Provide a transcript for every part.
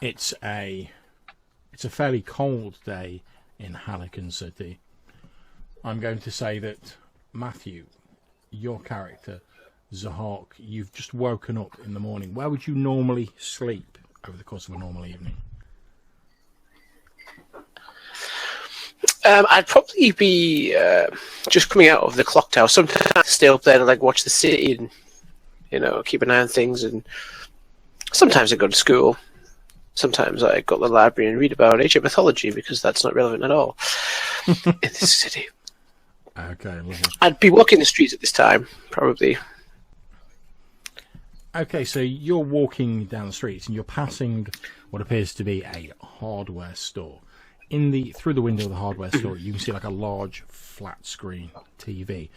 It's a fairly cold day in Halycon City. I'm going to say that Matthew, your character, Zihark, you've just woken up in the morning. Where would you normally sleep over the course of a normal evening? I'd probably be just coming out of the clock tower. Sometimes I stay up there and like watch the city and keep an eye on things. And sometimes I go to school. Sometimes I go to the library and read about ancient mythology because that's not relevant at all in this city. Okay, lovely. I'd be walking the streets at this time, probably. Okay, so you're walking down the streets and you're passing what appears to be a hardware store. Through the window of the hardware store, you can see like a large flat screen TV.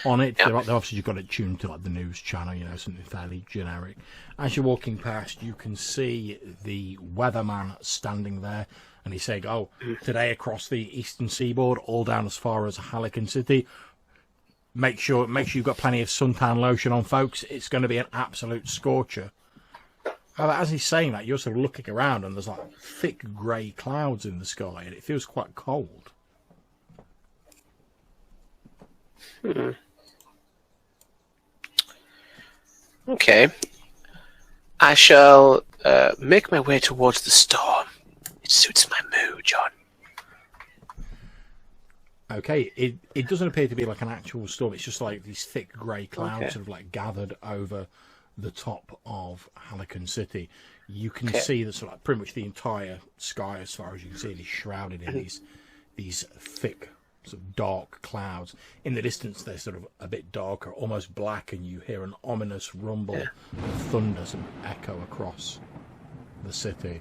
On it, obviously you've got it tuned to like the news channel, something fairly generic. As you're walking past, you can see the weatherman standing there, and he's saying, "Oh, today across the eastern seaboard, all down as far as Halycon City. Make sure you've got plenty of suntan lotion on, folks. It's going to be an absolute scorcher." As he's saying that, you're sort of looking around and there's like thick grey clouds in the sky and it feels quite cold. Okay. I shall make my way towards the storm. It suits my mood, John. Okay, it doesn't appear to be like an actual storm. It's just like these thick grey clouds sort of like gathered over the top of Halycon City. You can see that sort of like pretty much the entire sky, as far as you can see, is shrouded in these thick, sort of dark clouds. In the distance, they're sort of a bit darker, almost black, and you hear an ominous rumble of thunder sort of echo across the city.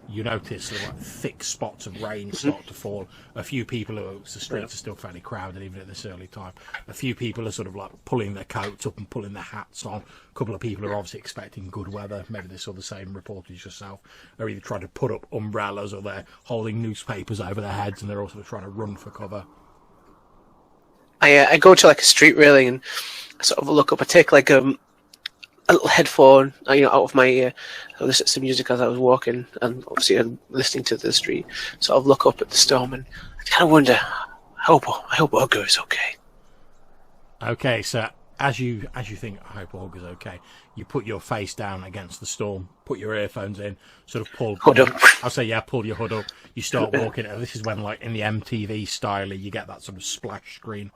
You notice sort of like thick spots of rain start to fall. A few people, the streets are still fairly crowded even at this early time. A few people are sort of like pulling their coats up and pulling their hats on. A couple of people are obviously expecting good weather. Maybe they saw the same report as yourself. They're either trying to put up umbrellas or they're holding newspapers over their heads and they're also trying to run for cover. I go to like a street railing and I sort of look up. I take like a little headphone, out of my ear. I listen to some music as I was walking, and obviously I'm listening to the street. So I look up at the storm, and I kind of wonder. I hope Orga is okay. Okay, so as you think, I hope Orga's okay, you put your face down against the storm, put your earphones in, sort of pull. Hood up. I'll say, pull your hood up. You start walking. And this is when, like in the MTV style, you get that sort of splash screen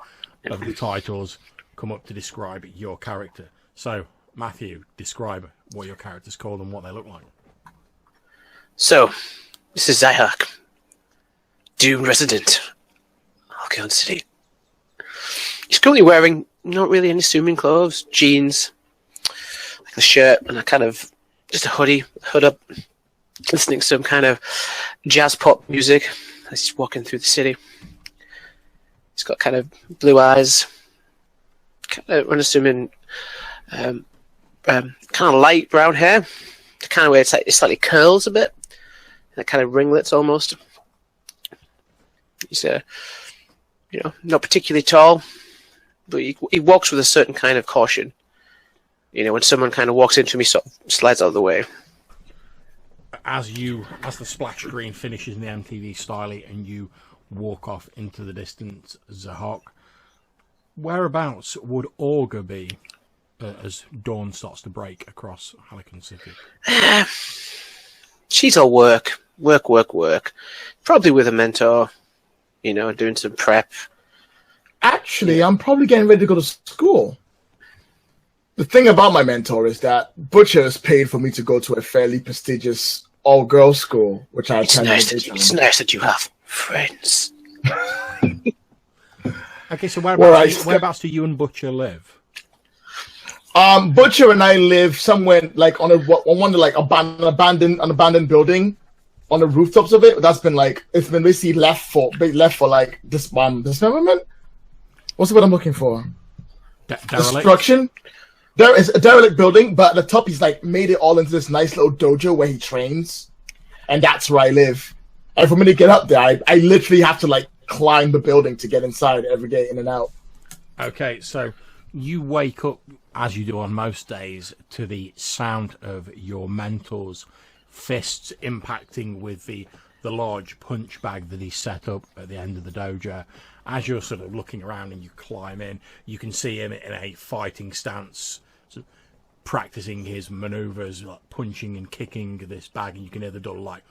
of the titles come up to describe your character. So, Matthew, describe what your character's called and what they look like. So, this is Zihark, doomed resident, Augur and City. He's currently wearing not really any swimming clothes, jeans, like a shirt, and a kind of just a hood up, listening to some kind of jazz pop music as he's walking through the city. He's got kind of blue eyes, kind of unassuming. Kind of light brown hair, the kind of way it slightly curls a bit, that kind of ringlets almost. He's not particularly tall, but he walks with a certain kind of caution. When someone kind of walks into him, he sort of slides out of the way. As the splash screen finishes in the MTV style and you walk off into the distance, Zihark, whereabouts would Orga be as dawn starts to break across Halycon City? She's all work. Probably with a mentor, doing some prep. Actually, I'm probably getting ready to go to school. The thing about my mentor is that Butcher has paid for me to go to a fairly prestigious all-girls school, which I attended. It's nice that you have friends. Okay, so whereabouts do you and Butcher live? Butcher and I live somewhere like on one like abandoned building on the rooftops of it. That's been like it's been basically left for like dismemberment. What's the word I'm looking for? Destruction. There is a derelict building, but at the top he's like made it all into this nice little dojo where he trains, and that's where I live. And for me to get up there, I literally have to like climb the building to get inside every day, in and out. Okay, so you wake up, as you do on most days, to the sound of your mentor's fists impacting with the large punch bag that he's set up at the end of the dojo. As you're sort of looking around and you climb in, you can see him in a fighting stance, sort of practicing his maneuvers, like punching and kicking this bag, and you can hear the door like.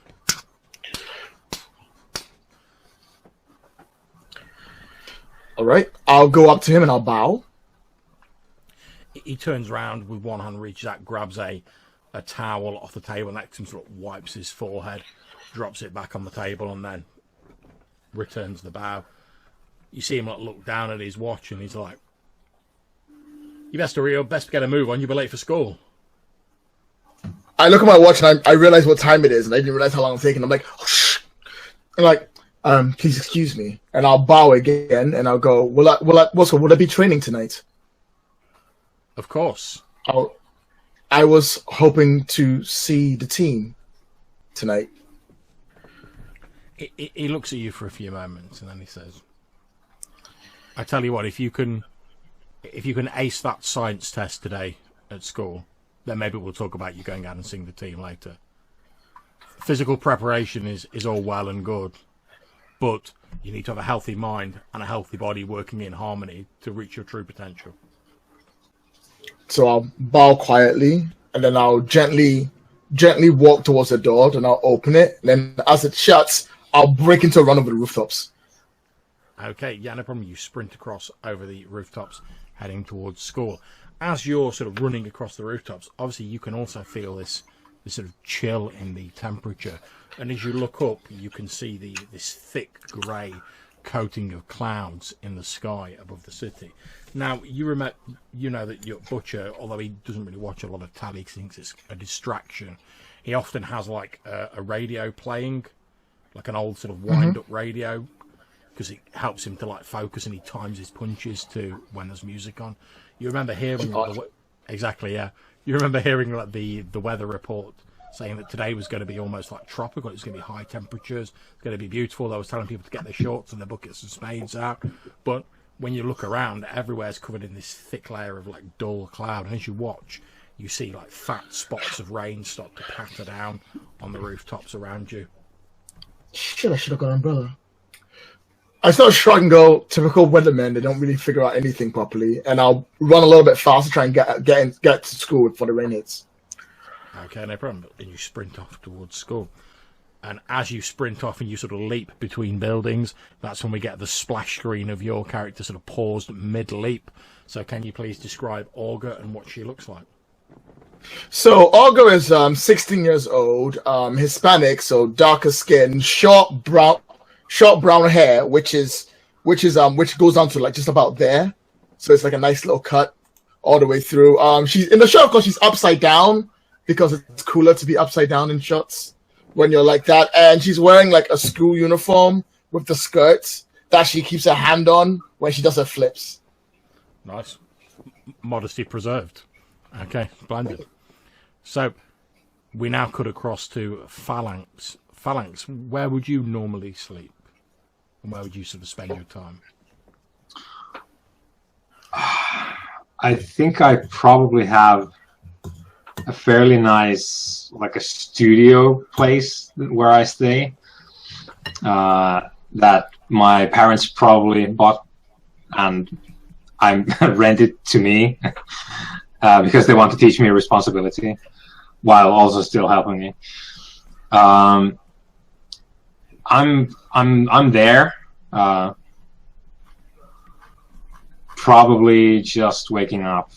All right, I'll go up to him and I'll bow. He turns around with one hand, reaches out, grabs a towel off the table next to him, sort of wipes his forehead, drops it back on the table, and then returns the bow. You see him like look down at his watch, and he's like, "You best hurry up, best get a move on. You'll be late for school." I look at my watch and I realize what time it is, and I didn't realize how long I'm taking. I'm like, oh, shh. I'm like, please excuse me, and I'll bow again, and I'll go, will I be training tonight? Of course. I was hoping to see the team tonight. He looks at you for a few moments, and then he says, "I tell you what, if you can ace that science test today at school, then maybe we'll talk about you going out and seeing the team later. Physical preparation is all well and good, but you need to have a healthy mind and a healthy body working in harmony to reach your true potential." So I'll bow quietly, and then I'll gently walk towards the door, and I'll open it. And then as it shuts, I'll break into a run over the rooftops. Okay, yeah, no problem. You sprint across over the rooftops, heading towards school. As you're sort of running across the rooftops, obviously you can also feel this sort of chill in the temperature. And as you look up, you can see this thick grey coating of clouds in the sky above the city. Now, you know that your butcher, although he doesn't really watch a lot of telly, he thinks it's a distraction. He often has like a radio playing, like an old sort of wind-up radio, because it helps him to like focus, and he times his punches to when there's music on. You remember hearing exactly, yeah. You remember hearing like the weather report saying that today was going to be almost like tropical. It was going to be high temperatures. It's going to be beautiful. I was telling people to get their shorts and their buckets and spades out. But when you look around, everywhere's covered in this thick layer of like dull cloud. And as you watch, you see like fat spots of rain start to patter down on the rooftops around you. Shit, I should have got an umbrella. I start shrugging and go, typical weathermen, they don't really figure out anything properly. And I'll run a little bit faster to try and get to school before the rain hits. Okay, no problem. And you sprint off towards school. And as you sprint off and you sort of leap between buildings, that's when we get the splash screen of your character sort of paused mid-leap. So can you please describe Orga and what she looks like? So Augur is 16 years old, Hispanic, so darker skin, short brown hair, which goes down to like just about there. So it's like a nice little cut all the way through. She's in the shot, of course, she's upside down because it's cooler to be upside down in shots when you're like that. And she's wearing like a school uniform with the skirts that she keeps her hand on when she does her flips. Nice. Modesty preserved. Okay, splendid. So we now cut across to Phalanx. Phalanx, where would you normally sleep? And where would you sort of spend your time? I think I probably have a fairly nice, like a studio place where I stay that my parents probably bought and I'm rented to me because they want to teach me responsibility while also still helping me. I'm there. Probably just waking up.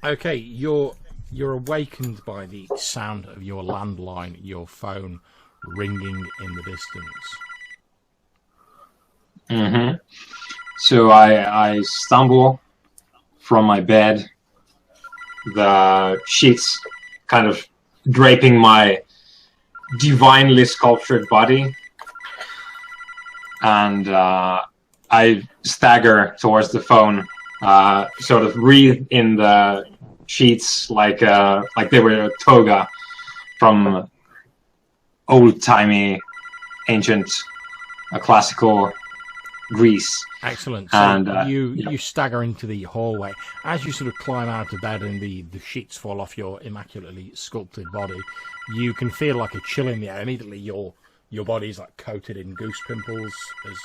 Okay, you're awakened by the sound of your landline, your phone ringing in the distance. Mm-hmm. So I stumble from my bed, the sheets kind of draping my divinely sculptured body, and I stagger towards the phone, sort of wreathed in the sheets like they were a toga from old-timey, ancient, classical grease. Excellent. So And you stagger into the hallway. As you sort of climb out of bed and the sheets fall off your immaculately sculpted body, you can feel like a chill in the air. Immediately your body's like coated in goose pimples as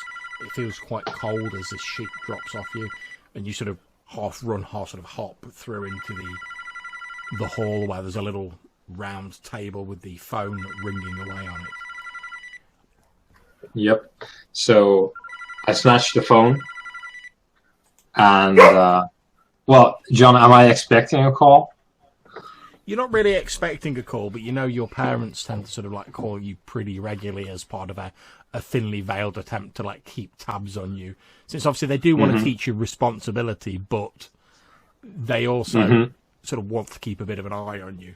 it feels quite cold as this sheet drops off you, and you sort of half hop through into the hall where there's a little round table with the phone ringing away on it. Yep. So I snatched the phone, and well, John, am I expecting a call? You're not really expecting a call, but you know your parents tend to sort of like call you pretty regularly as part of a thinly veiled attempt to like keep tabs on you. Since obviously they do want to teach you responsibility, but they also sort of want to keep a bit of an eye on you.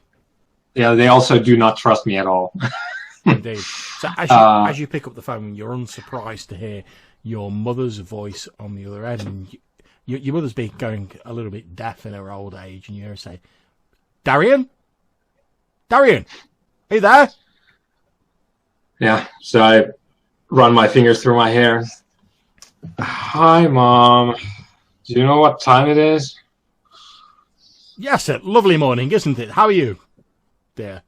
Yeah, they also do not trust me at all. Indeed. So as you pick up the phone, you're unsurprised to hear your mother's voice on the other end. And your mother's been going a little bit deaf in her old age, and you hear her say, Darian, are you there? Yeah, so I run my fingers through my hair. Hi, Mom. Do you know what time it is? Yes, sir. Lovely morning, isn't it? How are you, dear?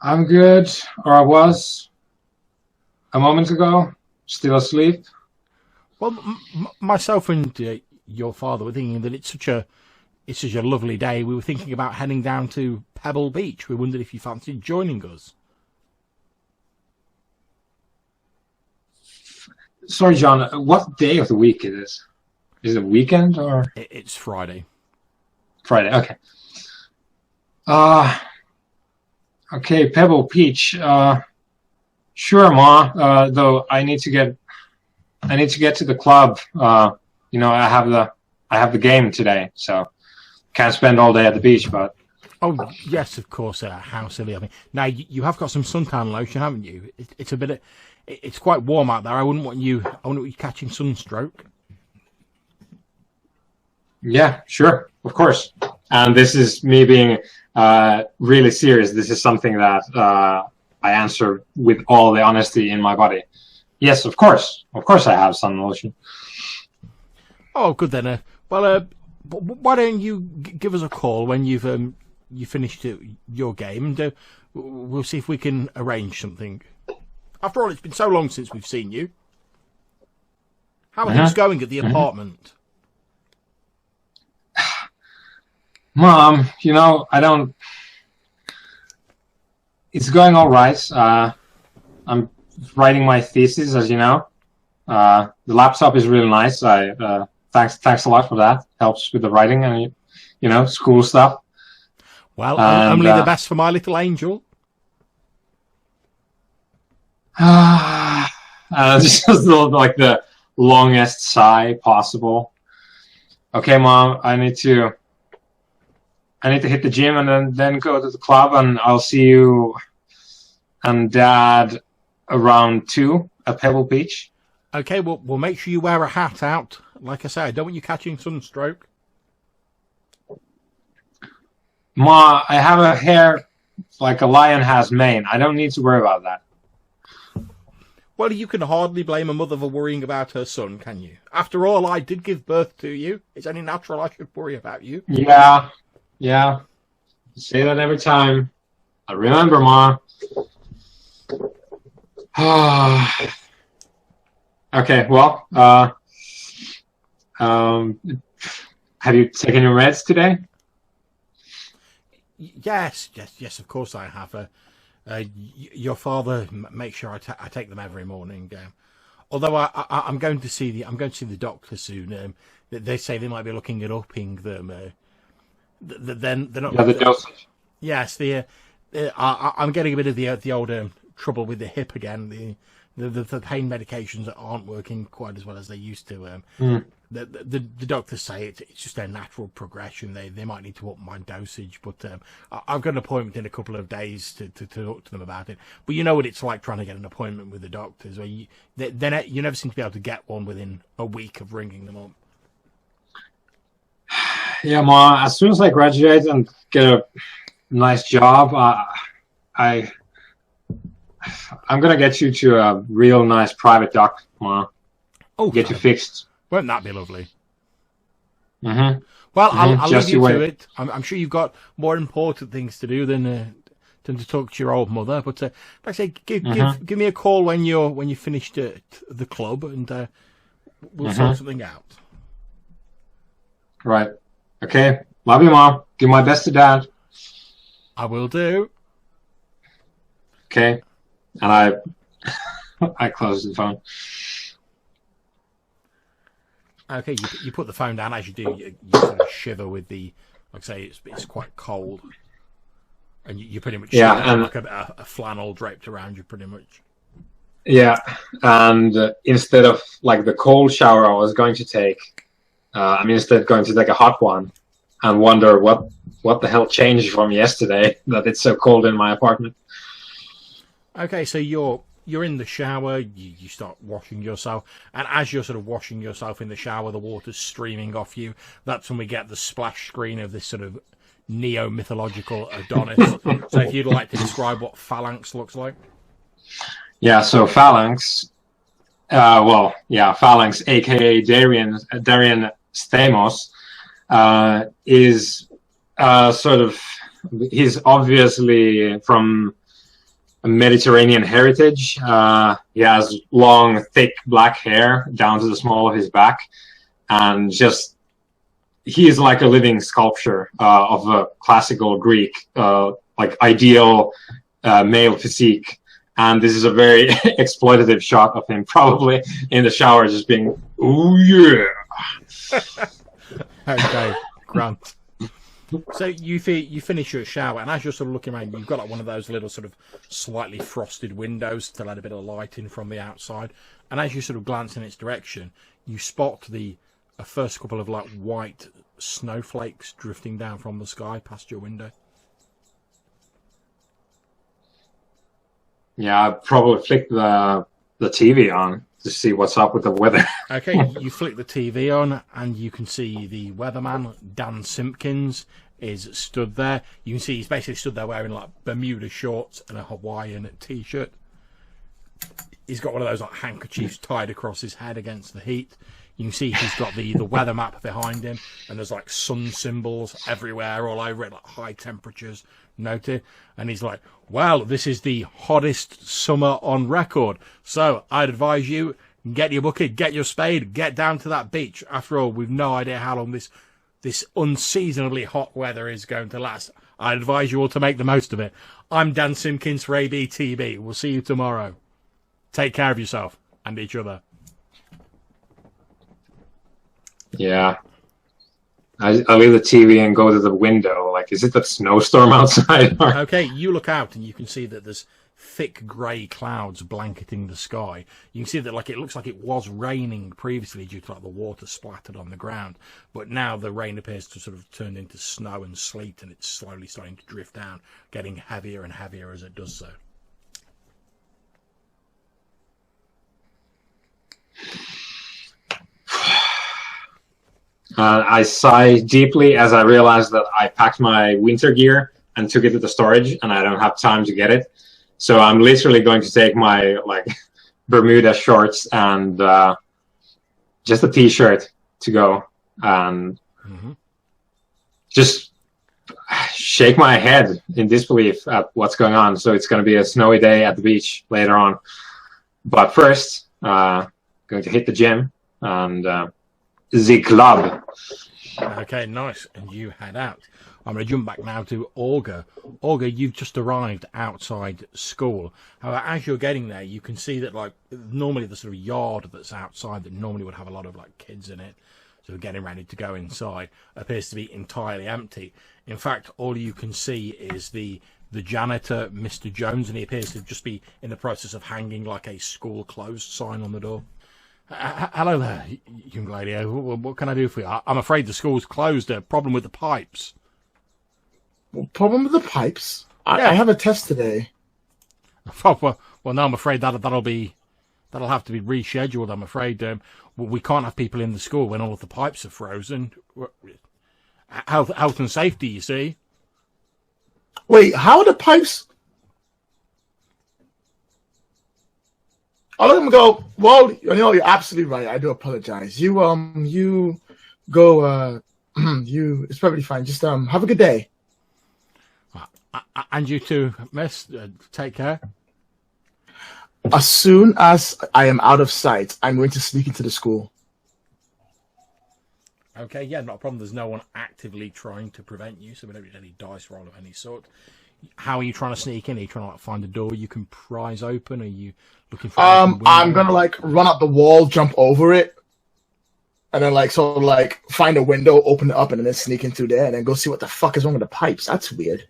I'm good, or I was a moment ago, still asleep. Well, myself and your father were thinking that it's such a lovely day. We were thinking about heading down to Pebble Beach. We wondered if you fancied joining us. Sorry, John, what day of the week it is? Is it a weekend or? It's Friday. Friday, okay. Okay, Pebble Beach. Sure, Ma. Though I need to get to the club. You know, I have the game today, so can't spend all day at the beach. But oh yes, of course. How silly of me. Now you have got some suntan lotion, haven't you? It's a bit. It's quite warm out there. I wouldn't want you catching sunstroke. Yeah, sure, of course. And this is me being really serious. This is something that I answer with all the honesty in my body. Yes, of course. Of course I have sun lotion. Oh, good then. Well, why don't you give us a call when you've you finished your game, and we'll see if we can arrange something. After all, it's been so long since we've seen you. How are things going at the apartment? Mom, you know, it's going all right. I'm writing my thesis, as you know. The laptop is really nice. Thanks a lot for that. Helps with the writing and, you know, school stuff. Well, only the best for my little angel. Just like the longest sigh possible. Okay, Mom, I need to hit the gym and then go to the club, and I'll see you and Dad around 2 at Pebble Beach. Okay, well, we'll make sure you wear a hat out. Like I say, I don't want you catching sunstroke. Ma, I have a hair like a lion has mane. I don't need to worry about that. Well, you can hardly blame a mother for worrying about her son, can you? After all, I did give birth to you. It's only natural I should worry about you. Yeah. You say that every time. I remember, Ma. Okay, well, have you taken your meds today? Yes, of course I have. Your father makes sure I take them every morning. Although I'm going to see the doctor soon. They say they might be looking at upping them. Then they're not. Yeah, the dosage. Yes, I'm getting a bit of the old trouble with the hip again. The pain medications that aren't working quite as well as they used to. The doctors say it's just their natural progression. They might need to up my dosage, but I've got an appointment in a couple of days to talk to them about it. But you know what it's like trying to get an appointment with the doctors, where you never seem to be able to get one within a week of ringing them up. Yeah, Ma, as soon as I graduate and get a nice job, I I'm gonna get you to a real nice private dock tomorrow. Oh, Get you fixed. Won't that be lovely? Mm-hmm. Well, I'll Just leave you you to wait. it. I'm sure you've got more important things to do than to talk to your old mother. But like I say, give me a call when you finished at the club, and we'll sort something out. Right. Okay. Love you, Mom. Give my best to Dad. I will do. Okay. And I closed the phone. Okay, you put the phone down. As you do, you sort of shiver with the, like I say, it's quite cold, and you pretty much and like a flannel draped around you, pretty much. Yeah, and instead of like the cold shower I was going to take, I'm instead going to take a hot one, and wonder what the hell changed from yesterday that it's so cold in my apartment. Okay, so you're in the shower, you start washing yourself, and as you're sort of washing yourself in the shower, the water's streaming off you. That's when we get the splash screen of this sort of neo-mythological Adonis. So if you'd like to describe what Phalanx looks like. Yeah, so Phalanx, Phalanx, aka Darian Stamos, is sort of, he's obviously from a Mediterranean heritage. He has long, thick black hair down to the small of his back, and just he is like a living sculpture of a classical Greek, like ideal male physique. And this is a very exploitative shot of him, probably in the shower, just being, "Ooh yeah." Okay, Grant. So you finish your shower, and as you're sort of looking around, you've got like one of those little sort of slightly frosted windows to let a bit of light in from the outside. And as you sort of glance in its direction, you spot a first couple of like white snowflakes drifting down from the sky past your window. Yeah, I probably flick the TV on to see what's up with the weather. Okay, you flick the TV on, and you can see the weatherman, Dan Simpkins, is stood there. You can see he's basically stood there wearing like Bermuda shorts and a Hawaiian t-shirt. He's got one of those like handkerchiefs tied across his head against the heat. You can see he's got the weather map behind him, and there's like sun symbols everywhere, all over it, like high temperatures noted. And he's like, well, this is the hottest summer on record. So I'd advise you, get your bucket, get your spade, get down to that beach. After all, we've no idea how long this unseasonably hot weather is going to last. I'd advise you all to make the most of it. I'm Dan Simpkins for ABTB. We'll see you tomorrow. Take care of yourself and each other. Yeah. I leave the TV and go to the window. Like, is it a snowstorm outside? Okay, you look out and you can see that there's thick grey clouds blanketing the sky. You can see that like it looks like it was raining previously due to like the water splattered on the ground, but now the rain appears to sort of turn into snow and sleet, and it's slowly starting to drift down, getting heavier and heavier as it does so. I sigh deeply as I realize that I packed my winter gear and took it to the storage, and I don't have time to get it. So I'm literally going to take my like Bermuda shorts and just a t-shirt to go, and just shake my head in disbelief at what's going on. So it's going to be a snowy day at the beach later on. But first, going to hit the gym and the club. Okay, nice. And you head out. I'm going to jump back now to Orga. Orga, you've just arrived outside school. However, as you're getting there, you can see that, like, normally the sort of yard that's outside that normally would have a lot of, like, kids in it, so getting ready to go inside, appears to be entirely empty. In fact, all you can see is the janitor, Mr. Jones, and he appears to just be in the process of hanging, like, a school closed sign on the door. Hello there, young lady. What can I do for you? I'm afraid the school's closed. A problem with the pipes. Problem with the pipes? Yeah. I have a test today. Well, no, I'm afraid that'll have to be rescheduled. I'm afraid we can't have people in the school when all of the pipes are frozen. Health and safety, you see. Wait, how are the pipes? I'll let him go. Well, you're absolutely right. I do apologize. You go. It's perfectly fine. Just have a good day. And you too, miss. Take care. As soon as I am out of sight, I'm going to sneak into the school. Okay, yeah, not a problem. There's no one actively trying to prevent you, so we don't need any dice roll of any sort. How are you trying to sneak in? Are you trying to find a door you can prise open? Are you looking for? I'm gonna run up the wall, jump over it, and then sort of find a window, open it up, and then sneak in through there, and then go see what the fuck is wrong with the pipes. That's weird.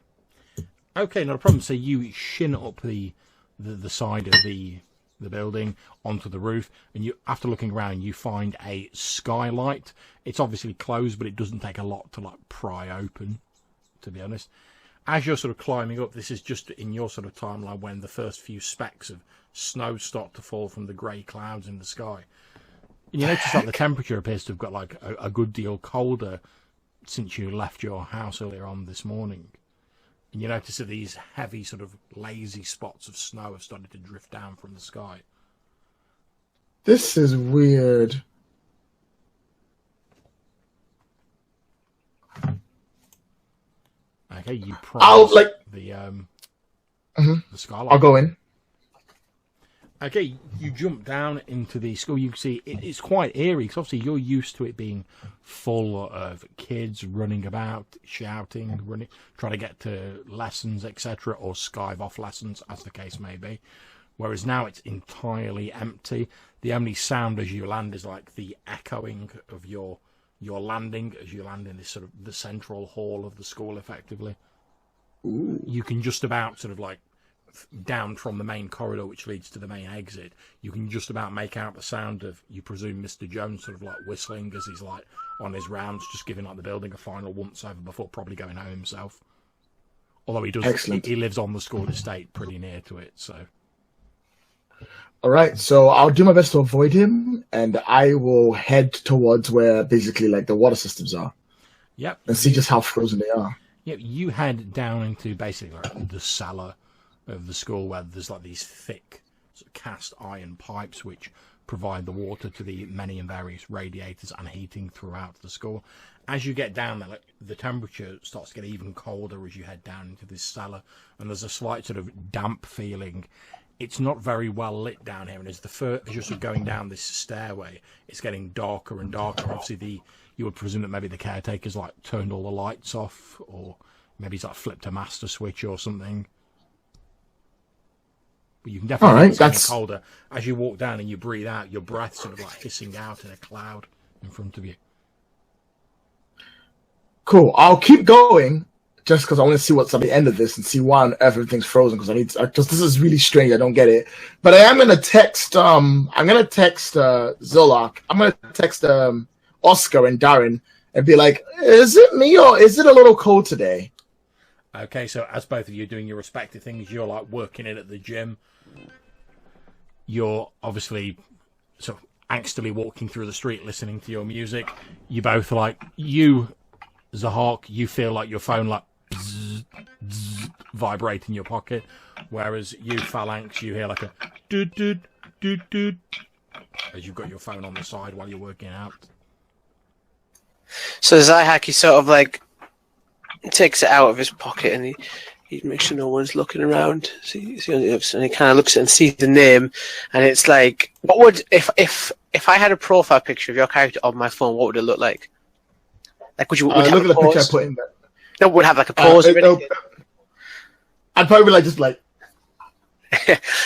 Okay, not a problem. So you shin up the side of the building onto the roof, and you, after looking around, you find a skylight. It's obviously closed, but it doesn't take a lot to pry open, to be honest. As you're sort of climbing up, this is just in your sort of timeline when the first few specks of snow start to fall from the grey clouds in the sky. And you notice that the temperature appears to have got a good deal colder since you left your house earlier on this morning. And you notice that these heavy sort of lazy spots of snow have started to drift down from the sky. This is weird. Okay, you I'll the skylight. I'll go in. Okay, you jump down into the school. You can see it's quite eerie because obviously you're used to it being full of kids running about, shouting, running, trying to get to lessons, etc., or skive off lessons, as the case may be. Whereas now it's entirely empty. The only sound as you land is the echoing of your landing as you land in this sort of the central hall of the school, effectively. Ooh. You can just about sort of down from the main corridor which leads to the main exit, you can just about make out the sound of, you presume, Mr. Jones sort of whistling as he's on his rounds, just giving the building a final once over before probably going home himself. Although he does, Excellent. He lives on the school estate pretty near to it, so. All right, so I'll do my best to avoid him, and I will head towards where basically the water systems are. Yep. And see just how frozen they are. Yep, you head down into basically the cellar of the school where there's these thick sort of cast iron pipes which provide the water to the many and various radiators and heating throughout the school. As you get down there, the temperature starts to get even colder as you head down into this cellar, and there's a slight sort of damp feeling. It's not very well lit down here, and as you're sort of going down this stairway, it's getting darker and darker. Obviously, you would presume that maybe the caretaker's turned all the lights off, or maybe he's flipped a master switch or something. But you can definitely feel it's getting colder. As you walk down and you breathe out, your breath sort of hissing out in a cloud in front of you. Cool. I'll keep going just because I want to see what's at the end of this and see why on earth everything's frozen. Because this is really strange. I don't get it. But I am gonna text. I'm gonna text Zolak. I'm gonna text Oscar and Darren and be like, "Is it me or is it a little cold today?" Okay, so as both of you are doing your respective things, you're working in at the gym. You're obviously sort of angstily walking through the street listening to your music. You both you, Zihark, you feel your phone bzz, bzz, vibrate in your pocket, whereas you, Phalanx, you hear a doot doot doot doot as you've got your phone on the side while you're working out. So Zihark, he sort of takes it out of his pocket and he makes sure no one's looking around. And he kind of looks at it and sees the name, and it's what would if I had a profile picture of your character on my phone, what would it look like? Would you look at the picture I put in there? No, would have a pose. I'd probably just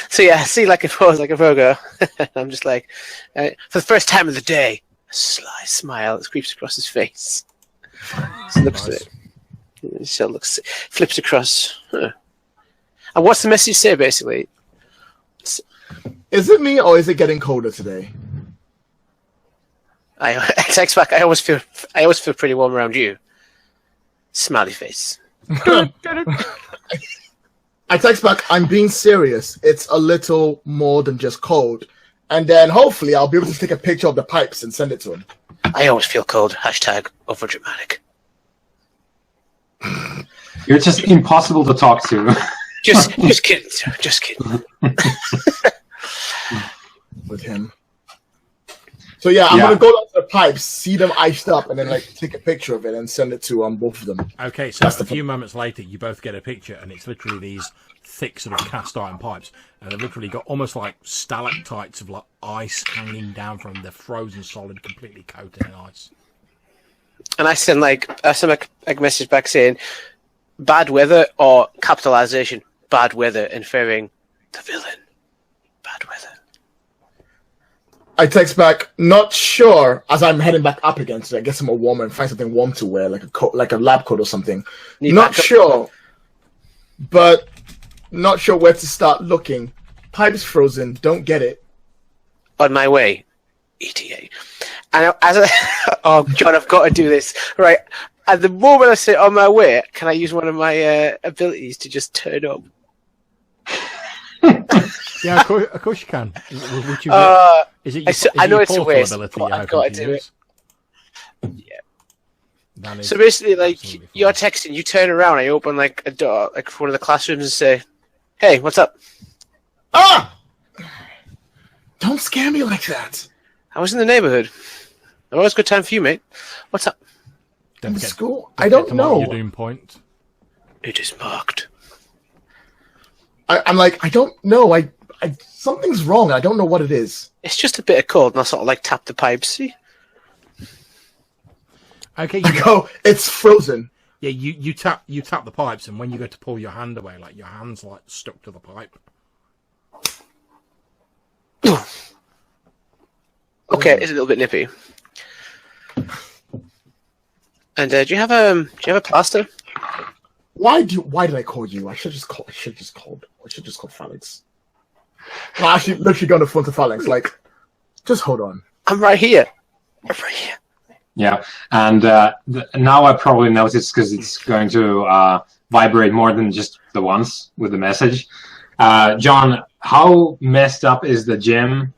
So yeah, I see a pose like a Orga. I'm just for the first time of the day, a sly smile that creeps across his face. So looks at it. So flips across. Huh. And what's the message say basically? Is it me or is it getting colder today? I text back. I always feel pretty warm around you. Smiley face. I text back, I'm being serious. It's a little more than just cold. And then hopefully I'll be able to take a picture of the pipes and send it to him. I always feel cold. Hashtag overdramatic. You're just impossible to talk to. Just kidding, sir. Just kidding. with him. So yeah, I'm gonna go down to the pipes, see them iced up, and then like take a picture of it and send it to both of them. Okay, so a few moments later, you both get a picture, and it's literally these thick sort of cast iron pipes, and they've literally got almost like stalactites of like ice hanging down from them. They're frozen solid, completely coated in ice. And I send a message back saying, "Bad weather" or capitalization, "bad weather," inferring the villain. Bad weather. I text back, not sure, as I'm heading back up again to get somewhere warmer and find something warm to wear, like a coat, like a lab coat or something. Not sure, but not sure where to start looking. Pipes frozen, don't get it. On my way, ETA. And oh, John, I've got to do this. Right, at the moment I say on my way, can I use one of my abilities to just turn up? Yeah, of course you can. Would you, is it your, I know it's a portal waste, ability but I've got to do it. Yeah. So basically, like, you're texting, you turn around, I open like a door, like one of the classrooms, and say, "Hey, what's up?" Ah! Don't scare me like that. I was in the neighborhood. Always good time for you, mate. What's up? In school? I don't know. Your doom point. It is marked. I'm like, I don't know. I something's wrong. I don't know what it is. It's just a bit of cold, and I sort of like tap the pipes. See? Okay. I go, it's frozen. Yeah, you tap the pipes, and when you go to pull your hand away, like your hand's like stuck to the pipe. Okay, it's a little bit nippy. And do you have a plaster? Why did I call you? I should just called Phalanx. No, actually, literally go on the phone to Phalanx. Like, just hold on. I'm right here. I'm right here. Yeah, and now I probably noticed because it's going to vibrate more than just the once with the message. John, how messed up is the gym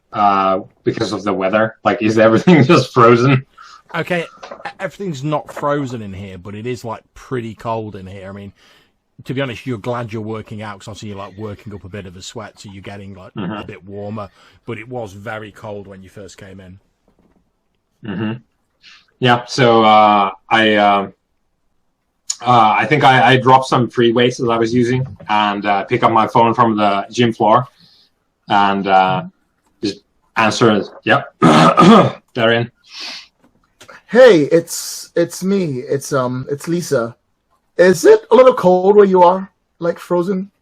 because of the weather? Like, is everything just frozen? Okay, everything's not frozen in here, but it is like pretty cold in here. I mean, to be honest, you're glad you're working out because obviously you're like working up a bit of a sweat, so you're getting like a bit warmer. But it was very cold when you first came in. Mm-hmm. Yeah, so I think I dropped some free weights that I was using and pick up my phone from the gym floor and just answer. Yep, Darian. Hey, it's me. It's Lisa. Is it a little cold where you are? Like frozen?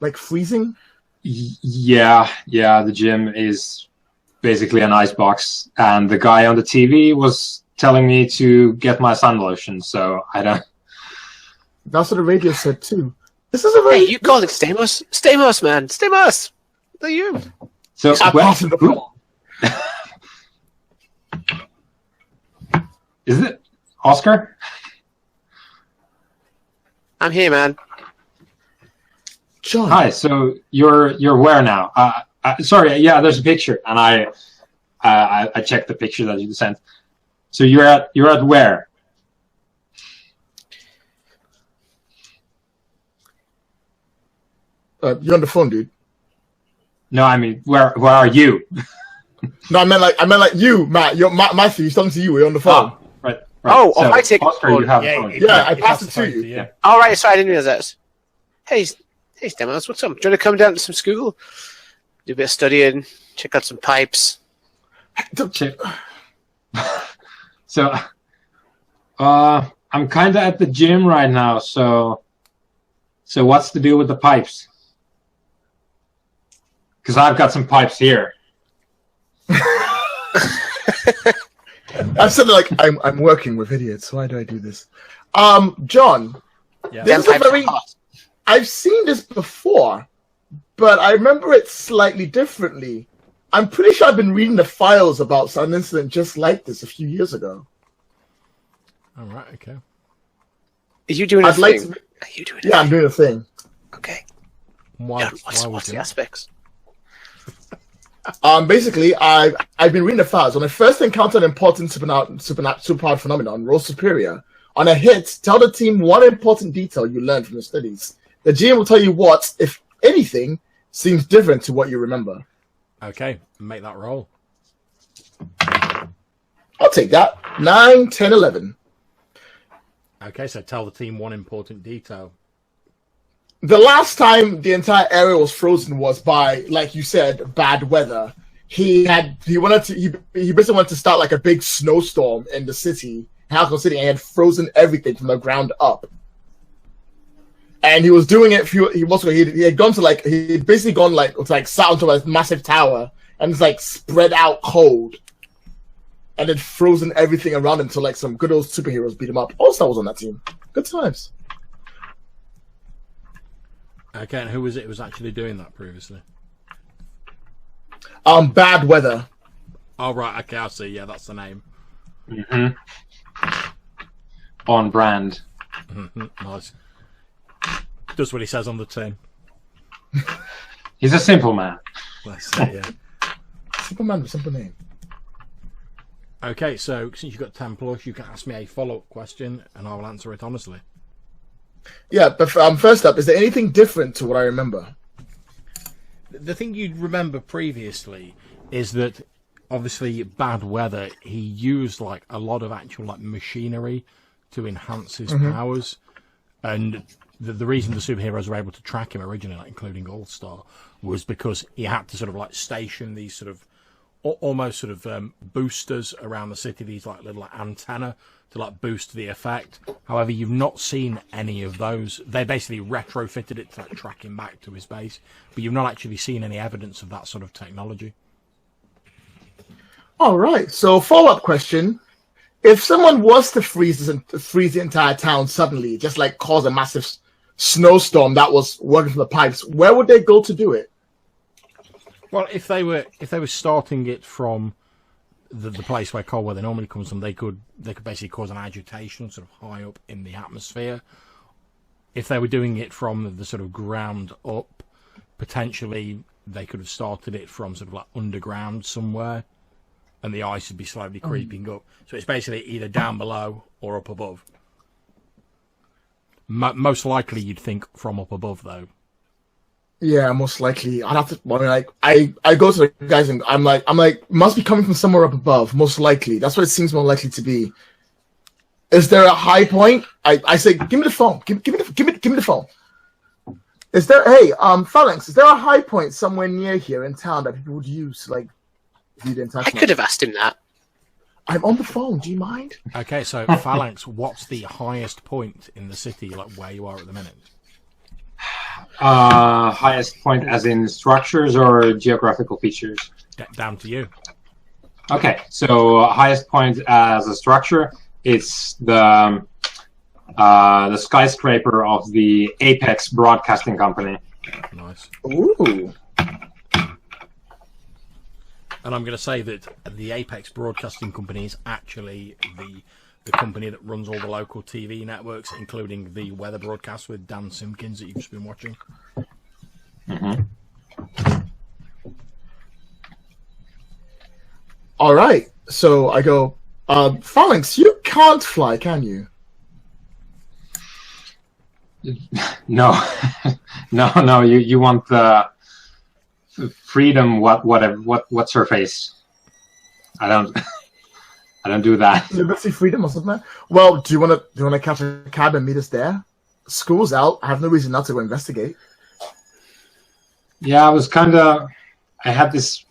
Like freezing? Yeah. The gym is basically an ice box, and the guy on the TV was telling me to get my sun lotion, so I don't. That's what the radio said too. This is a very. Hey, you called it Stamos? Stamos, man, Stamos. Are you? So is it Oscar? I'm here, man. John. Hi. So you're where now? Sorry. Yeah, there's a picture, and I checked the picture that you sent. So you're at where? You're on the phone, dude. No, I mean where are you? No, I meant like you, Matt. You're Matthew. He's talking to you. We're on the phone. Right. Oh, so, I take Oscar, you have a phone. Yeah, I passed it to you. Yeah. All right, so I didn't realize that. Hey, Stamos, what's up? Do you want to come down to some school? Do a bit of studying, check out some pipes. So, I'm kind of at the gym right now. So what's the deal with the pipes? Because I've got some pipes here. I've said like I'm working with idiots. Why do I do this? John, Yeah. this is a very. I've seen this before, but I remember it slightly differently. I'm pretty sure I've been reading the files about some incident just like this a few years ago. All right. Okay. Are you doing a thing? Are you doing? Yeah, I'm doing a thing. Okay. Why What's the aspects? Basically, I've been reading the files. When I first encountered an important superpowered phenomenon, roll superior. On a hit, tell the team one important detail you learned from the studies. The GM will tell you what, if anything, seems different to what you remember. Okay, make that roll. I'll take that. 9, 10, 11. Okay, so tell the team one important detail. The last time the entire area was frozen was by, like you said, bad weather. He basically wanted to start like a big snowstorm in the city, Halycon City, and had frozen everything from the ground up. And he was doing it. He had gone to like he'd basically gone like sat onto a massive tower and it's like spread out cold, and then frozen everything around him until like some good old superheroes beat him up. All-Star was on that team. Good times. Okay, and who was it who was actually doing that previously? Bad weather. Oh right, okay, I see. Yeah, that's the name. On brand. Nice. Does what he says on the tin. He's a simple man. Let's say, yeah. Simple man with simple name. Okay, so since you've got 10 plus, you can ask me a follow-up question, and I will answer it honestly. Yeah, but first up, is there anything different to what I remember? The thing you'd remember previously is that, obviously, bad weather, he used like a lot of actual like machinery to enhance his powers, and the reason the superheroes were able to track him originally, like, including All-Star, was because he had to sort of like station these sort of almost sort of boosters around the city, these like little like, antenna to like boost the effect. However, you've not seen any of those. They basically retrofitted it to like, track him back to his base, but you've not actually seen any evidence of that sort of technology. All right. So, follow-up question: if someone was to freeze the entire town suddenly, just like cause a massive snowstorm that was working from the pipes, where would they go to do it? Well, if they were starting it from the place where cold weather normally comes from, they could basically cause an agitation sort of high up in the atmosphere. If they were doing it from the sort of ground up, potentially they could have started it from sort of like underground somewhere, and the ice would be slowly creeping up. So it's basically either down below or up above. Most likely, you'd think from up above, though. Yeah, most likely. I'd have to. I mean, like, I go to the guys and I'm like, must be coming from somewhere up above. Most likely, that's what it seems more likely to be. Is there a high point? I say, give me the phone. Give me the phone. Is there? Hey, Phalanx, is there a high point somewhere near here in town that people would use to, like, view the entire? I could have asked him that. I'm on the phone. Do you mind? Okay, so Phalanx, what's the highest point in the city, like where you are at the minute? Highest point as in structures or geographical features? Down to you. Okay, so highest point as a structure, it's the skyscraper of the Apex Broadcasting Company. Nice. Ooh. And I'm going to say that the Apex Broadcasting Company is actually the company that runs all the local TV networks, including the weather broadcast with Dan Simpkins that you've just been watching. All right. So I go, Phalanx, you can't fly, can you? No, no. You want the freedom? What's her face? I don't do that. Liberty, freedom, or something. Well, do you want to catch a cab and meet us there? School's out. I have no reason not to go investigate. Yeah, I had this.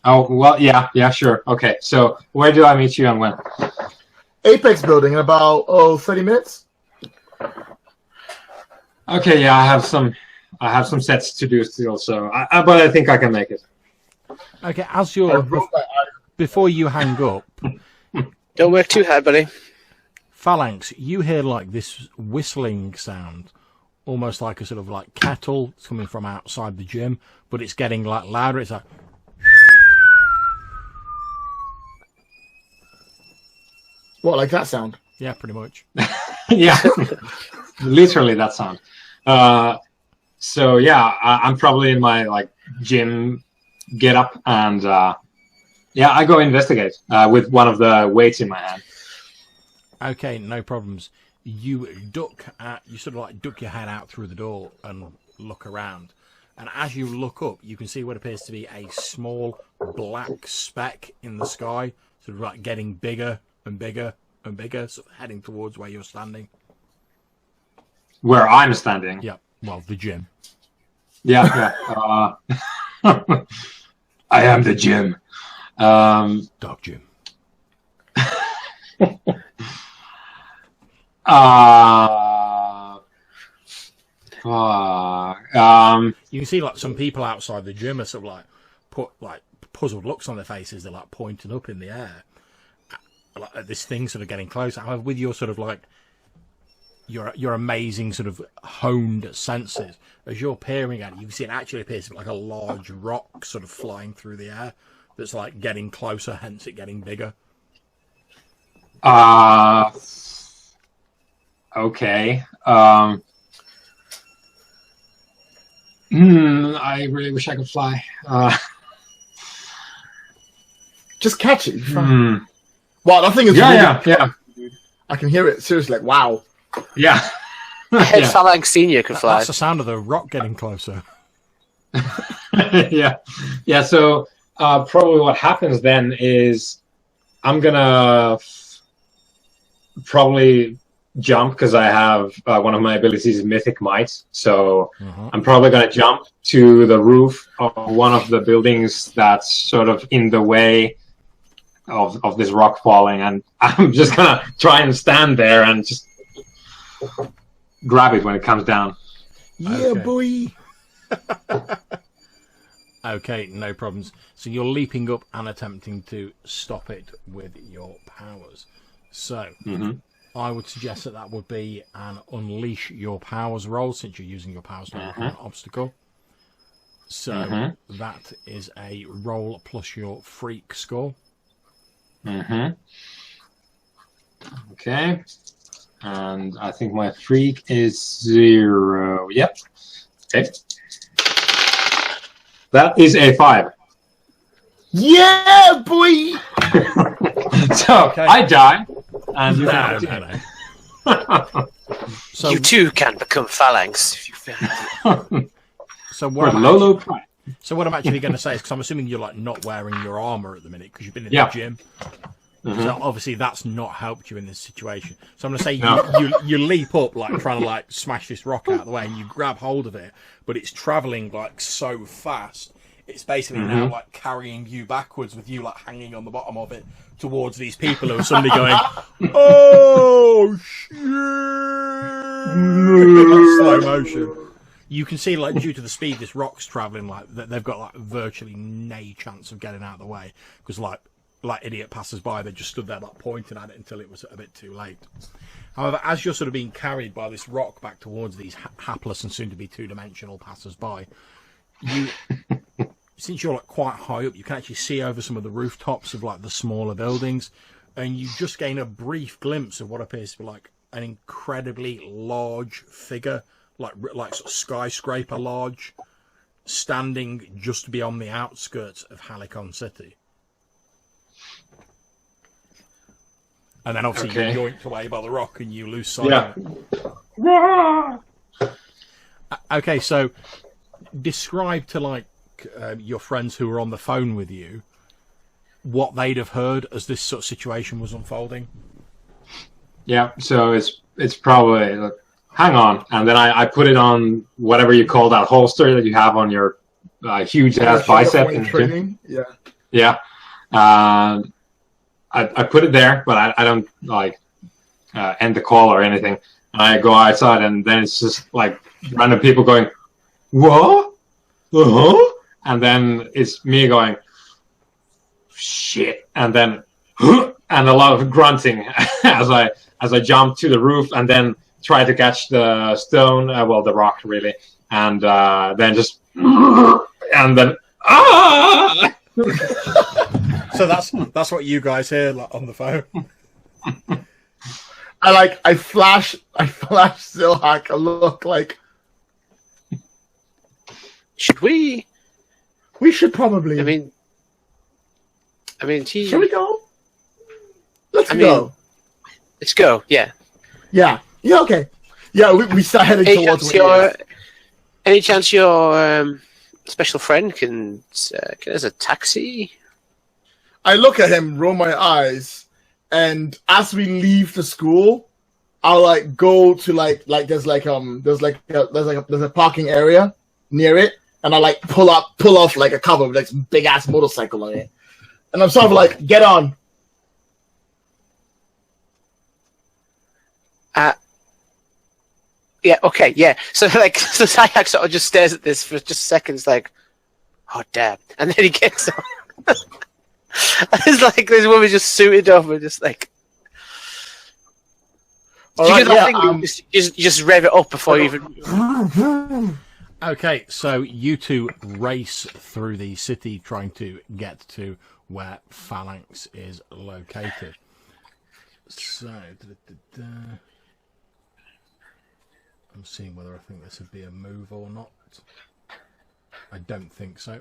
Oh well, yeah, sure. Okay, so where do I meet you and when? Apex building in about 30 minutes. Okay, yeah, I have some sets to do still, so but I think I can make it. Okay, as you're before you hang up, Don't work too hard, buddy. Phalanx, you hear like this whistling sound, almost like a sort of like kettle coming from outside the gym, but it's getting like louder. It's like, What, like that sound? yeah, pretty much. Yeah, literally that sound. So yeah, I'm probably in my like gym get up and yeah, I go investigate with one of the weights in my hand. Okay, no problems. You sort of like duck your head out through the door and look around, And as you look up, you can see what appears to be a small black speck in the sky, sort of like getting bigger and bigger and bigger, sort of heading towards where you're standing. Where I'm standing? Yeah, well, the gym. Yeah. I am the gym. Dark gym. You can see like some people outside the gym are sort of like put like puzzled looks on their faces. They're like pointing up in the air, like this thing sort of getting closer. However, with your sort of like your amazing sort of honed senses, as you're peering at it, you can see it actually appears to be like a large rock sort of flying through the air that's like getting closer, hence it getting bigger. Okay. I really wish I could fly. Just catch it. Wow, that thing is yeah. I can hear it. Seriously, like, wow. Yeah. Head Phalanx Senior can fly. That's the sound of the rock getting closer. Yeah. So probably what happens then is I'm gonna probably jump because I have one of my abilities is Mythic Might. So I'm probably gonna jump to the roof of one of the buildings that's sort of in the way of this rock falling, and I'm just gonna try and stand there and just grab it when it comes down. Yeah, boy. Okay, no problems. So you're leaping up and attempting to stop it with your powers. So I would suggest that would be an unleash your powers roll, since you're using your powers to overcome an obstacle. So that is a roll plus your freak score. Okay. And I think my freak is 0. Yep. Okay. That is a 5. Yeah, boy. So I die. And No. So You too can become Phalanx if you feel. So for what Lolo Prime. So what I'm actually going to say is, because I'm assuming you're like not wearing your armor at the minute because you've been in Yeah. the gym. So obviously that's not helped you in this situation. So I'm going to say No. you leap up like trying to like smash this rock out of the way, and you grab hold of it, but it's traveling like so fast. It's basically now like carrying you backwards, with you like hanging on the bottom of it towards these people who are suddenly going, "Oh shit!" in like slow motion. You can see, like, due to the speed this rock's travelling, like, they've got, like, virtually no chance of getting out of the way. Because, like idiot passers-by, they just stood there, like, pointing at it until it was a bit too late. However, as you're sort of being carried by this rock back towards these hapless and soon-to-be two-dimensional passers-by, since you're, like, quite high up, you can actually see over some of the rooftops of, like, the smaller buildings, and you just gain a brief glimpse of what appears to be, like, an incredibly large figure, like sort of skyscraper large, standing just beyond the outskirts of Halycon City. And then obviously you're yoinked away by the rock and you lose sight of it. Okay, so describe to like your friends who were on the phone with you what they'd have heard as this sort of situation was unfolding. Yeah, so it's probably like, hang on, and then I put it on whatever you call that holster that you have on your huge ass bicep. Yeah. I put it there, but I don't like end the call or anything. And I go outside, and then it's just like random people going, "What? And then it's me going, "Shit!" And then and a lot of grunting as I jump to the roof, and then try to catch the stone, the rock really, and then just and then So that's what you guys hear like, on the phone. I flash Zihark a look like. Should we? We should probably. I mean, shall we go? Let's go. Let's go. Yeah. Yeah. Yeah. Okay. Yeah. We start heading towards. Any chance your special friend can get us a taxi? I look at him, roll my eyes, and as we leave the school, I'll like go to like there's a parking area near it, and I like pull off like a cover with like some big ass motorcycle on it, and I'm sort of like, get on. Yeah, okay, yeah. So Zihark sort of just stares at this for just seconds, like, oh damn, and then he gets on. It's like this woman just suited up and just like. Just rev it up before you even. Okay, so you two race through the city trying to get to where Phalanx is located. So, I'm seeing whether I think this would be a move or not. I don't think so.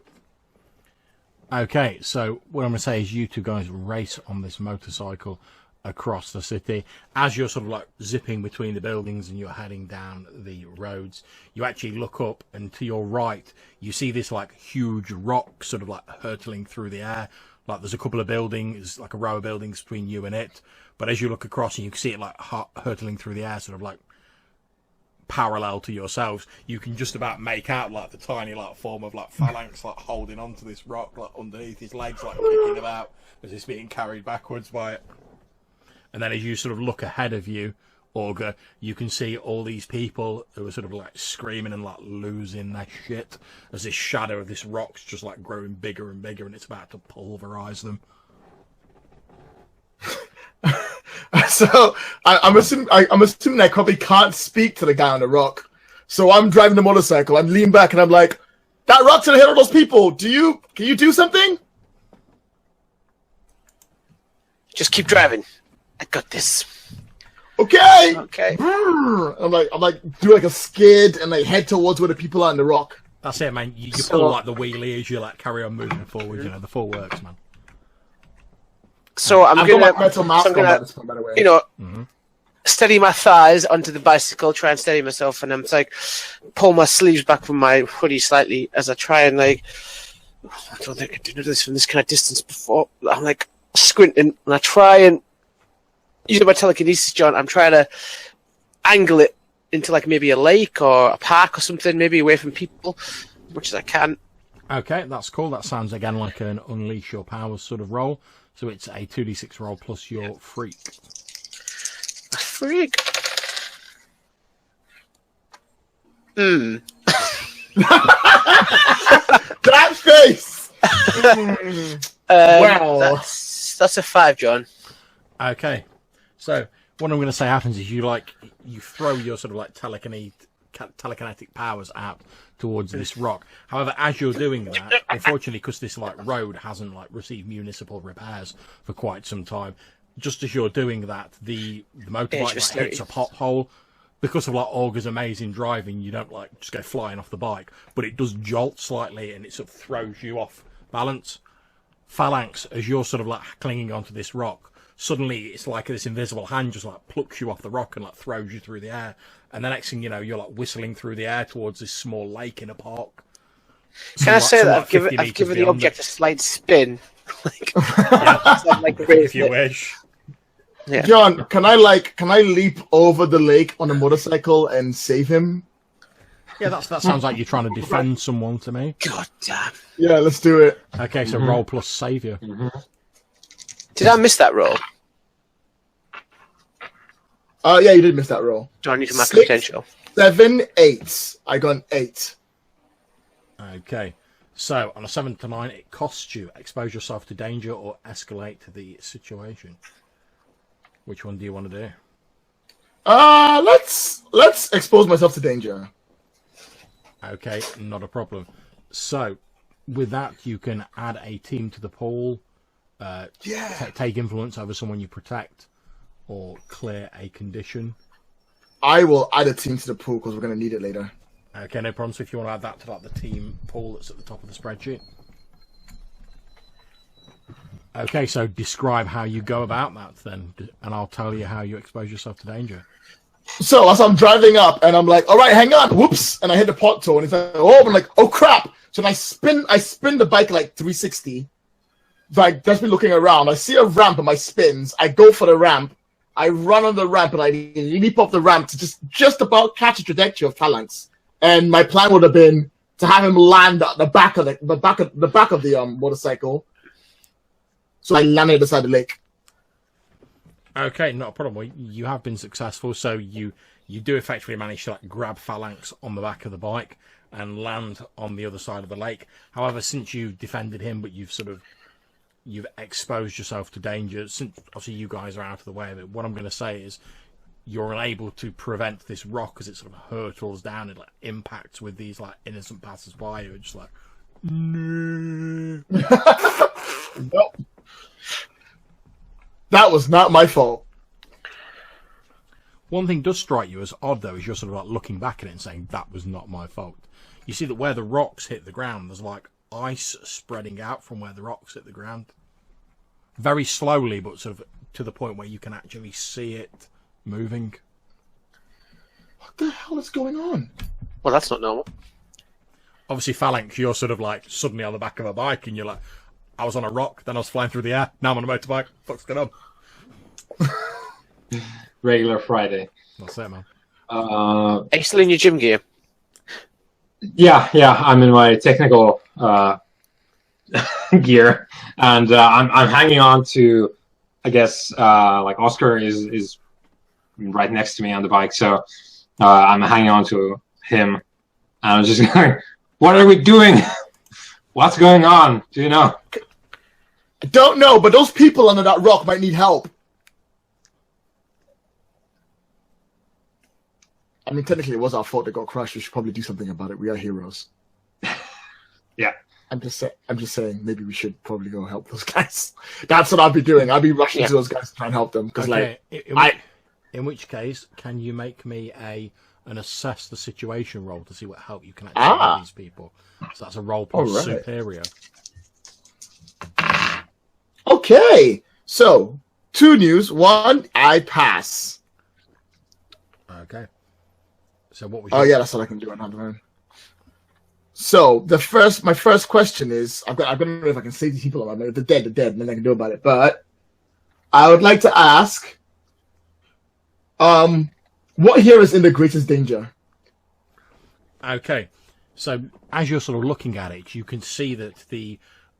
Okay, so what I'm going to say is you two guys race on this motorcycle across the city. As you're sort of like zipping between the buildings and you're heading down the roads, you actually look up, and to your right you see this like huge rock sort of like hurtling through the air. Like there's a couple of buildings, like a row of buildings between you and it, but as you look across and you can see it like hurtling through the air, sort of like parallel to yourselves, you can just about make out like the tiny like form of like Phalanx like holding onto this rock like underneath his legs, like kicking about as it's being carried backwards by it. And then as you sort of look ahead of you, Orga, you can see all these people who are sort of like screaming and like losing their shit as this shadow of this rock's just like growing bigger and bigger, and it's about to pulverize them. So I'm assuming I probably can't speak to the guy on the rock. So I'm driving the motorcycle. I'm leaning back and I'm like, "That rock's gonna hit all those people. Can you do something?" Just keep driving. I got this. Okay. Okay. I'm like do like a skid and like head towards where the people are on the rock. That's it, man. You pull like the wheelie as you like carry on moving forward. You know, the full works, man. So I'm gonna steady my thighs onto the bicycle, try and steady myself, and I'm like pull my sleeves back from my hoodie slightly as I try and like, I don't think I did this from this kind of distance before. I'm like squinting and I try and using my telekinesis, John. I'm trying to angle it into like maybe a lake or a park or something, maybe away from people as much as I can. Okay, that's cool. That sounds again like an unleash your powers sort of roll. So it's a 2d6 roll plus your freak. A freak? That face! Wow. That's a 5, John. Okay. So what I'm going to say happens is you throw your sort of like telekinetic powers out towards this rock. However, as you're doing that, unfortunately, because this like road hasn't like received municipal repairs for quite some time, just as you're doing that, the motorbike like, hits a pothole. Because of like Orga's amazing driving, you don't like just go flying off the bike, but it does jolt slightly and it sort of throws you off balance. Phalanx, as you're sort of like clinging onto this rock, suddenly it's like this invisible hand just like plucks you off the rock and like throws you through the air. And the next thing you know, you're like whistling through the air towards this small lake in a park. Can I say that I've given the object a slight spin? If you wish. Yeah. John, can I leap over the lake on a motorcycle and save him? Yeah, that sounds like you're trying to defend someone to me. God damn. Yeah, let's do it. Okay, so roll plus savior. Did I miss that roll? Yeah, you did miss that roll. John, you can mark potential. 7, 8. I got an 8. Okay. So, on a 7 to 9, it costs you expose yourself to danger or escalate the situation. Which one do you want to do? Let's expose myself to danger. Okay, not a problem. So, with that, you can add a team to the pool. Take influence over someone you protect, or clear a condition. I will add a team to the pool because we're going to need it later. Okay, no problem. So if you want to add that to like the team pool that's at the top of the spreadsheet. Okay, so describe how you go about that then, and I'll tell you how you expose yourself to danger. So as I'm driving up, and I'm like, all right, hang on, whoops, and I hit the pothole, and it's like, oh, I'm like, oh crap. So then I spin the bike like 360. Like just be looking around. I see a ramp and my spins. I go for the ramp. I run on the ramp and I leap off the ramp to just about catch the trajectory of Phalanx. And my plan would have been to have him land at the back of the motorcycle. So I landed beside the lake. Okay, not a problem. Well, you have been successful, so you do effectively manage to like grab Phalanx on the back of the bike and land on the other side of the lake. However, since you defended him, but you've exposed yourself to danger, since obviously you guys are out of the way of it, what I'm going to say is you're unable to prevent this rock as it sort of hurtles down and like impacts with these like innocent passers-by who are just like, no. Nope. That was not my fault. One thing does strike you as odd, though, is you're sort of like looking back at it and saying, that was not my fault. You see that where the rocks hit the ground, there's like ice spreading out from where the rocks hit the ground. Very slowly, but sort of to the point where you can actually see it moving. What the hell is going on? Well, that's not normal. Obviously, Phalanx, you're sort of like suddenly on the back of a bike and you're like, I was on a rock, then I was flying through the air, now I'm on a motorbike. Fuck's going on? Regular Friday. That's it, man. Are you still in your gym gear? Yeah, I'm in my technical gear, and I'm hanging on to, I guess, like Oscar is right next to me on the bike, so I'm hanging on to him, and I'm just going, what are we doing? What's going on? Do you know? I don't know, but those people under that rock might need help. I mean, technically, it was our fault they got crushed. We should probably do something about it. We are heroes. Yeah. I'm just saying, maybe we should probably go help those guys. That's what I'll be doing. I'll be rushing to those guys to try and help them. Because, in which case, can you make me an assess the situation roll to see what help you can actually help these people? So that's a roll plus superior. Okay. So, 2 news. 1, I pass. Okay. So what was yeah, that's what I can do on hand. So my first question is, I'm gonna know if I can save these people. They're dead, nothing I can do about it. But I would like to ask, what here is in the greatest danger? Okay, so as you're sort of looking at it, you can see that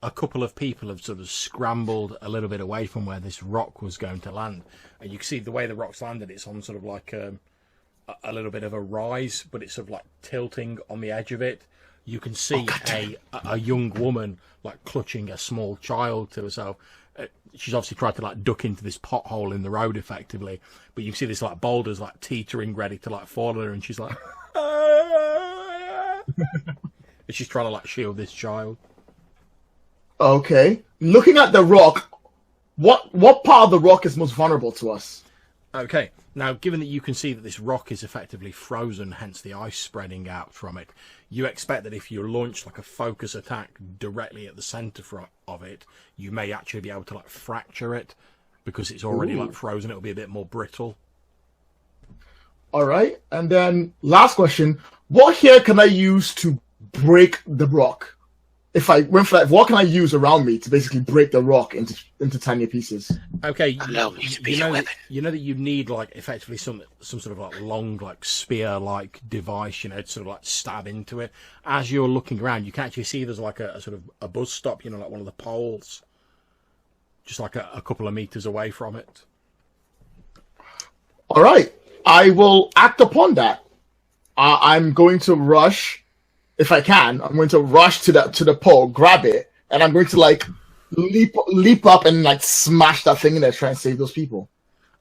a couple of people have sort of scrambled a little bit away from where this rock was going to land, and you can see the way the rock's landed. It's on sort of like a little bit of a rise, but it's sort of like tilting on the edge of it. You can see a young woman like clutching a small child to herself. She's obviously tried to like duck into this pothole in the road effectively, but you can see this like boulders like teetering ready to like fall on her, and she's like and she's trying to like shield this child. Okay, looking at the rock, what part of the rock is most vulnerable to us? Okay, now given that you can see that this rock is effectively frozen, hence the ice spreading out from it, you expect that if you launch like a focus attack directly at the centre of it, you may actually be able to like fracture it because it's already like frozen. It'll be a bit more brittle. All right, and then last question: what here can I use to break the rock? If I went for that, what can I use around me to basically break the rock into tiny pieces? Okay, Allow me to be your weapon. You know that you need like effectively some sort of like long like spear-like device, to sort of like stab into it. As you're looking around, you can actually see there's like a sort of a buzz stop, like one of the poles, just like a couple of meters away from it. All right, I will act upon that. I'm going to rush. If I can, I'm going to rush to the pole, grab it, and I'm going to like leap up and like smash that thing in there, try and save those people.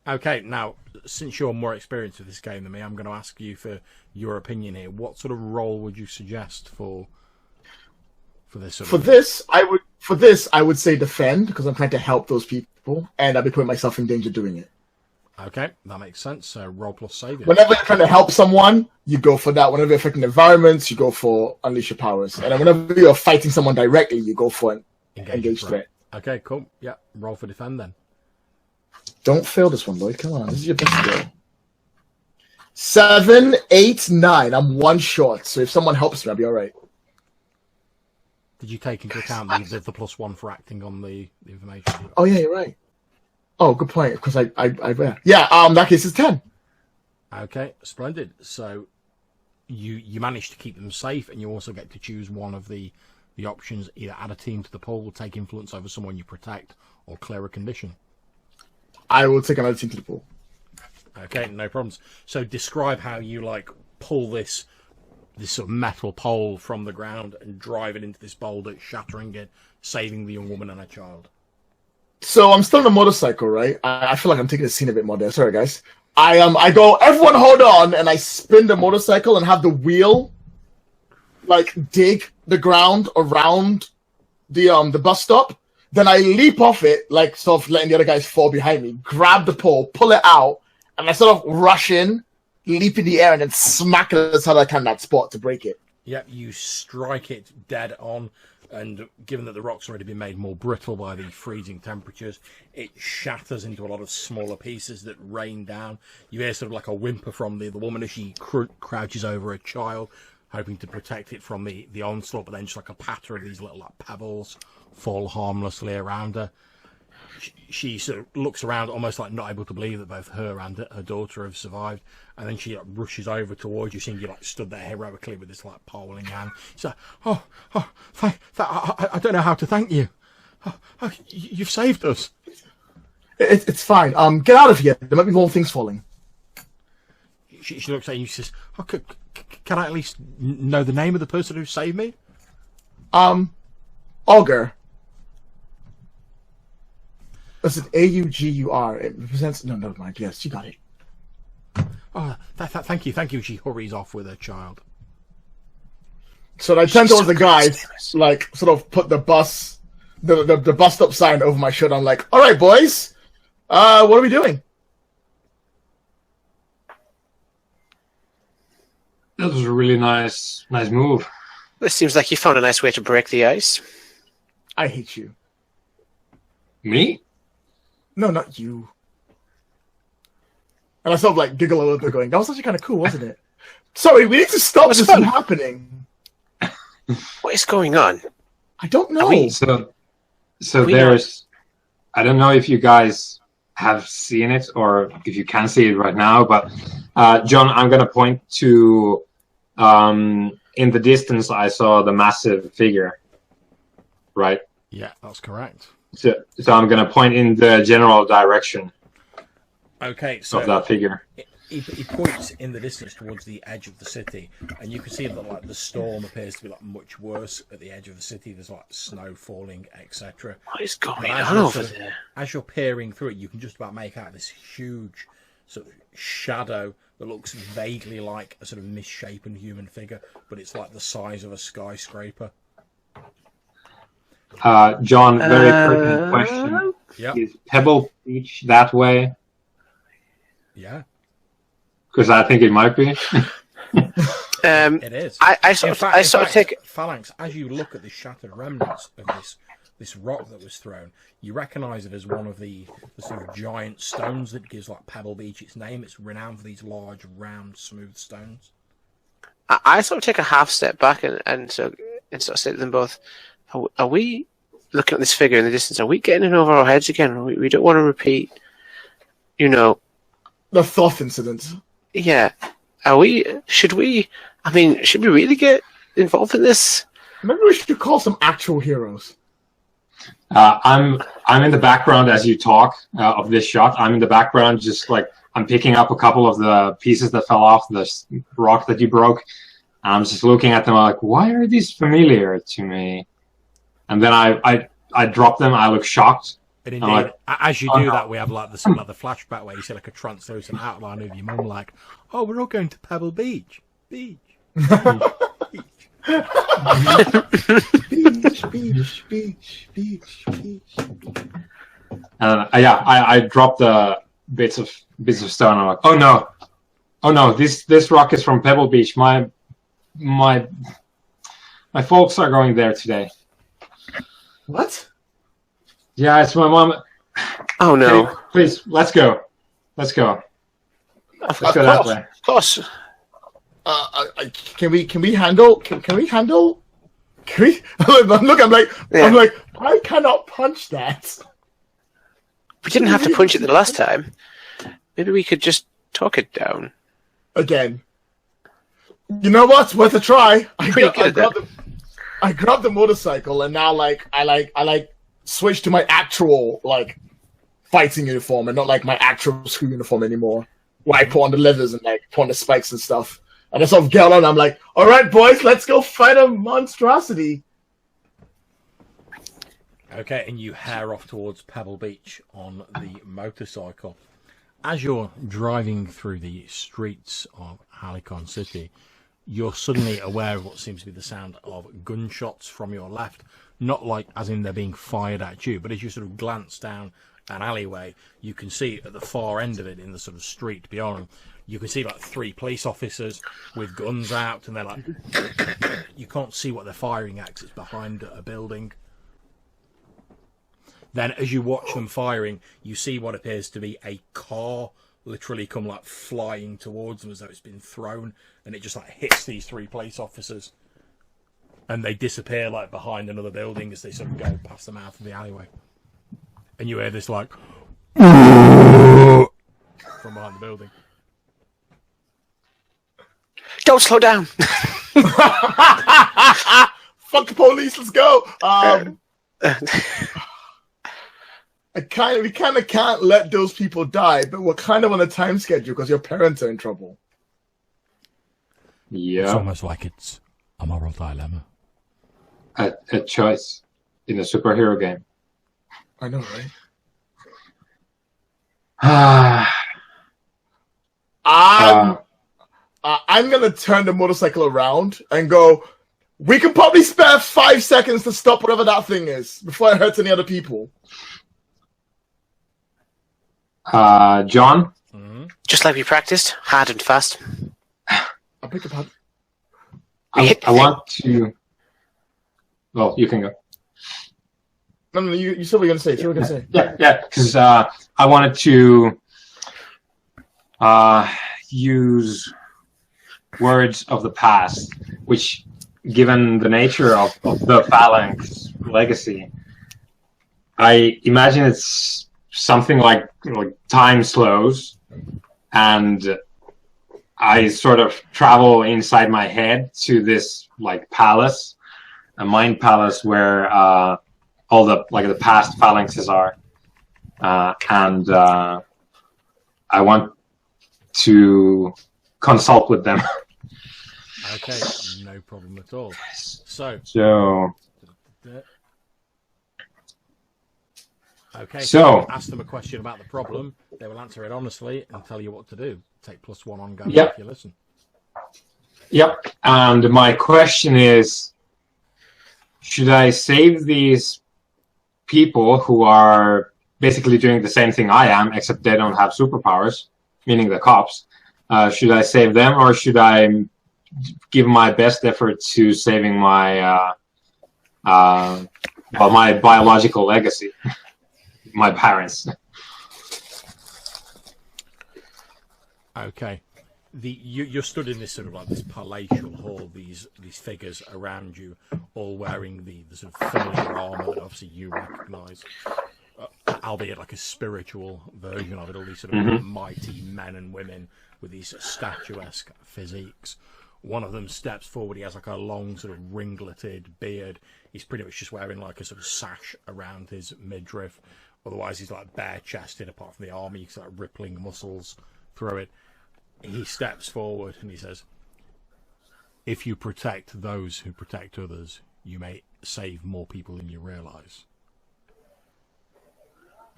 Okay, now since you're more experienced with this game than me, I'm going to ask you for your opinion here. What sort of role would you suggest for this? For this, I would say defend, because I'm trying to help those people, and I'll be putting myself in danger doing it. Okay, that makes sense. So roll plus save. Whenever you're trying to help someone, you go for that. Whenever you're affecting environments, you go for unleash your powers. And then whenever you're fighting someone directly, you go for an engage threat. Okay, cool. Yeah, roll for defend then. Don't fail this one, Lloyd. Come on, this is your best skill. 7, 8, 9. I'm 1 short, so if someone helps me, I'll be all right. Did you take into account the +1 for acting on the information? Oh yeah, you're right. Oh, good point. Because I yeah. That case is 10. Okay, splendid. So you manage to keep them safe, and you also get to choose one of the options: either add a team to the pool, take influence over someone you protect, or clear a condition. I will take another team to the pool. Okay, no problems. So describe how you pull this sort of metal pole from the ground and drive it into this boulder, shattering it, saving the young woman and her child. So I'm still on a motorcycle, right? I feel like I'm taking the scene a bit more there. Sorry, guys. I go, everyone hold on, and I spin the motorcycle and have the wheel dig the ground around the bus stop. Then I leap off it, sort of letting the other guys fall behind me, grab the pole, pull it out, and I sort of rush in, leap in the air, and then smack it as hard as I can that spot to break it. Yep, you strike it dead on, and given that the rock's already been made more brittle by the freezing temperatures, it shatters into a lot of smaller pieces that rain down. You hear sort of a whimper from the woman as she crouches over a child, hoping to protect it from the onslaught, but then just a patter of these little pebbles fall harmlessly around her. She sort of looks around, almost not able to believe that both her and her daughter have survived, and then she rushes over towards you, seeing you stood there heroically with this pole in your hand. She's like, I don't know how to thank you. You've saved us. It's fine. Get out of here. There might be more things falling. She looks at you and says, can I at least know the name of the person who saved me? Augur. That's an Augur. It represents... No, never mind. Yes, you got it. Oh, thank you. She hurries off with her child. So I turn towards the guys, sort of put the bus stop sign over my shoulder. I'm like, all right, boys, what are we doing? That was a really nice move. This seems like you found a nice way to break the ice. I hate you. Me? No, not you. And I sort of giggle a little bit, going, "That was actually kind of cool, wasn't it?" Sorry, we need to stop this from happening. What is going on? I don't know. So there's... I don't know if you guys have seen it or if you can see it right now, but John, I'm going to point to... in the distance, I saw the massive figure. Right? Yeah, that's correct. So I'm going to point in the general direction. Okay, so of that figure. He points in the distance towards the edge of the city, and you can see that the storm appears to be much worse at the edge of the city. There's snow falling, etc. What is going on over there? As you're peering through it, you can just about make out this huge sort of shadow that looks vaguely like a sort of misshapen human figure, but it's the size of a skyscraper. John, very pertinent question. Yeah. Is Pebble Beach that way? Yeah. Because I think it might be. It is. I sort of take Phalanx. As you look at the shattered remnants of this rock that was thrown, you recognise it as one of the sort of giant stones that gives Pebble Beach its name. It's renowned for these large, round, smooth stones. I sort of take a half step back and sort of say to them both, are we looking at this figure in the distance? Are we getting it over our heads again? We don't want to repeat, the Thoth incident. Yeah. Should we really get involved in this? Maybe we should call some actual heroes. I'm in the background as you talk of this shot. I'm in the background, just I'm picking up a couple of the pieces that fell off the rock that you broke. I'm just looking at them why are these familiar to me? And then I drop them. I look shocked. And indeed, as you do that, we have the flashback where you see a translucent outline of your mum, we're all going to Pebble Beach. Beach. Beach. I drop the bits of stone. I'm oh no, this rock is from Pebble Beach. My folks are going there today. What? Yeah, it's my mom. Oh no! Please, let's go. Let's go that way. Of course. Can we handle? Can we handle? Can we? Look, Yeah. I'm like, I cannot punch that. We didn't have to punch it the last time. Maybe we could just talk it down. Again. You know what? Worth a try. I grabbed the motorcycle, and now I switch to my actual fighting uniform, and not like my actual school uniform anymore. Where I put on the leathers and put on the spikes and stuff. And I sort of get on. I'm like, all right, boys, let's go fight a monstrosity. Okay, and you hare off towards Pebble Beach on the motorcycle. As you're driving through the streets of Halycon City, you're suddenly aware of what seems to be the sound of gunshots from your left. Not like as in they're being fired at you, but as you sort of glance down an alleyway, you can see at the far end of it, in the sort of street beyond, you can see 3 police officers with guns out, and they're like, you can't see what they're firing at 'cause it's behind a building. Then as you watch them firing, you see what appears to be a car literally come flying towards them as though it's been thrown, and it just hits these 3 police officers, and they disappear behind another building as they sort of go past the mouth of the alleyway. And you hear this from behind the building. Don't slow down. Fuck the police, let's go. We kind of can't let those people die, but we're kind of on a time schedule because your parents are in trouble. Yeah. It's almost like it's a moral dilemma. A choice in a superhero game. I know, right? I'm gonna turn the motorcycle around and go. We can probably spare 5 seconds to stop whatever that thing is before it hurts any other people. John? Just like we practiced, hard and fast. I'll pick up. I want to... Well, you can go. No, you said what you were going to say. Yeah, because I wanted to use words of the past, which, given the nature of the Phalanx legacy, I imagine it's something like time slows, and I sort of travel inside my head to this palace, a mind palace where all the the past phalanxes are, and I want to consult with them. Okay, no problem at all. So ask them a question about the problem. They will answer it honestly and tell you what to do. Take +1 on go if you listen. Yep. And my question is, should I save these people who are basically doing the same thing I am, except they don't have superpowers, meaning the cops? Should I save them, or should I give my best effort to saving my my biological legacy? My parents. Okay, you're stood in this sort of this palatial hall. These figures around you, all wearing the sort of familiar armor that obviously you recognise, albeit a spiritual version of it. All these sort of mighty men and women with these statuesque physiques. One of them steps forward. He has a long sort of ringleted beard. He's pretty much just wearing a sort of sash around his midriff. Otherwise, he's bare-chested, apart from the armor. You can rippling muscles through it. He steps forward and he says, "If you protect those who protect others, you may save more people than you realise."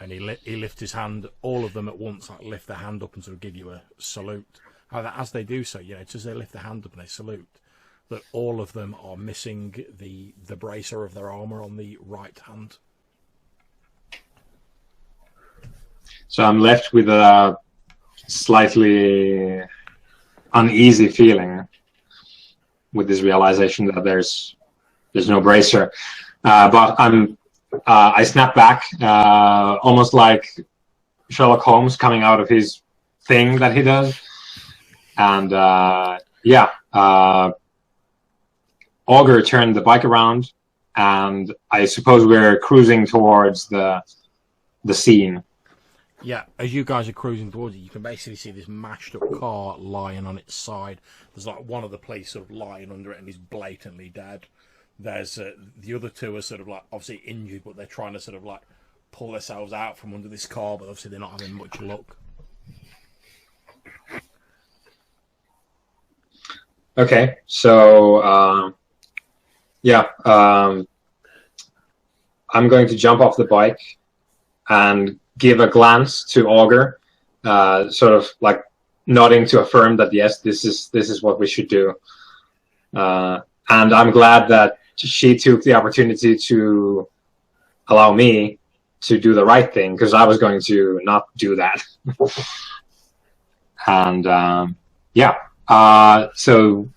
And he lifts his hand. All of them at once lift their hand up and sort of give you a salute. However, as they do so, it's as they lift their hand up and they salute, that all of them are missing the bracer of their armor on the right hand. So I'm left with a slightly uneasy feeling with this realization that there's no bracer. But I snap back, almost like Sherlock Holmes coming out of his thing that he does, And Augur turned the bike around, and I suppose we're cruising towards the scene. Yeah, as you guys are cruising towards it, you can basically see this mashed up car lying on its side. There's like one of the police sort of lying under it and he's blatantly dead. There's the other two are sort of like obviously injured, but they're trying to sort of like pull themselves out from under this car, but obviously they're not having much luck. Okay, so I'm going to jump off the bike and give a glance to Augur, sort of like nodding to affirm that yes, this is what we should do. And I'm glad that she took the opportunity to allow me to do the right thing, because I was going to not do that. And so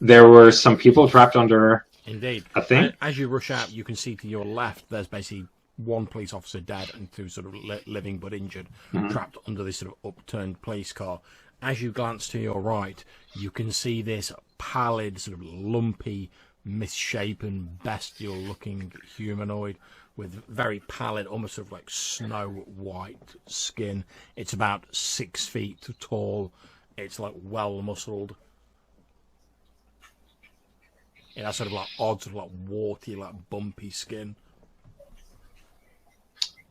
there were some people trapped under. Indeed. A thing. As you rush out, you can see to your left there's basically one police officer dead and two sort of living but injured, trapped under this sort of upturned police car. As you glance to your right, you can see this pallid, sort of lumpy, misshapen, bestial-looking humanoid with very pallid, almost sort of like snow-white skin. It's about 6 feet tall. It's like well-muscled. It has sort of like odd, sort of like warty, like bumpy skin.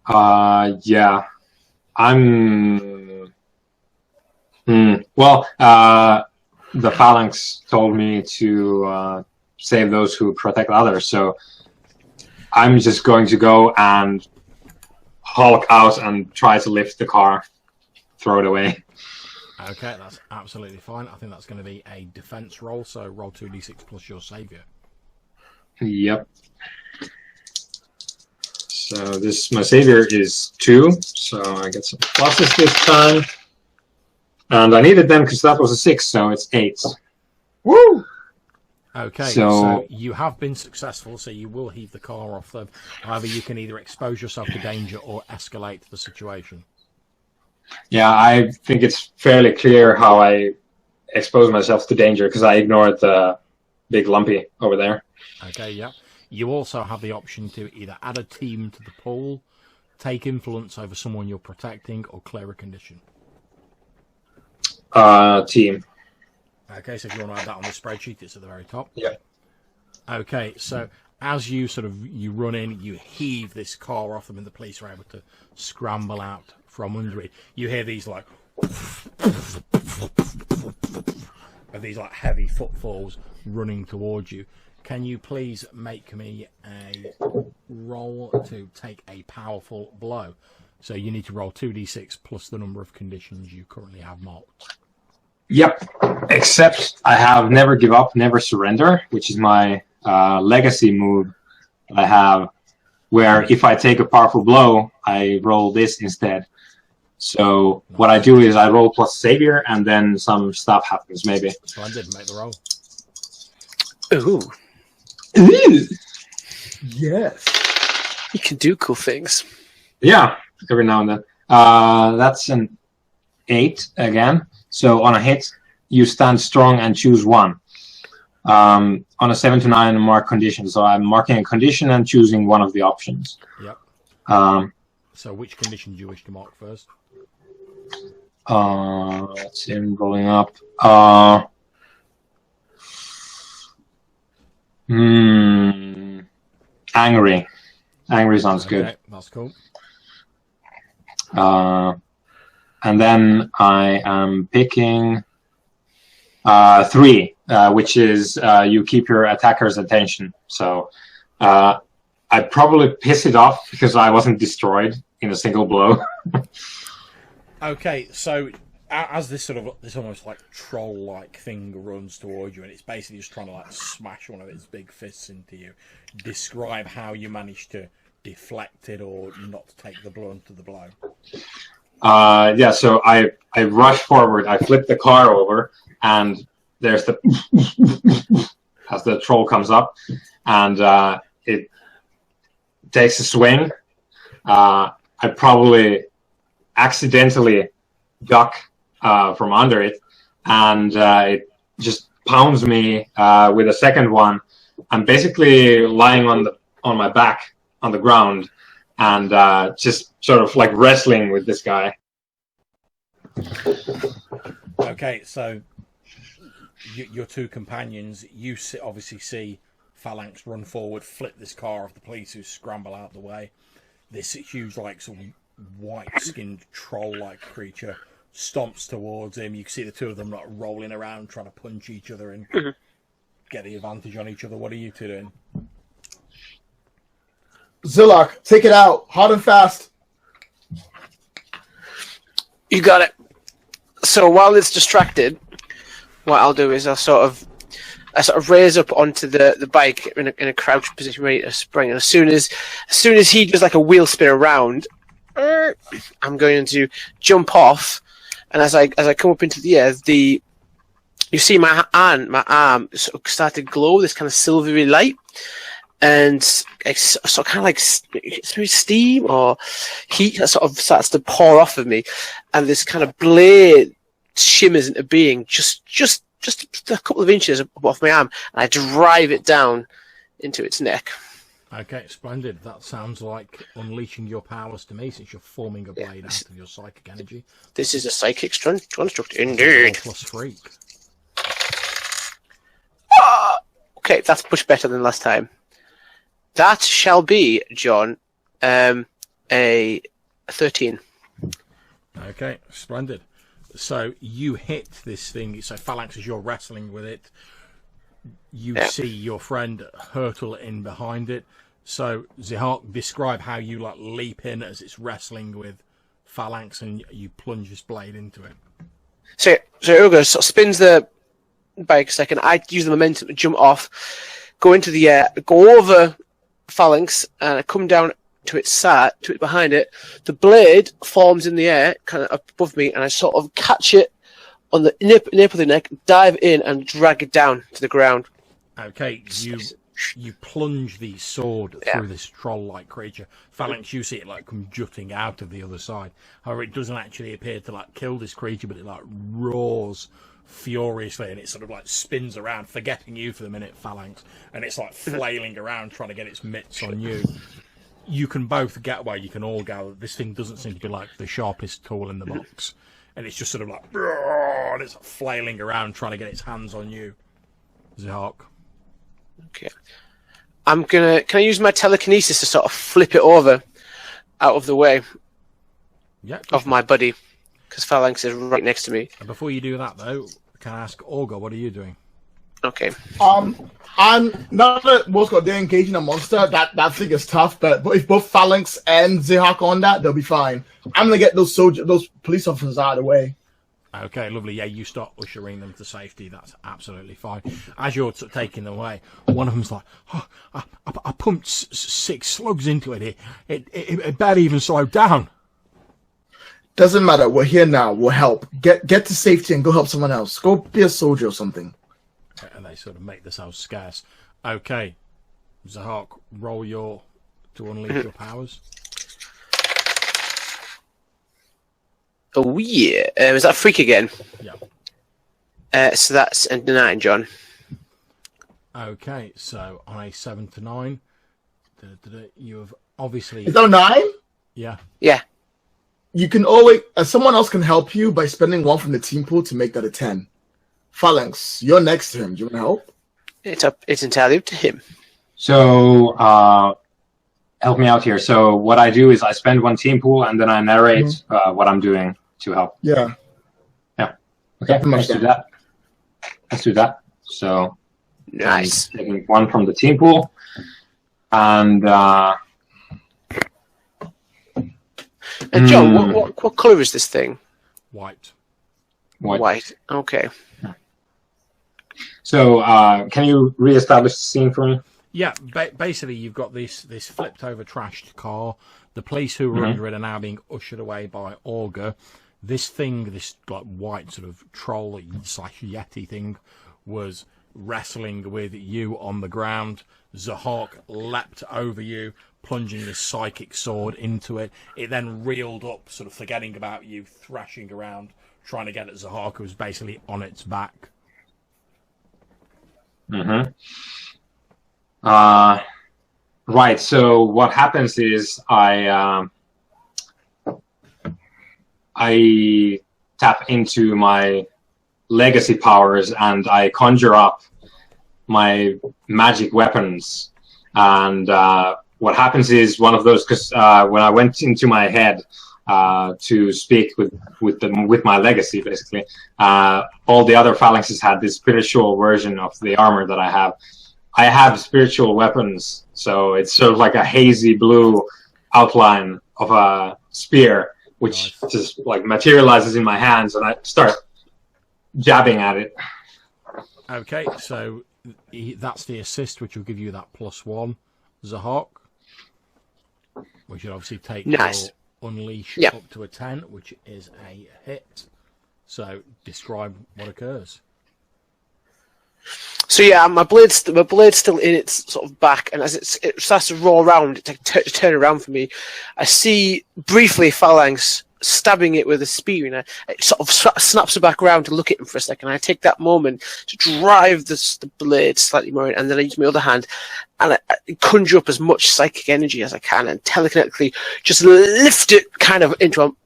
Yeah. Well, the Phalanx told me to save those who protect others, so I'm just going to go and hulk out and try to lift the car, throw it away. Okay, that's absolutely fine. I think that's going to be a defense roll, so roll 2d6 plus your savior. Yep. So my savior is 2, so I get some pluses this time. And I needed them because that was a 6, so it's 8. Woo! Okay, so you have been successful, so you will heave the car off them. However, you can either expose yourself to danger or escalate the situation. Yeah, I think it's fairly clear how I expose myself to danger, because I ignored the big lumpy over there. Okay, yeah. You also have the option to either add a team to the pool, take influence over someone you're protecting, or clear a condition. Team. Okay, so if you want to add that on the spreadsheet, it's at the very top. Yeah. Okay, so as you you run in, you heave this car off them, and the police are able to scramble out from under it. You hear these like of these like heavy footfalls running towards you. Can you please make me a roll to take a powerful blow? So you need to roll 2d6 plus the number of conditions you currently have marked. Yep. Except I have never give up, never surrender, which is my legacy move that I have, where if I take a powerful blow, I roll this instead. So what I do is I roll plus savior, and then some stuff happens, maybe. Splendid, make the roll. Ooh. Ooh. Yes. You can do cool things. Yeah, every now and then. That's an 8 again. So on a hit, you stand strong and choose one. On a 7 to 9, mark conditions. So I'm marking a condition and choosing one of the options. Yep. So which condition do you wish to mark first? Let's see, I'm rolling up. Angry. Angry sounds good. That's cool. And then I am picking 3, which is you keep your attacker's attention. So I'd probably piss it off because I wasn't destroyed in a single blow. Okay, so as this almost like troll-like thing runs towards you, and it's basically just trying to like smash one of its big fists into you, describe how you managed to deflect it or not take the brunt of the blow. Yeah, so I rush forward, I flip the car over, and there's the as the troll comes up, and it takes a swing. I probably accidentally duck from under it, and it just pounds me with a second one. I'm basically lying on my back on the ground and just sort of like wrestling with this guy. Okay, so your two companions, you obviously see Phalanx run forward, flip this car off the police who scramble out the way. This huge, like, sort of white-skinned troll-like creature stomps towards him. You can see the two of them like rolling around, trying to punch each other and get the advantage on each other. What are you two doing? Zihark, take it out, hard and fast. You got it. So while it's distracted, what I'll do is I sort of raise up onto the bike in a crouched position, ready to spring. And as soon as he does like a wheel spin around, I'm going to jump off. And as I come up into the air, you see my arm sort of start to glow, this kind of silvery light, and it's sort of kind of like through steam or heat that sort of starts to pour off of me, and this kind of blade shimmers into being just a couple of inches above my arm, and I drive it down into its neck. Okay, splendid. That sounds like unleashing your powers to me, since you're forming a blade out of your psychic energy. This is a psychic construct, indeed. Plus freak. Okay, that's much better than last time. That shall be, John, a 13. Okay, splendid. So you hit this thing. So Phalanx, as you're wrestling with it, you see your friend hurtle in behind it. So Zihark, describe how you like leap in as it's wrestling with Phalanx, and you plunge this blade into it. So Orga sort of spins the bike a second. I use the momentum to jump off, go into the air, go over Phalanx, and I come down to its side, to it behind it. The blade forms in the air, kind of above me, and I sort of catch it on the nape of the neck, dive in, and drag it down to the ground. Okay, you plunge the sword through this troll-like creature. Phalanx, you see it like come jutting out of the other side. However, it doesn't actually appear to like kill this creature, but it like roars furiously, and it sort of like spins around, forgetting you for the minute, Phalanx, and it's like flailing around trying to get its mitts on you. You can both get away. You can all gather this thing doesn't seem to be like the sharpest tool in the box, and it's just sort of like, and it's flailing around trying to get its hands on you, Zihark. Okay. Can I use my telekinesis to sort of flip it over out of the way of my buddy? Because Phalanx is right next to me. And before you do that, though, can I ask Orga, what are you doing? Okay. I'm not that they're engaging a monster. That thing is tough, but if both Phalanx and Zihark on that, they'll be fine. I'm gonna get those police officers out of the way. Okay, lovely. Yeah, you start ushering them to safety. That's absolutely fine. As you're taking them away, one of them's like, "Oh, I pumped 6 slugs into it. It barely even slowed down." Doesn't matter. We're here now. We'll help. Get to safety and go help someone else. Go be a soldier or something. And they sort of make themselves scarce. Okay, Zihark, roll to unleash your powers. Oh yeah, is that freak again? Yeah. So that's a 9, John. Okay, so on a 7 to 9, you have obviously. Is that a 9? Yeah. Yeah. You can always. Someone else can help you by spending 1 from the team pool to make that a 10. Phalanx, you're next to him. Do you want to help? It's entirely up to him. So help me out here. So what I do is I spend 1 team pool and then I narrate what I'm doing to help. Yeah. Okay, let's do that. Let's do that. So nice. I'm taking 1 from the team pool, and John, what color is this thing? White. White. Okay. So can you reestablish the scene for me? Yeah, basically you've got this flipped over trashed car. The police who were under it are now being ushered away by Orga. This thing, this like white sort of troll / yeti thing, was wrestling with you on the ground. Zihark leapt over you, plunging this psychic sword into it. It then reeled up, sort of forgetting about you, thrashing around, trying to get at Zihark, who's basically on its back. Right. So what happens is I tap into my legacy powers and I conjure up my magic weapons. And what happens is one of those, because when I went into my head to speak with my legacy, basically, all the other phalanxes had this spiritual version of the armor that I have. I have spiritual weapons, so it's sort of like a hazy blue outline of a spear, which just like materializes in my hands, and I start jabbing at it. Okay, so that's the assist, which will give you that +1, Zihark. Which will obviously take your unleash up to a 10, which is a hit. So describe what occurs. So yeah, my blade's still in its sort of back, and as it starts to roll around, it turn around for me. I see briefly Phalanx stabbing it with a spear, and it sort of snaps it back around to look at him for a second. I take that moment to drive the blade slightly more in, and then I use my other hand and I conjure up as much psychic energy as I can, and telekinetically just lift it kind of into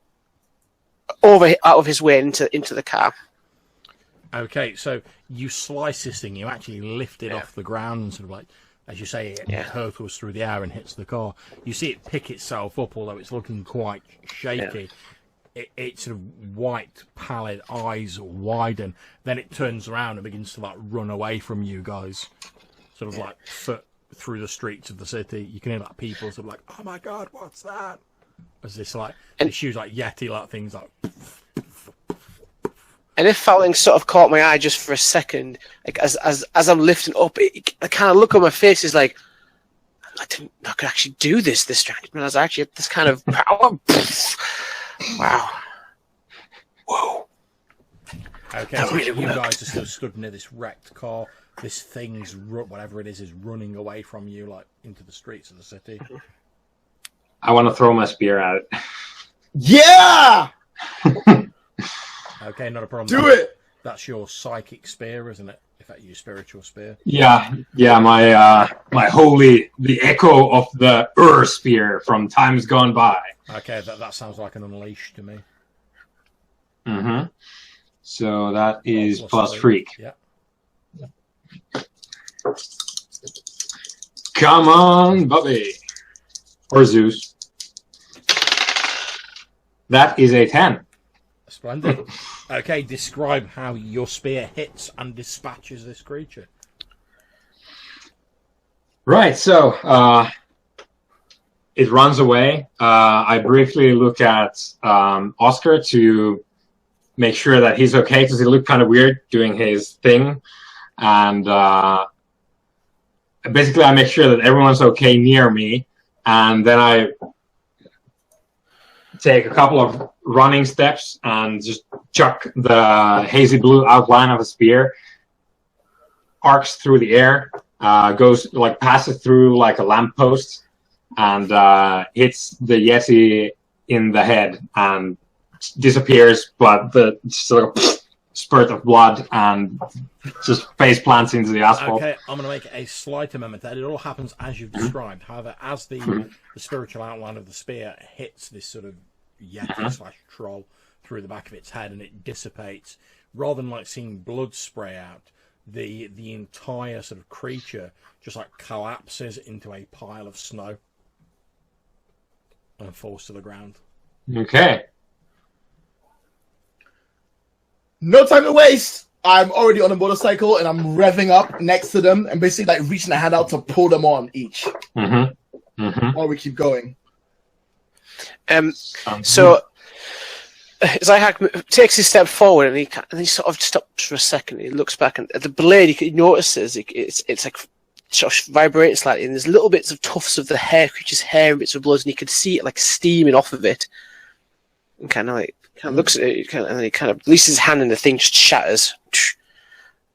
out of his way into the car. Okay, so you slice this thing, you actually lift it off the ground and sort of like, as you say, it hurtles through the air and hits the car. You see it pick itself up, although it's looking quite shaky. Its sort of white, pallid eyes widen. Then it turns around and begins to like run away from you guys, sort of like foot through the streets of the city. You can hear like people sort of like, "Oh my god, what's that?" As this like, and it shoots like yeti like things like. And if Phalanx sort of caught my eye just for a second, like as I'm lifting up, I kind of look on my face is like, I could actually do this strength. I was actually at this kind of power. Wow. Whoa. Okay, so you guys are still stood near this wrecked car. This thing's, whatever it is running away from you, like into the streets of the city. I want to throw my spear at it. Yeah! Okay, not a problem. Do it! That's your psychic spear, isn't it? If that's your spiritual spear. Yeah, my the echo of the spear from times gone by. Okay, that sounds like an unleash to me. So that is plus freak. Yeah. Come on, Bobby. Or Zeus. That is a 10. Splendid. Okay, describe how your spear hits and dispatches this creature. Right, so it runs away. I briefly look at Oscar to make sure that he's okay, because he looked kind of weird doing his thing. And basically I make sure that everyone's okay near me. And then I take a couple of running steps and just chuck the hazy blue outline of a spear, arcs through the air, goes like passes through like a lamppost, and hits the yeti in the head and disappears. But the sort of spurt of blood and just face plants into the asphalt. Okay, I'm going to make a slight amendment that it all happens as you've described. However, as the spiritual outline of the spear hits this sort of yeti / troll through the back of its head and it dissipates, rather than like seeing blood spray out, the entire sort of creature just like collapses into a pile of snow and falls to the ground. Okay. No time to waste. I'm already on a motorcycle and I'm revving up next to them and basically like reaching a hand out to pull them on each. While we keep going. So Zihark takes a step forward and he sort of stops for a second. He looks back and at the blade he notices it's like sort of vibrating slightly, and there's little bits of tufts of the creature's hair and bits of blood, and you can see it like steaming off of it. And kind of looks at it, and then he kind of releases his hand and the thing just shatters.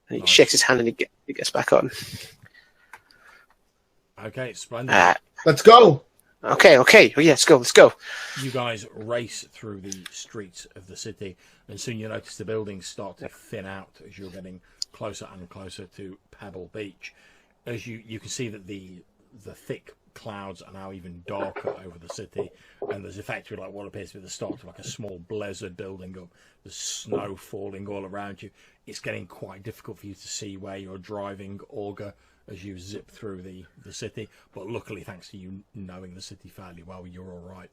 And he shakes his hand and he gets back on. Okay, splendid. Let's go. Okay. Oh, yeah, let's go. You guys race through the streets of the city, and soon you notice the buildings start to thin out as you're getting closer and closer to Pebble Beach. As you can see that the thick clouds are now even darker over the city, and there's effectively like what appears to be the start of like a small blizzard building up. There's snow falling all around you. It's getting quite difficult for you to see where you're driving, Orga, as you zip through the city. But luckily, thanks to you knowing the city fairly well, you're all right.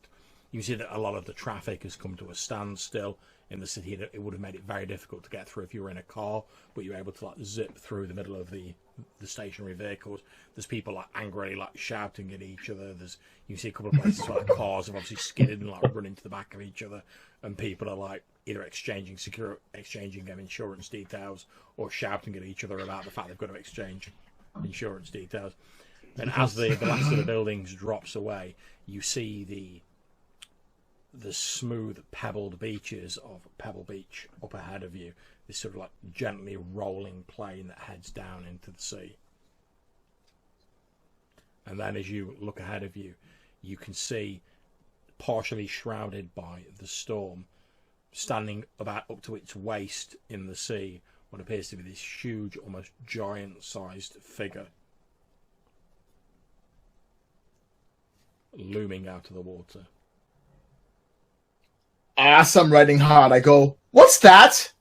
You see that a lot of the traffic has come to a standstill in the city. It would have made it very difficult to get through if you were in a car, but you're able to like zip through the middle of the stationary vehicles. There's people like angrily like shouting at each other. You see a couple of places where like, cars have obviously skidded and like run into the back of each other, and people are like either exchanging insurance details or shouting at each other about the fact they've got to exchange insurance details. And as the last of the buildings drops away, you see the smooth pebbled beaches of Pebble Beach up ahead of you, this sort of like gently rolling plain that heads down into the sea. And then as you look ahead of you, you can see, partially shrouded by the storm, standing about up to its waist in the sea, what appears to be this huge, almost giant-sized figure looming out of the water. As I'm riding hard, I go, "What's that?"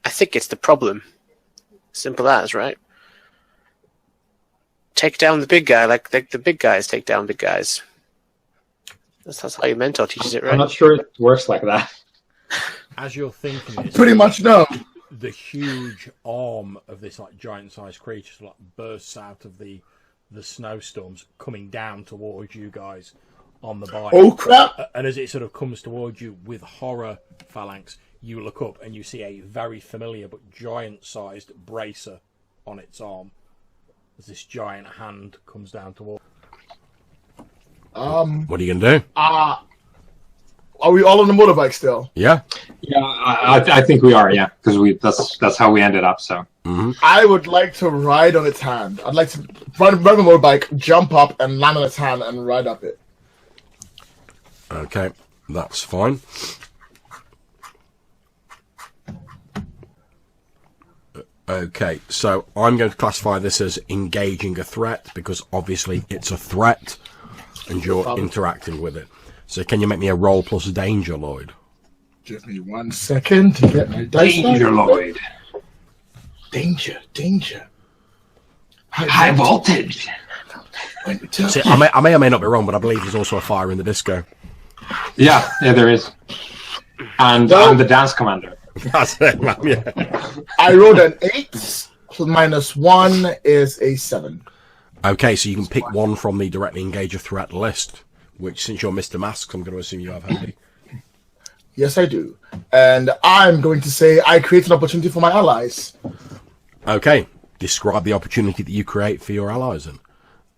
I think it's the problem. Simple as, right? Take down the big guy like the big guys take down big guys. That's how your mentor teaches it, right? I'm not sure it works like that. As you're thinking this, Pretty much no. the huge arm of this like giant-sized creature sort of, like bursts out of the snowstorms, coming down towards you guys on the bike. Oh crap! And as it sort of comes towards you with horror, Phalanx, you look up and you see a very familiar but giant-sized bracer on its arm as this giant hand comes down towards. What are you gonna do? Are we all on the motorbike still? Yeah. Yeah, I think we are. Yeah, because that's how we ended up. So I would like to ride on its hand. I'd like to ride a motorbike, jump up, and land on its hand and ride up it. Okay, that's fine. Okay, so I'm going to classify this as engaging a threat because obviously it's a threat and you're interacting with it. So can you make me a roll plus danger, Lloyd? Give me 1 second to get my dice. danger, Lloyd. Danger. High voltage. See, I may or may not be wrong, but I believe there's also a fire in the disco. Yeah, there is. And I'm the dance commander. That's it, man, yeah. I rolled an 8, so -1 is a 7. Okay, so you can pick one from the directly engage a threat list, which since you're Mr. Masks, I'm going to assume you have handy. Yes, I do. And I'm going to say I create an opportunity for my allies. Okay, describe the opportunity that you create for your allies then.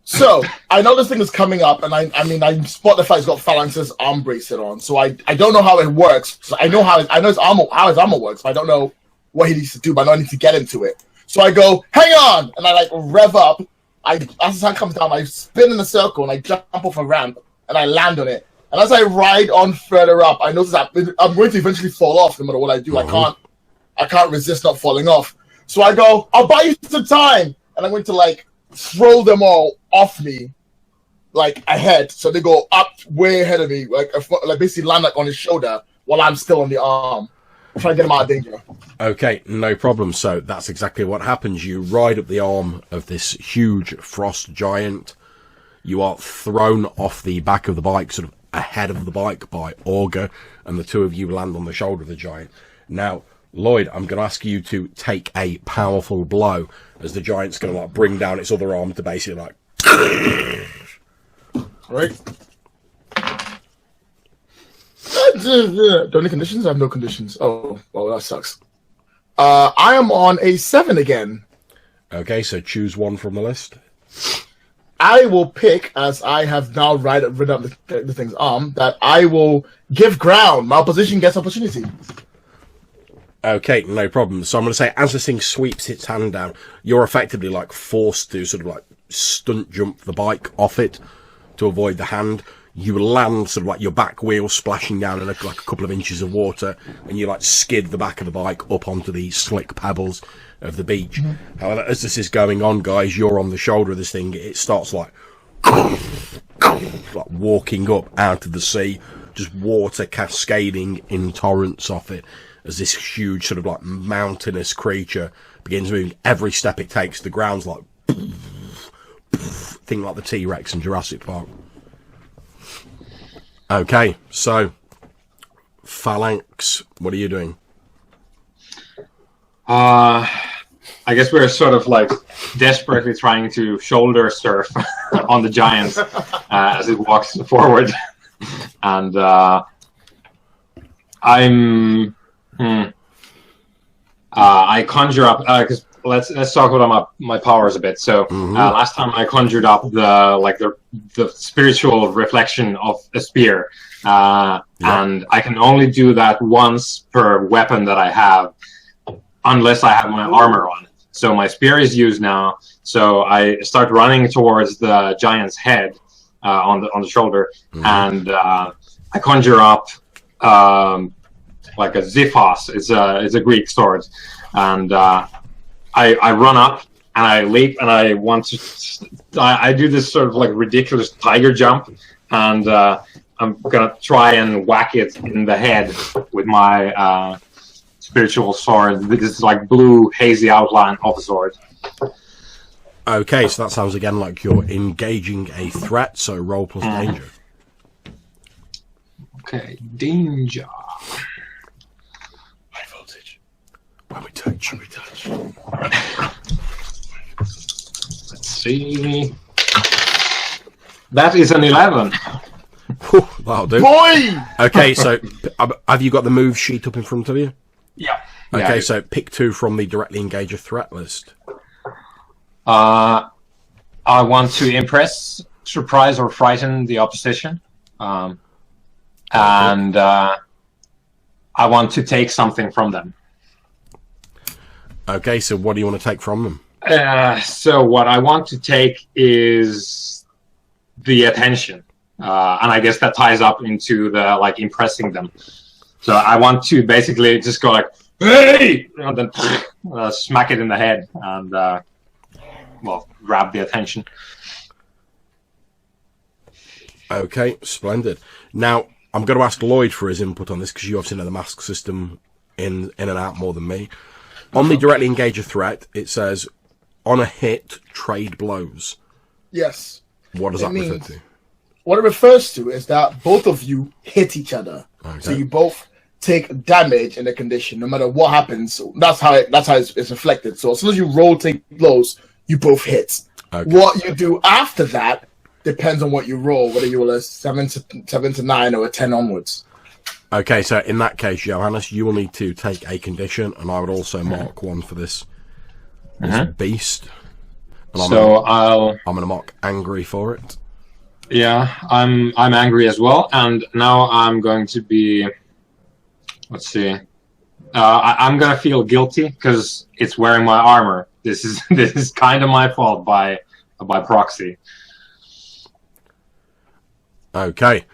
So, I know this thing is coming up, and I spot the fact it's got Phalanx's arm bracelet on, so I don't know how it works. So I know how his armor works, but I don't know what he needs to do, but I know I need to get into it. So I go, hang on! And I like rev up. As the sun comes down, I spin in a circle, and I jump off a ramp, and I land on it. And as I ride on further up, I notice that I'm going to eventually fall off no matter what I do. I can't resist not falling off. So I go, I'll buy you some time! And I'm going to like throw them all off me, like ahead, so they go up way ahead of me, like basically land like on his shoulder while I'm still on the arm. I'm trying to get him out of danger. Okay, no problem. So that's exactly what happens. You ride up the arm of this huge frost giant. You are thrown off the back of the bike, sort of ahead of the bike by Orga, and the two of you land on the shoulder of the giant. Now, Lloyd, I'm going to ask you to take a powerful blow as the giant's going to like bring down its other arm to basically like. Right. Do any conditions? I have no conditions. Oh, well, that sucks. I am on a 7 again. Okay, so choose one from the list. I will pick, as I have now ridden up the thing's arm, that I will give ground. My opposition gets opportunity. Okay, no problem. So I'm going to say, as this thing sweeps its hand down, you're effectively like forced to sort of like stunt jump the bike off it to avoid the hand. You land sort of like your back wheel splashing down in like a couple of inches of water, and you like skid the back of the bike up onto the slick pebbles of the beach. Mm-hmm. However, as this is going on, guys, you're on the shoulder of this thing. It starts like walking up out of the sea, just water cascading in torrents off it as this huge sort of like mountainous creature begins moving. Every step it takes, the ground's like thing like the T-Rex in Jurassic Park. Okay, so Phalanx, what are you doing? I guess we're sort of like desperately trying to shoulder surf on the giant as it walks forward, and I conjure up because let's talk about my powers a bit. So last time I conjured up the spiritual reflection of a spear, and I can only do that once per weapon that I have, unless I have my armor on. So my spear is used now. So I start running towards the giant's head on the shoulder, and I conjure up like a ziphos. It's a Greek sword, and I run up and I leap and I want to. I do this sort of like ridiculous tiger jump, and I'm gonna try and whack it in the head with my spiritual sword. This is like blue hazy outline of a sword. Okay, so that sounds again like you're engaging a threat. So roll plus danger. Okay, danger. High voltage. When we touch, we touch. Let's see. That is an 11. Whew, that'll do. Boy! Okay, so have you got the move sheet up in front of you? Yeah. Okay, so pick 2 from the directly engage a threat list. I want to impress, surprise, or frighten the opposition. And I want to take something from them. Okay, so what do you want to take from them? So what I want to take is the attention. And I guess that ties up into the like impressing them. So I want to basically just go like, hey! And then smack it in the head and, grab the attention. Okay, splendid. Now, I'm going to ask Lloyd for his input on this because you obviously know the mask system in and out more than me. On the directly engage a threat, it says, on a hit, trade blows. Yes. What does that refer to? What it refers to is that both of you hit each other. Okay. So you both take damage in the condition, no matter what happens. So that's how it's reflected. So as soon as you roll take blows, you both hit. Okay. What you do after that depends on what you roll, whether you roll a 7 to 9 or a 10 onwards. Okay, so in that case, Johannes, you will need to take a condition, and I would also mark one for this beast. And I'm going to mark angry for it. Yeah, I'm angry as well, and now I'm going to be. Let's see. I'm gonna feel guilty because it's wearing my armor. This is kind of my fault by proxy. Okay,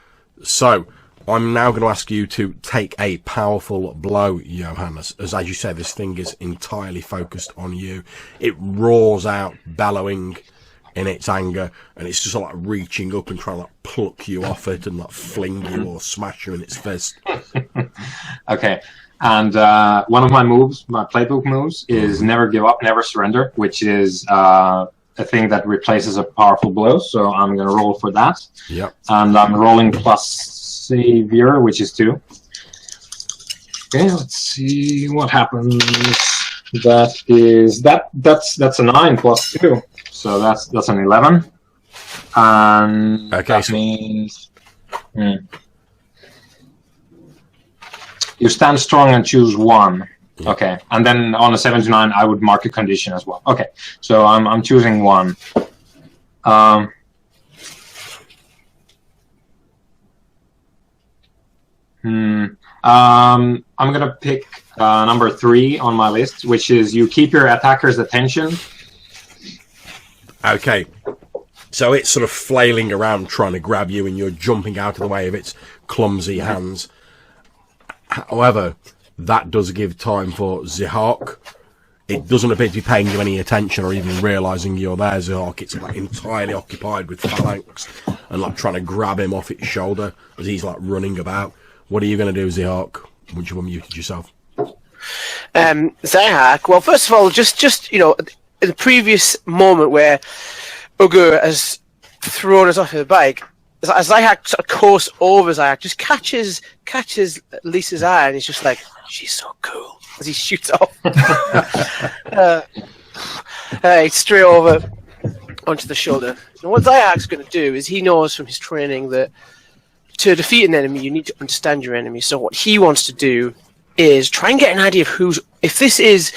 so I'm now going to ask you to take a powerful blow, Johannes. As you say, this thing is entirely focused on you. It roars out, bellowing in its anger, and it's just like reaching up and trying to like pluck you off it and like fling you or smash you in its fist. Okay, and one of my moves, my playbook moves, is never give up, never surrender, which is a thing that replaces a powerful blow. So I'm going to roll for that. Yep. And I'm rolling plus savior, which is 2. Okay, let's see what happens. That's a 9 plus 2. So that's an 11, and okay, that means you stand strong and choose 1. Yeah. Okay, and then on a 7 to 9, I would mark a condition as well. Okay, so I'm choosing 1. I'm gonna pick number 3 on my list, which is you keep your attacker's attention. Okay. So it's sort of flailing around trying to grab you, and you're jumping out of the way of its clumsy hands. However, that does give time for Zihark. It doesn't appear to be paying you any attention or even realising you're there, Zihark. It's like entirely occupied with Phalanx and like trying to grab him off its shoulder as he's like running about. What are you going to do, Zihark, once you've unmuted yourself? Zihark, well, first of all, just in the previous moment where Augur has thrown us off of the bike, as Zihark sort of course over Zihark, just catches Lisa's eye, and he's just like, she's so cool, as he shoots off. Straight over onto the shoulder. And what Zihark's going to do is he knows from his training that to defeat an enemy, you need to understand your enemy. So what he wants to do is try and get an idea of if this is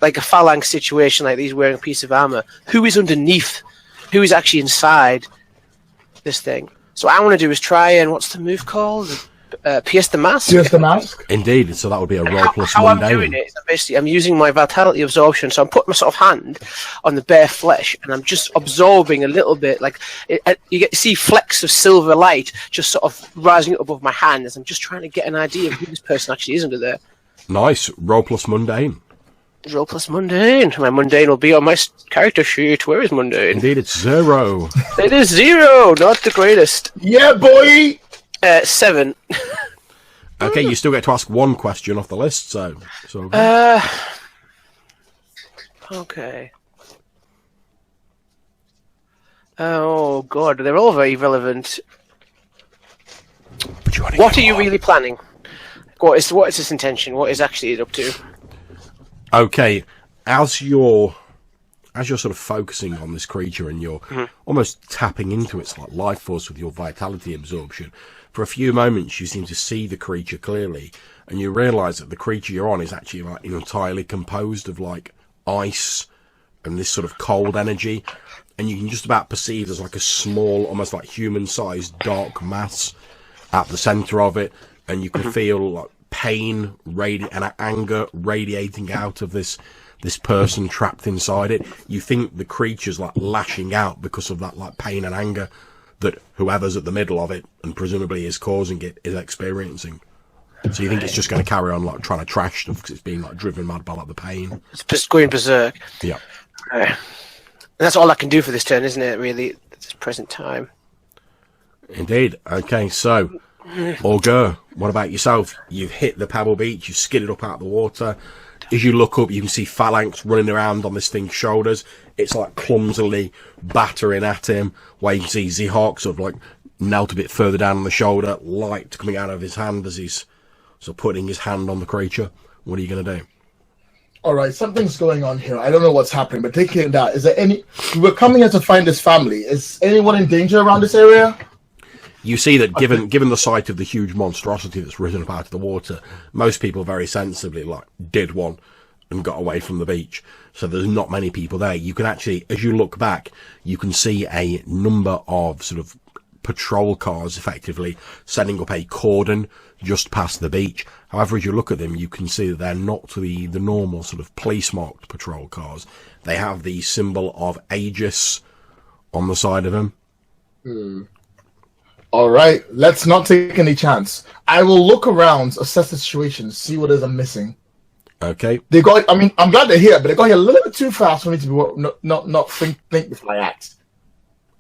like a Phalanx situation, like he's wearing a piece of armor, who is underneath, who is actually inside this thing. So what I want to do is try and, what's the move called? Pierce the mask? Pierce the mask? Indeed, so that would be a roll plus how mundane. I'm doing it is basically I'm using my vitality absorption, so I'm putting my sort of hand on the bare flesh, and I'm just absorbing a little bit, like you get to see flecks of silver light just sort of rising up above my hand as I'm just trying to get an idea of who this person actually is under there. Nice, roll plus mundane. Roll plus mundane. My mundane will be on my character sheet. Where is mundane? Indeed, it's 0. It is 0, not the greatest. Yeah, boy! 7. Okay, you still get to ask one question off the list, so okay. Oh god, they're all very relevant. What are you really planning? What is this intention? What is actually it up to? Okay, as you're sort of focusing on this creature and you're almost tapping into its like life force with your vitality absorption, for a few moments you seem to see the creature clearly, and you realise that the creature you're on is actually like entirely composed of like ice and this sort of cold energy, and you can just about perceive there's like a small, almost like human-sized dark mass at the centre of it, and you can feel like pain and anger radiating out of this person trapped inside it. You think the creature's like lashing out because of that like pain and anger that whoever's at the middle of it and presumably is causing it is experiencing. So you think it's just going to carry on like trying to trash stuff because it's being like driven mad by like the pain. It's just going berserk. Yeah. And that's all I can do for this turn, isn't it? Really, at this present time. Indeed. Okay, so Orga, what about yourself? You've hit the pebble beach. You've skidded up out of the water. As you look up, you can see Phalanx running around on this thing's shoulders. It's like clumsily battering at him, where you can see Zihark sort of like knelt a bit further down on the shoulder, light coming out of his hand as he's sort of putting his hand on the creature. What are you going to do? All right, something's going on here. I don't know what's happening, but taking that, is there any... We're coming here to find this family. Is anyone in danger around this area? You see that given the sight of the huge monstrosity that's risen up out of the water, most people very sensibly like did one and got away from the beach. So there's not many people there. You can actually, as you look back, you can see a number of sort of patrol cars effectively setting up a cordon just past the beach. However, as you look at them, you can see that they're not the normal sort of police-marked patrol cars. They have the symbol of Aegis on the side of them. All right, let's not take any chance. I will look around, assess the situation, see what is I'm missing. Okay. They got. I mean, I'm glad they're here, but they got here a little bit too fast for me to be not think before I act.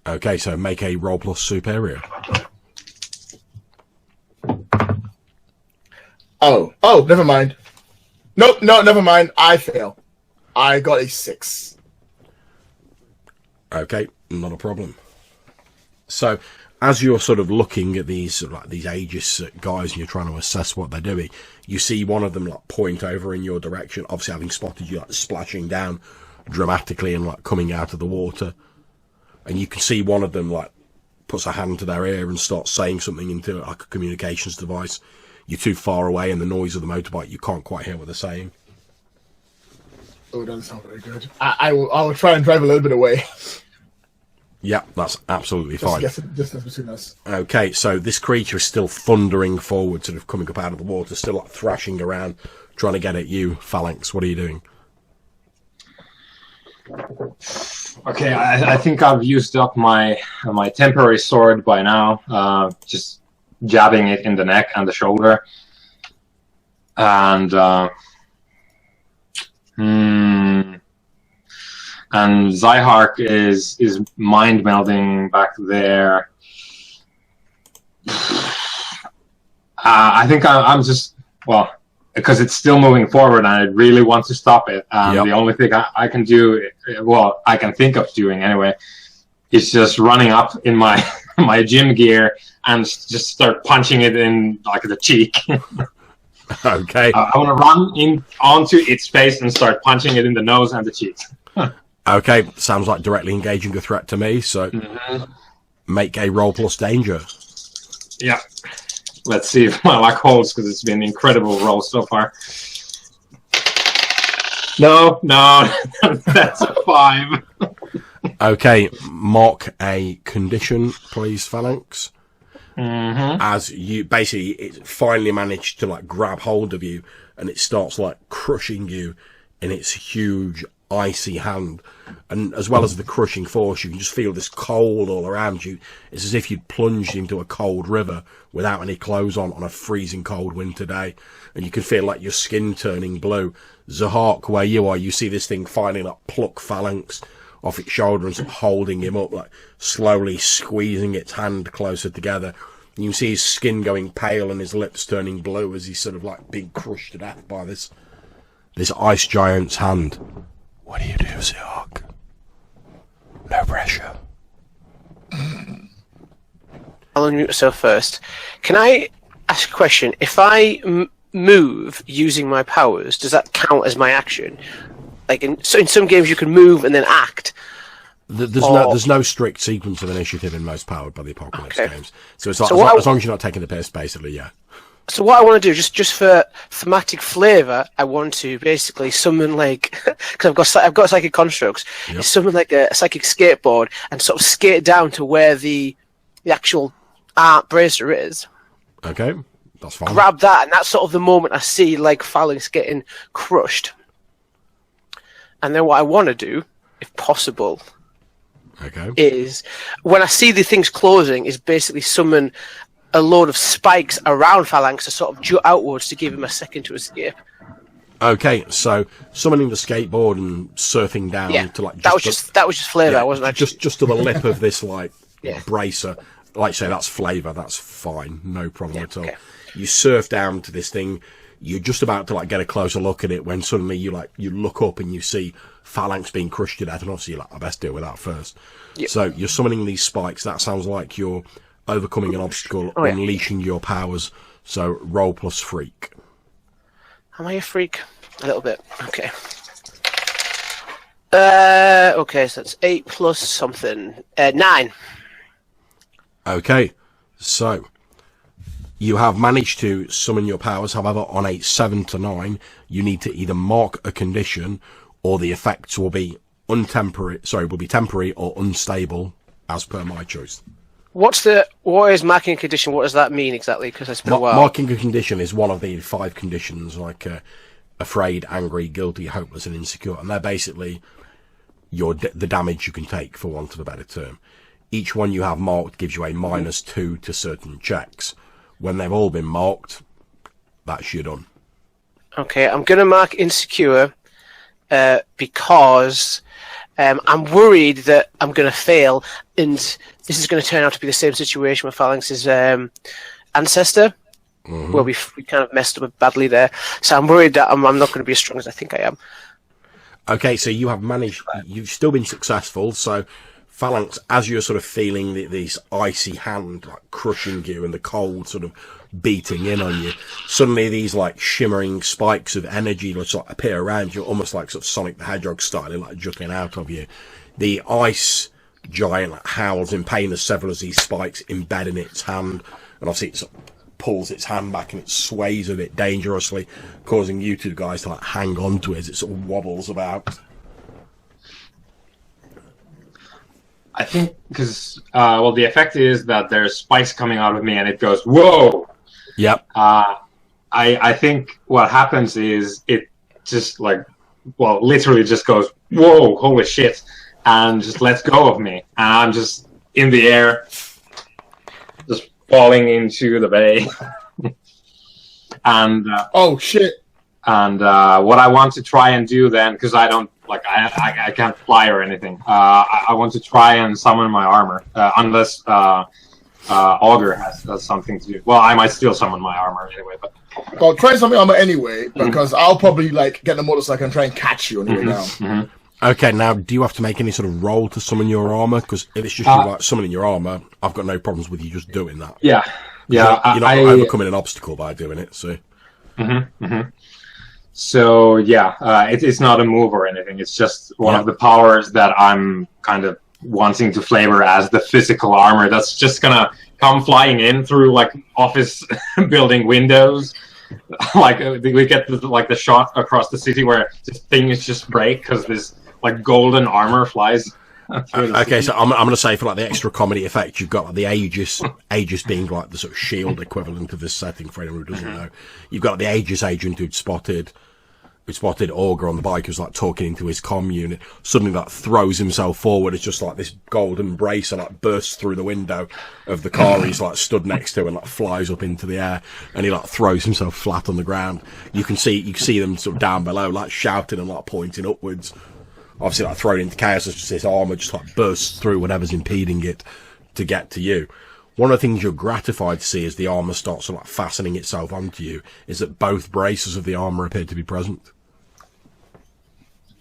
Okay, so make a roll plus superior. Oh, never mind. Nope, no, never mind. I fail. I got a 6. Okay, not a problem. So, as you're sort of looking at these Aegis guys and you're trying to assess what they're doing, you see one of them like point over in your direction, obviously having spotted you like splashing down dramatically and like coming out of the water. And you can see one of them like puts a hand to their ear and starts saying something into like a communications device. You're too far away and the noise of the motorbike, you can't quite hear what they're saying. Oh, it doesn't sound very good. I will try and drive a little bit away. Yeah, that's absolutely fine. Distance between us. Okay, so this creature is still thundering forward, sort of coming up out of the water, still like thrashing around, trying to get at you, Phalanx. What are you doing? Okay, I think I've used up my temporary sword by now. Just jabbing it in the neck and the shoulder, and Zihark is mind melding back there. I think I'm just because it's still moving forward and I really want to stop it. The only thing I can do, I can think of doing anyway, is just running up in my my gym gear and just start punching it in like the cheek. Okay. I want to run onto its face and start punching it in the nose and the cheeks. Okay, sounds like directly engaging a threat to me, so make a roll plus danger. Yeah. Let's see if my luck holds, because it's been an incredible roll so far. No, that's a 5. Okay, mark a condition, please, Phalanx. As you basically, it finally managed to like grab hold of you, and it starts like crushing you in its huge icy hand, and as well as the crushing force, you can just feel this cold all around you. It's as if you'd plunged into a cold river without any clothes on a freezing cold winter day, and you can feel like your skin turning blue. Zihark, where you are, you see this thing finally like pluck Phalanx off its shoulder and sort of holding him up, like slowly squeezing its hand closer together. And you can see his skin going pale and his lips turning blue as he's sort of like being crushed to death by this ice giant's hand. What do you do, Zihark? No pressure. I'll unmute myself first. Can I ask a question? If I move using my powers, does that count as my action? Like in some games, you can move and then act. There's no strict sequence of initiative in most Powered by the Apocalypse games. So it's like, as long as you're not taking the piss, basically, yeah. So what I want to do, just for thematic flavour, I want to basically summon like, because I've got psychic constructs, summon like a psychic skateboard and sort of skate down to where the actual art bracer is. Okay, that's fine. Grab that, and that's sort of the moment I see like Phalanx getting crushed. And then what I want to do, if possible, is when I see the things closing, is basically summon a load of spikes around Phalanx to sort of jut outwards to give him a second to escape. Okay, so summoning the skateboard and surfing down to like that was just flavour. I wasn't actually just to the lip of this like bracer. Like say that's flavour. That's fine, no problem at all. Okay. You surf down to this thing. You're just about to like get a closer look at it when suddenly you look up and you see Phalanx being crushed to death, and obviously you're like, I best deal with that first. Yep. So you're summoning these spikes. That sounds like you're overcoming an obstacle, unleashing your powers. So roll plus freak. Am I a freak? A little bit. Okay. Okay, so that's 8 plus something. 9. Okay, so you have managed to summon your powers. However, on a 7 to 9, you need to either mark a condition, or the effects will be temporary or unstable, as per my choice. What is marking a condition? What does that mean exactly? Because it's been a while. Marking a condition is one of the 5 conditions, like afraid, angry, guilty, hopeless, and insecure, and they're basically the damage you can take, for want of a better term. Each one you have marked gives you a -2 to certain checks. When they've all been marked, that's you done. Okay, I'm going to mark insecure because I'm worried that I'm going to fail, and this is going to turn out to be the same situation with Phalanx's ancestor, where we kind of messed up badly there. So I'm worried that I'm not going to be as strong as I think I am. Okay, so you have managed, you've still been successful, so Phalanx, as you're sort of feeling this icy hand like crushing you and the cold sort of beating in on you, suddenly these like shimmering spikes of energy sort of appear around you, almost like sort of Sonic the Hedgehog style, like jutting out of you. The ice giant like howls in pain as several of these spikes embed in its hand, and obviously it sort of pulls its hand back and it sways a bit dangerously, causing you two guys to like hang on to it as it sort of wobbles about. I think because well, the effect is that there's spikes coming out of me, and it goes whoa. Yep. I think what happens is it just like, well, literally just goes whoa, holy shit, and just lets go of me, and I'm just in the air, just falling into the bay. And oh shit. And what I want to try and do then, because I don't like I can't fly or anything. I want to try and summon my armor, unless Augur has something to do. Well, I might still summon my armor anyway. But well, try something armor anyway, because I'll probably like get the motorcycle and try and catch you anyway now. Okay, now do you have to make any sort of roll to summon your armor? Because if it's just you like summoning your armor, I've got no problems with you just doing that. Yeah. You're not overcoming an obstacle by doing it. So. So yeah, it's not a move or anything. It's just one of the powers that I'm kind of wanting to flavor as the physical armor. That's just gonna come flying in through like office building windows. Like we get the shot across the city where this thing is just break because this like golden armor flies. Okay, so I'm going to say for like the extra comedy effect, you've got like the Aegis being like the sort of shield equivalent of this setting. For anyone who doesn't know, you've got the Aegis agent who'd spotted Orga on the bike, who's like talking into his comm unit. Suddenly, that throws himself forward. It's just like this golden bracer like bursts through the window of the car he's like stood next to and like flies up into the air, and he like throws himself flat on the ground. You can see them sort of down below, like shouting and like pointing upwards. Obviously, like thrown into chaos, as just this armor just like bursts through whatever's impeding it to get to you. One of the things you're gratified to see as the armor starts to like fastening itself onto you is that both braces of the armor appear to be present.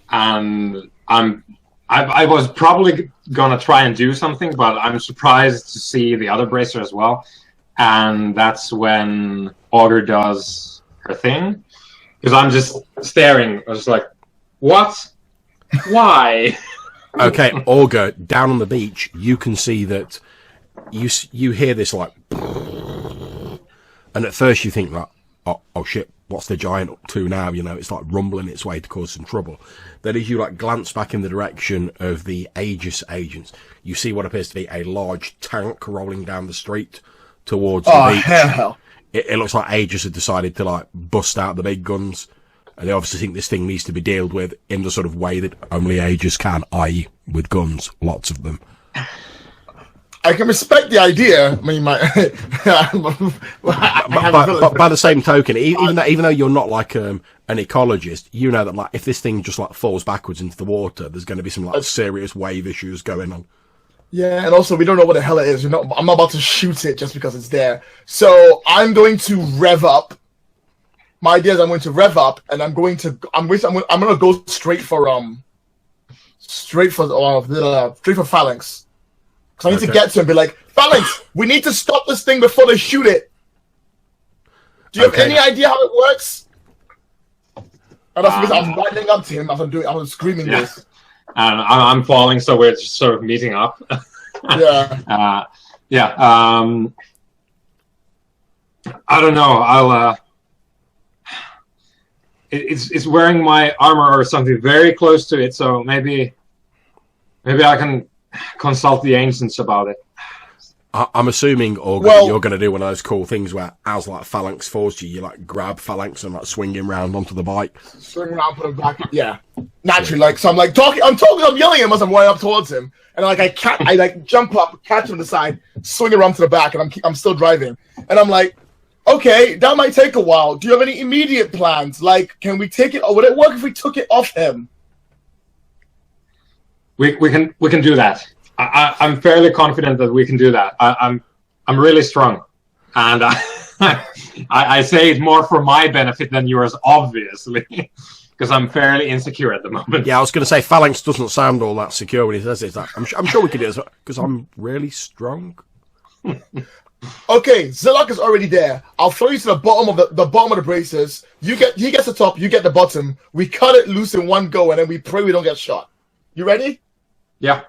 And I was probably gonna try and do something, but I'm surprised to see the other bracer as well. And that's when Augur does her thing, because I'm just staring. I was just like, what? Why? Okay, Orga, down on the beach, you can see that you hear this like, and at first you think like, oh shit, what's the giant up to now? You know, it's like rumbling its way to cause some trouble. Then as you like glance back in the direction of the Aegis agents, you see what appears to be a large tank rolling down the street towards the beach. Hell. It looks like Aegis had decided to like bust out the big guns. And they obviously think this thing needs to be dealt with in the sort of way that only Aegis can, i.e. with guns, lots of them. I can respect the idea. I mean, by the same token, even though you're not like an ecologist, you know that like if this thing just like falls backwards into the water, there's going to be some like serious wave issues going on. Yeah, and also we don't know what the hell it is. I'm not about to shoot it just because it's there. So I'm going to rev up. My idea is I'm going to rev up, and I'm going to go straight for Phalanx, because I need to get to him and be like, Phalanx, we need to stop this thing before they shoot it. Do you have any idea how it works? And I'm riding up to him as I'm screaming this. And I'm falling, so we're just sort of meeting up. Yeah. I don't know. It's wearing my armor or something very close to it, so maybe I can consult the ancients about it. I'm assuming, Orga, you're going to do one of those cool things where, as like Phalanx falls to you like grab Phalanx and like swing him round onto the bike. Swing around, put him back. Yeah, naturally. Like so, I'm yelling at him as I'm running up towards him, and like I jump up, catch him on the side, swing around to the back, and I'm still driving, and I'm like, okay, that might take a while. Do you have any immediate plans? Like, can we take it, or would it work if we took it off him? We can do that. I'm fairly confident that we can do that. I'm really strong, and I say it more for my benefit than yours, obviously, because I'm fairly insecure at the moment. Yeah, I was going to say Phalanx doesn't sound all that secure when he says it. I'm sure we can do it because I'm really strong. Okay, Zihark is already there. I'll throw you to the bottom of the braces. He gets the top, you get the bottom. We cut it loose in one go, and then we pray we don't get shot. You ready? Yeah.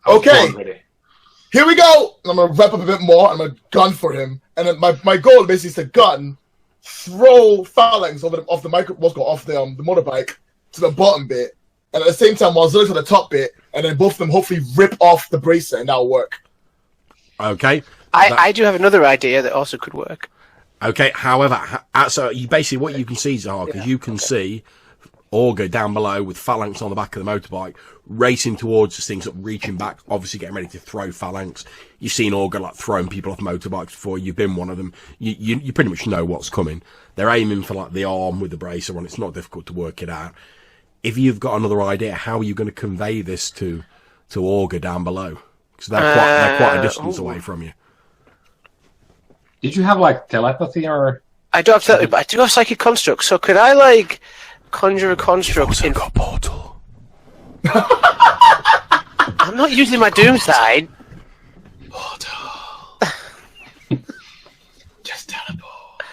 Okay. Here we go. I'm gonna wrap up a bit more. I'm gonna gun for him, and then my goal basically is to gun, throw Phalanx off the motorbike to the bottom bit, and at the same time, Mozilla to the top bit, and then both of them hopefully rip off the bracer, and that'll work. Okay. I do have another idea that also could work. Okay. However, so you basically what you can see, Zihark, is you can see Orga down below with Phalanx on the back of the motorbike, racing towards this thing, sort of reaching back, obviously getting ready to throw Phalanx. You've seen Orga like throwing people off motorbikes before. You've been one of them. You pretty much know what's coming. They're aiming for like the arm with the bracer on. It's not difficult to work it out. If you've got another idea, how are you going to convey this to Orga down below? Because they're quite a distance away from you. Did you have like telepathy or? I don't have telepathy, but I do have psychic construct. So could I like conjure a construct in got portal? I'm not using my doom side. Portal. Just teleport.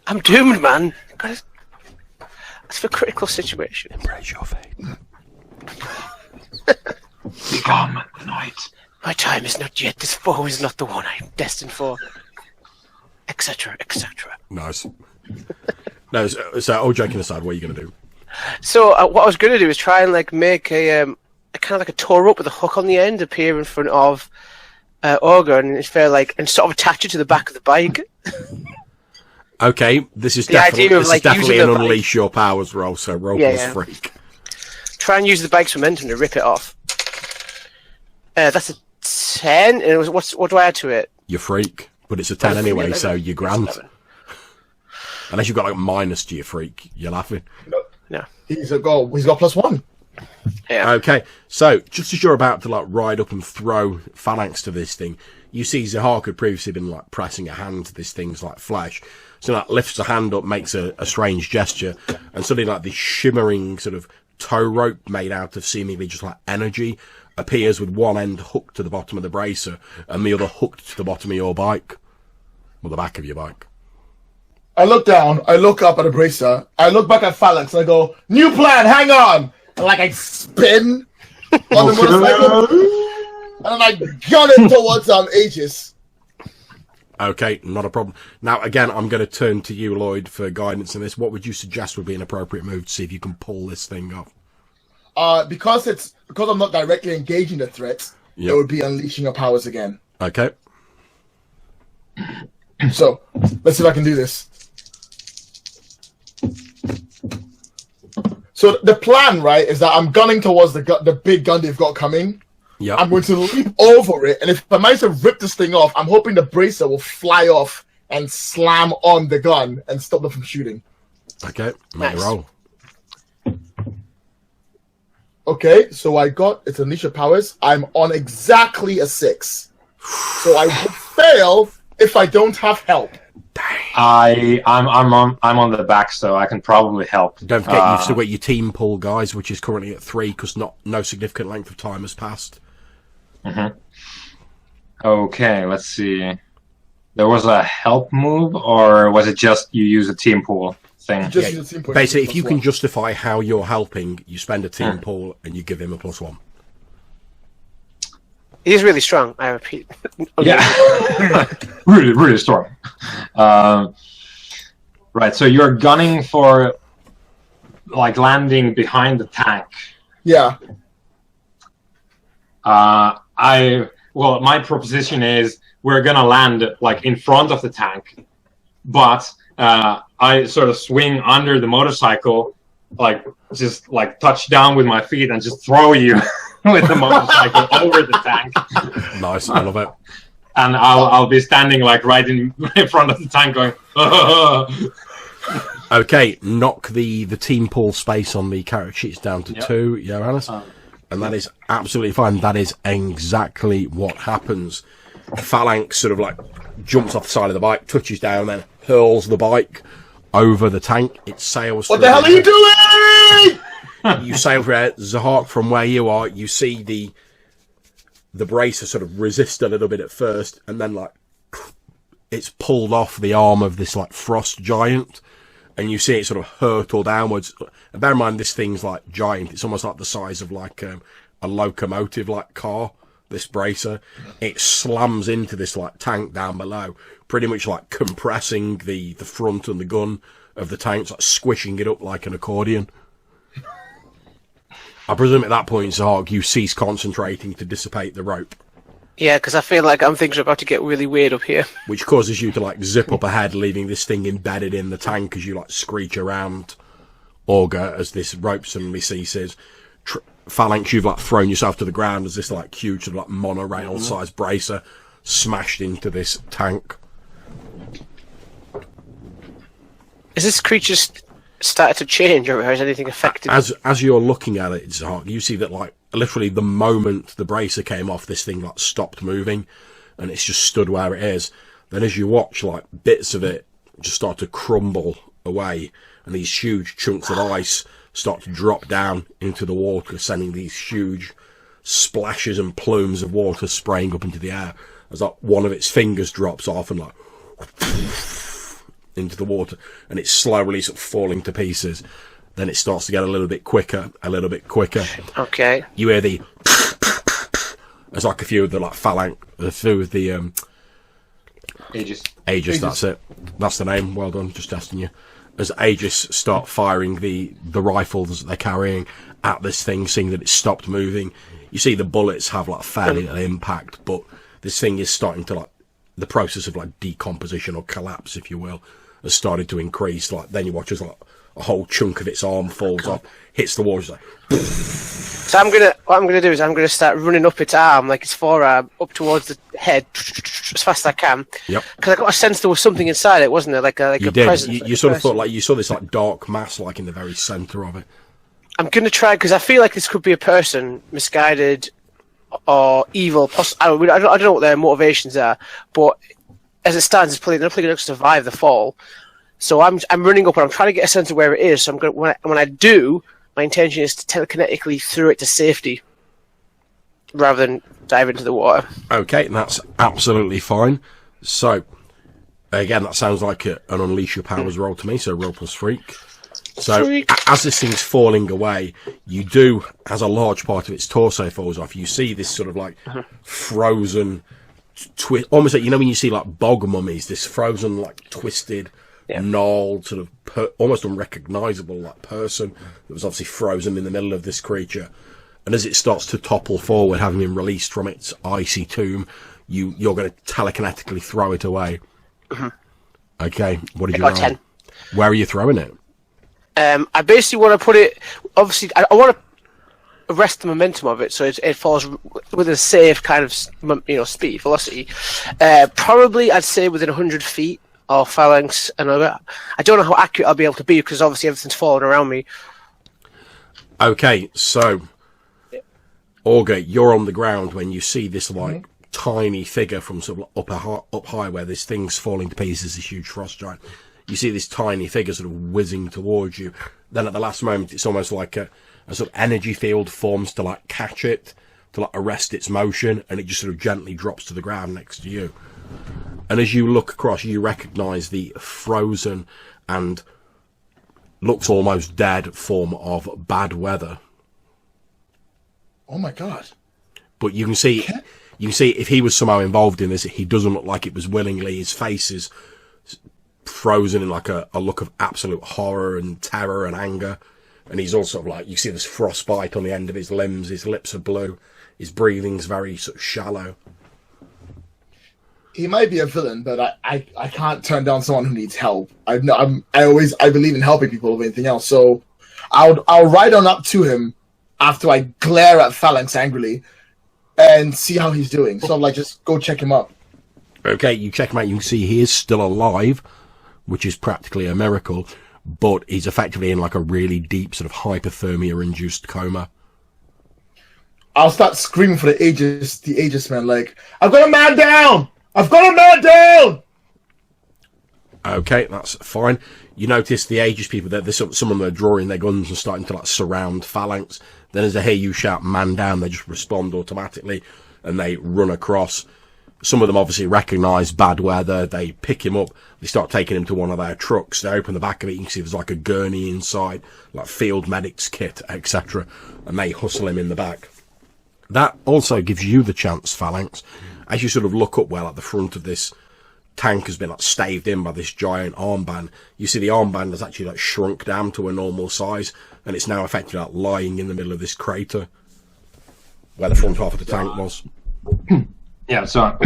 I'm doomed, man. That's for critical situation. Embrace your fate. Become the night. My time is not yet. This foe is not the one I am destined for. Etc. Etc. Nice. No, so all joking aside, what are you going to do? So what I was going to do is try and like make a kind of like a tour up with a hook on the end appear in front of Orga, and it's fair like and sort of attach it to the back of the bike. Okay, this is The definitely, idea of, like, definitely using an the bike. unleash your powers roll. So roll Yeah, plus yeah. freak. Try and use the bike's momentum to rip it off. That's a 10. And it was, what do I add to it? You're freak, but it's a 10 anyway, 11. so you're grand. 11. Unless you've got like minus to your freak, you're laughing. No. He's got +1. Yeah. Okay, so just as you're about to like ride up and throw Phalanx to this thing, you see Zihark had previously been like pressing a hand to this thing's like flesh. So like lifts a hand up, makes a strange gesture, and suddenly like this shimmering sort of tow rope made out of seemingly just like energy appears with one end hooked to the bottom of the bracer and the other hooked to the bottom of your bike. Or the back of your bike. I look down, I look up at the bracer, I look back at Phalanx, and I go, new plan, hang on! And like I spin on the motorcycle, and then I gun it towards Aegis. Okay, not a problem. Now, again, I'm going to turn to you, Lloyd, for guidance in this. What would you suggest would be an appropriate move to see if you can pull this thing off? Because I'm not directly engaging the threat, Yep. it would be unleashing your powers again. Okay. So, let's see if I can do this. So the plan, right, is that I'm gunning towards the big gun they've got coming. Yeah. I'm going to leap over it, and if I manage to rip this thing off, I'm hoping the bracer will fly off and slam on the gun and stop them from shooting. Okay, make a roll. Okay, so I got it's unleash your powers. I'm on exactly a 6. So I will fail if I don't have help. I'm on the back, so I can probably help. Don't forget, you've still got your team pull, guys, which is currently at 3 because no significant length of time has passed. Mm-hmm. Okay, let's see. There was a help move, or was it just you use a team pool thing? Just use a team point. Basically, if you can +1. justify how you're helping, you spend a team pull and you give him a +1. He's really strong, I repeat. Yeah, really, really strong. Right, so you're gunning for like landing behind the tank. Yeah. My proposition is we're gonna land like in front of the tank, but I sort of swing under the motorcycle, like just like touch down with my feet and just throw you with the motorcycle over the tank. Nice, I love it. And I'll be standing like right in front of the tank going. Okay, knock the team pull space on the character sheets down to 2, Johannes. And that is absolutely fine. That is exactly what happens. Phalanx sort of like jumps off the side of the bike, touches down, then hurls the bike over the tank. It sails. What the hell are you doing? You sail through it. Zihark, from where you are, you see the bracer sort of resist a little bit at first, and then like it's pulled off the arm of this like frost giant, and you see it sort of hurtle downwards. And bear in mind, this thing's like giant. It's almost like the size of like a locomotive like car. This bracer, it slams into this like tank down below, pretty much like compressing the front and the gun of the tank, like squishing it up like an accordion. I presume at that point, Zihark, you cease concentrating to dissipate the rope. Yeah, because I feel like things are about to get really weird up here. Which causes you to, like, zip up ahead, leaving this thing embedded in the tank as you, like, screech around Orga as this rope suddenly ceases. Phalanx, you've, like, thrown yourself to the ground as this, like, huge, sort of, like, monorail-sized bracer smashed into this tank. Is this creature started to change, or has anything affected? As you're looking at it, Zihark, you see that, like, literally the moment the bracer came off, this thing, like, stopped moving, and it's just stood where it is. Then as you watch, like, bits of it just start to crumble away, and these huge chunks of ice start to drop down into the water, sending these huge splashes and plumes of water spraying up into the air, as, like, one of its fingers drops off and, like, into the water, and it's slowly sort of falling to pieces. Then it starts to get a little bit quicker. Okay. You hear the there's like a few of the, like, Phalanx, a few of the Aegis. That's it. That's the name. Well done. Just testing you. As Aegis start firing the rifles that they're carrying at this thing, seeing that it's stopped moving, you see the bullets have, like, fairly little impact, but this thing is starting to, like, the process of, like, decomposition or collapse, if you will, has started to increase. Like, then you watch as, like, a whole chunk of its arm falls off, hits the wall, just like. So what I'm gonna do is I'm gonna start running up its arm, like its forearm, up towards the head as fast as I can. Yep. Because I got a sense there was something inside it, wasn't there? Like a presence. You sort of thought, like, you saw this, like, dark mass, like, in the very centre of it. I'm gonna try, because I feel like this could be a person, misguided or evil. I don't know what their motivations are, but as it stands, they're probably going to survive the fall. So I'm running up and I'm trying to get a sense of where it is. So I'm going when I do, my intention is to telekinetically throw it to safety rather than dive into the water. Okay, that's absolutely fine. So again, that sounds like an unleash your powers roll to me. So roll plus freak. So as this thing's falling away, you do, as a large part of its torso falls off, you see this sort of, like, frozen twist, almost like, you know, when you see, like, bog mummies, this frozen, like, twisted, gnarled, sort of almost unrecognisable, like, person that was obviously frozen in the middle of this creature. And as it starts to topple forward, having been released from its icy tomb, you're going to telekinetically throw it away. Okay, what did you roll? 10. Where are you throwing it? I basically want to put it. Obviously, I want to arrest the momentum of it, so it falls with a safe kind of, speed, velocity. Probably, I'd say within 100 feet of Phalanx and Orga. I don't know how accurate I'll be able to be because obviously everything's falling around me. Okay, so Orga, you're on the ground when you see this, like, tiny figure from sort of up high where this thing's falling to pieces, this huge frost giant. You see this tiny figure sort of whizzing towards you. Then at the last moment, it's almost like a sort of energy field forms to, like, catch it, to, like, arrest its motion, and it just sort of gently drops to the ground next to you. And as you look across, you recognise the frozen and looks almost dead form of Bad Weather. Oh my god! But you can see if he was somehow involved in this, he doesn't look like it was willingly. His face is frozen in, like, a look of absolute horror and terror and anger, and he's also, like, you see this frostbite on the end of his limbs. His lips are blue. His breathing's very sort of shallow. He might be a villain, but I can't turn down someone who needs help. I believe in helping people over anything else. So I'll ride on up to him after I glare at Phalanx angrily and see how he's doing. So I'm like, just go check him up. Okay, you check him out. You can see he is still alive, which is practically a miracle, but he's effectively in, like, a really deep sort of hypothermia-induced coma. I'll start screaming for the Aegis man, like, I've got a man down! I've got a man down! Okay, that's fine. You notice the Aegis people, some of them are drawing their guns and starting to, like, surround Phalanx. Then as they hear you shout man down, they just respond automatically and they run across. Some of them obviously recognise Bad Weather. They pick him up. They start taking him to one of their trucks. They open the back of it. You can see there's, like, a gurney inside, like field medic's kit, etc. And they hustle him in the back. That also gives you the chance, Phalanx, as you sort of look up well at the front of this tank has been like staved in by this giant armband. You see the armband has actually like shrunk down to a normal size, and it's now effectively like lying in the middle of this crater where the front half of the tank was. Yeah, so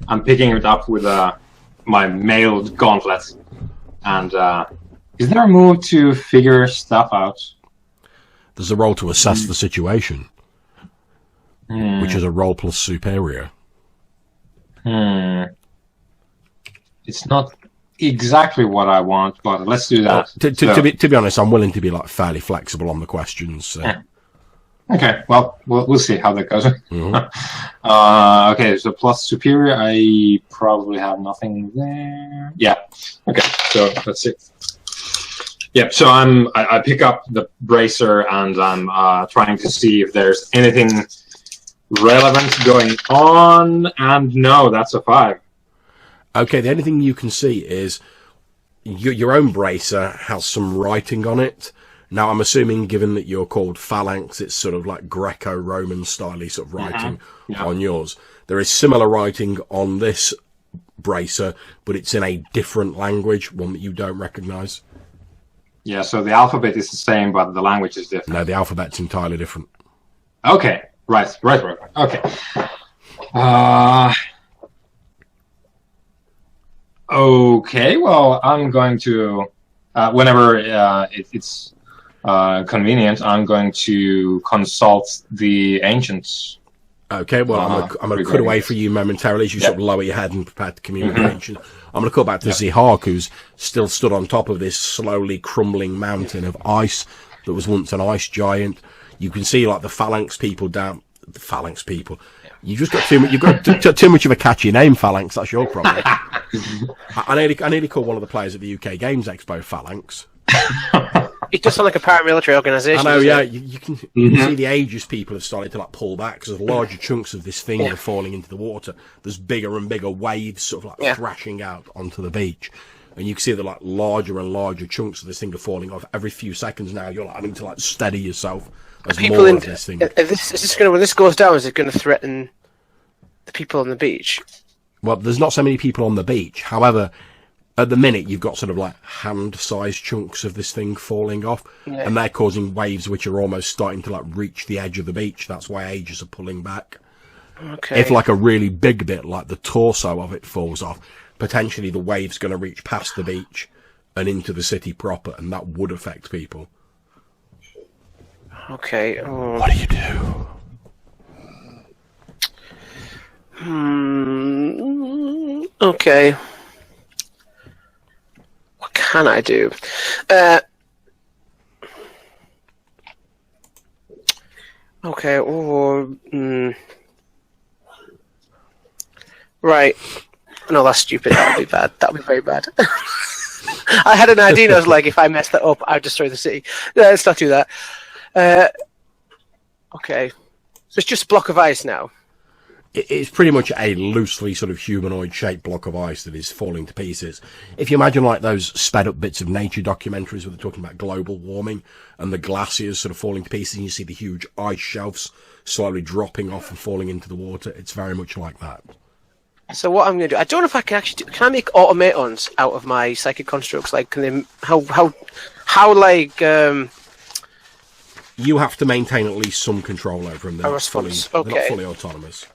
I'm picking it up with my mailed gauntlet. And is there a move to figure stuff out? There's a roll to assess the situation, which is a roll plus superior. It's not exactly what I want, but let's do that. To be honest, I'm willing to be like fairly flexible on the questions. So. Okay, well, we'll see how that goes. Okay, so plus superior, I probably have nothing there. Yeah. Okay, so let's see. Yeah, so I pick up the bracer and I'm trying to see if there's anything relevant going on, and no, that's a 5. Okay, the only thing you can see is your own bracer has some writing on it. Now, I'm assuming, given that you're called Phalanx, it's sort of like Greco-Roman style sort of writing on yours. There is similar writing on this bracer, but it's in a different language, one that you don't recognise. Yeah, so the alphabet is the same, but the language is different. No, the alphabet's entirely different. Okay, right. Okay. Okay, well, I'm going to, whenever it's convenient, I'm going to consult the ancients. Okay, well, I'm going to cut away for you momentarily as you sort of lower your head and prepare to communicate. I'm going to cut back to Zihark, who's still stood on top of this slowly crumbling mountain of ice that was once an ice giant. You can see like the Phalanx people down. The Phalanx people. You just got too much. You've got too much of a catchy name, Phalanx. That's your problem. I nearly called one of the players at the UK Games Expo Phalanx. It does sound like a paramilitary organisation. I know, yeah. You can see the Aegis people have started to like pull back because larger chunks of this thing are falling into the water. There's bigger and bigger waves sort of like thrashing out onto the beach. And you can see that like larger and larger chunks of this thing are falling off every few seconds now. You're like having to like steady yourself as more of this thing. When this goes down, is it going to threaten the people on the beach? Well, there's not so many people on the beach. However, at the minute, you've got sort of like hand-sized chunks of this thing falling off, and they're causing waves which are almost starting to like reach the edge of the beach. That's why Aegis are pulling back. Okay. If like a really big bit, like the torso of it, falls off, potentially the wave's going to reach past the beach and into the city proper, and that would affect people. Okay. What do you do? Okay. What can I do? Okay. Right. No, that's stupid. That'll be bad. That'll be very bad. I had an idea. And I was like, if I mess that up, I'll destroy the city. Let's not do that. Okay. So it's just a block of ice now. It's pretty much a loosely sort of humanoid-shaped block of ice that is falling to pieces. If you imagine like those sped-up bits of nature documentaries where they're talking about global warming and the glaciers sort of falling to pieces and you see the huge ice shelves slowly dropping off and falling into the water, it's very much like that. So what I'm going to do, I don't know if I can actually do, can I make automatons out of my psychic constructs? Like, can they, how like, you have to maintain at least some control over them. They're not fully autonomous.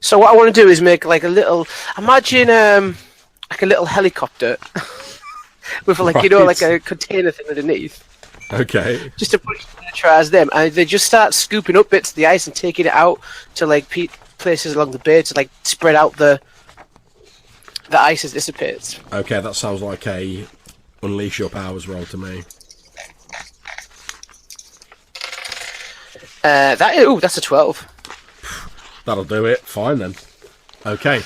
So what I want to do is make like a little, imagine like a little helicopter with like, you know, like a container thing underneath. Okay. Just to miniaturize them, and they just start scooping up bits of the ice and taking it out to like places along the bay to like spread out the ice as it dissipates. Okay, that sounds like a unleash your powers roll to me. That's a 12. That'll do it. Fine then. Okay.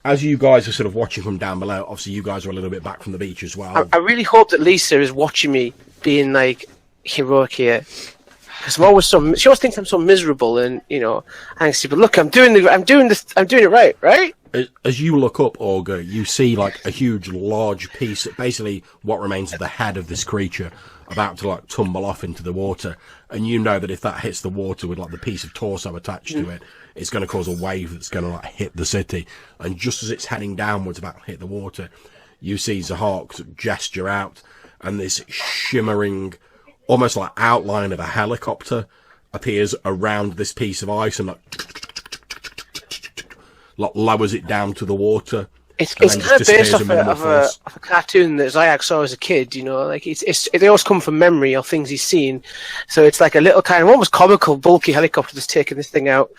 As you guys are sort of watching from down below, obviously you guys are a little bit back from the beach as well. I really hope that Lisa is watching me being like heroic here, Because she always thinks I'm so miserable and angsty. But look, I'm doing it right? As you look up, Orga, you see like a huge, large piece, basically what remains of the head of this creature, about to like tumble off into the water, and you know that if that hits the water with like the piece of torso attached to it, it's going to cause a wave that's going to like hit the city. And just as it's heading downwards, about to hit the water, you see Zihark gesture out, and this shimmering, almost like outline of a helicopter appears around this piece of ice and like lowers it down to the water. It's kind of based off a cartoon that Zihark saw as a kid, like they always come from memory or things he's seen. So it's like a little kind of almost comical, bulky helicopter that's taking this thing out.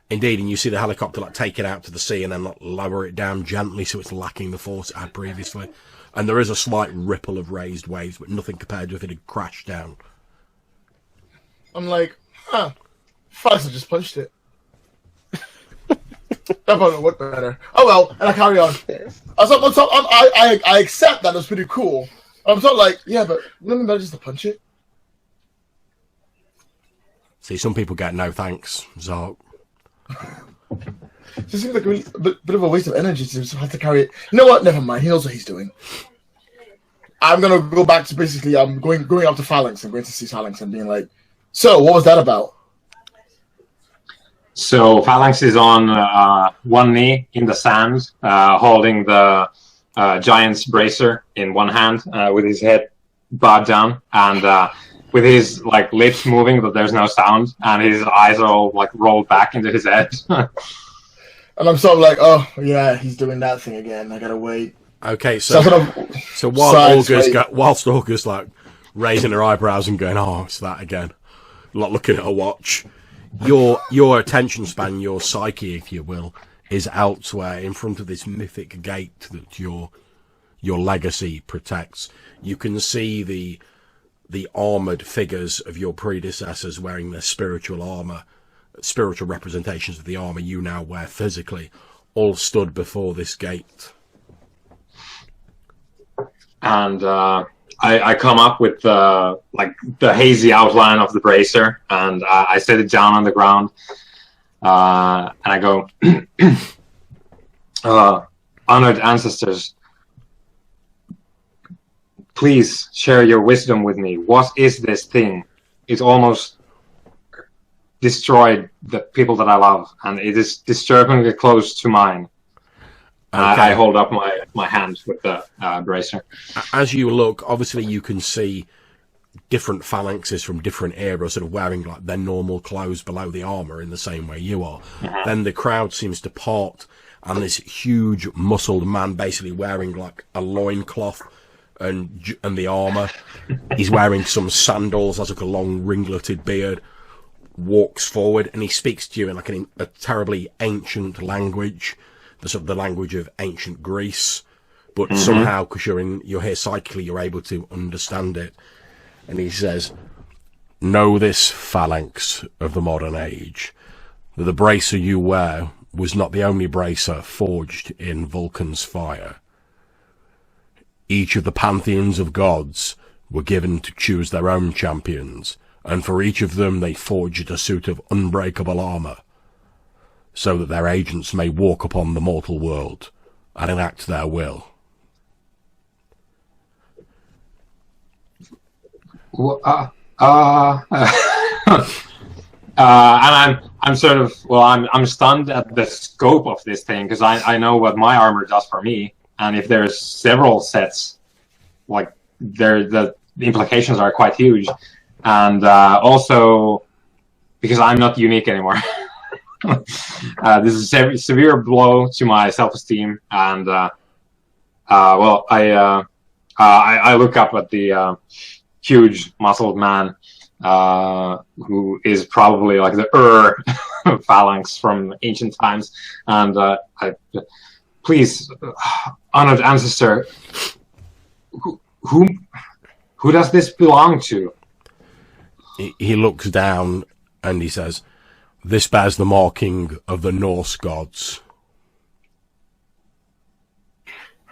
Indeed, and you see the helicopter like take it out to the sea and then like lower it down gently so it's lacking the force it had previously. And there is a slight ripple of raised waves, but nothing compared to if it had crashed down. I'm like, Phalanx just punched it. That probably worked better. Oh well, and I carry on. I accept that. It was pretty cool. I'm sort of like, yeah, but wouldn't it be better just to punch it? See, some people get no thanks, Zihark. It seems like a bit of a waste of energy to just have to carry it. You know what? Never mind. He knows what he's doing. I'm gonna go back to basically going up to Phalanx and going to see Phalanx and being like, so what was that about? So Phalanx is on one knee in the sand, holding the giant's bracer in one hand, with his head bowed down, and with his like lips moving, but there's no sound, and his eyes are all like rolled back into his head. And I'm sort of like, oh yeah, he's doing that thing again. I gotta wait. Okay, so whilst Orga's like raising her eyebrows and going, oh, it's that again, like looking at her watch, your attention span, your psyche, if you will, is elsewhere in front of this mythic gate that your legacy protects. You can see the armoured figures of your predecessors wearing their spiritual armour, spiritual representations of the armour you now wear physically, all stood before this gate. And I come up with the hazy outline of the bracer, and I set it down on the ground, and I go, honored ancestors, please share your wisdom with me. What is this thing? It almost destroyed the people that I love, and it is disturbingly close to mine. Okay. I hold up my hand with the bracer. As you look, obviously you can see different phalanxes from different eras sort of wearing like their normal clothes below the armour in the same way you are. Mm-hmm. Then the crowd seems to part, and this huge muscled man basically wearing like a loincloth and the armour. He's wearing some sandals, has like a long ringleted beard, walks forward, and he speaks to you in like a terribly ancient language, the language of ancient Greece, but somehow, because you're here psychically, you're able to understand it. And he says, know this, Phalanx of the modern age, that the bracer you wear was not the only bracer forged in Vulcan's fire. Each of the pantheons of gods were given to choose their own champions, and for each of them they forged a suit of unbreakable armour, so that their agents may walk upon the mortal world and enact their will. And I'm sort of, I'm stunned at the scope of this thing, because I know what my armor does for me, and if there's several sets, like the implications are quite huge, and also because I'm not unique anymore. This is a severe blow to my self-esteem, and I look up at the huge muscled man who is probably like the Phalanx from ancient times, and please, honored ancestor, who does this belong to? He looks down and he says, this bears the marking of the Norse gods.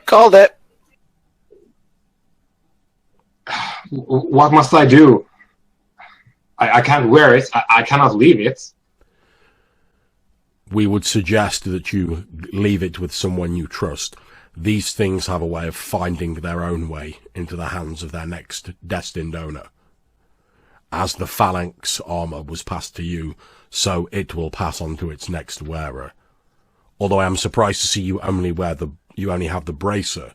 Called it. What must I do? I can't wear it. I cannot leave it. We would suggest that you leave it with someone you trust. These things have a way of finding their own way into the hands of their next destined owner. As the Phalanx armor was passed to you, so it will pass on to its next wearer. Although I am surprised to see you only have the bracer.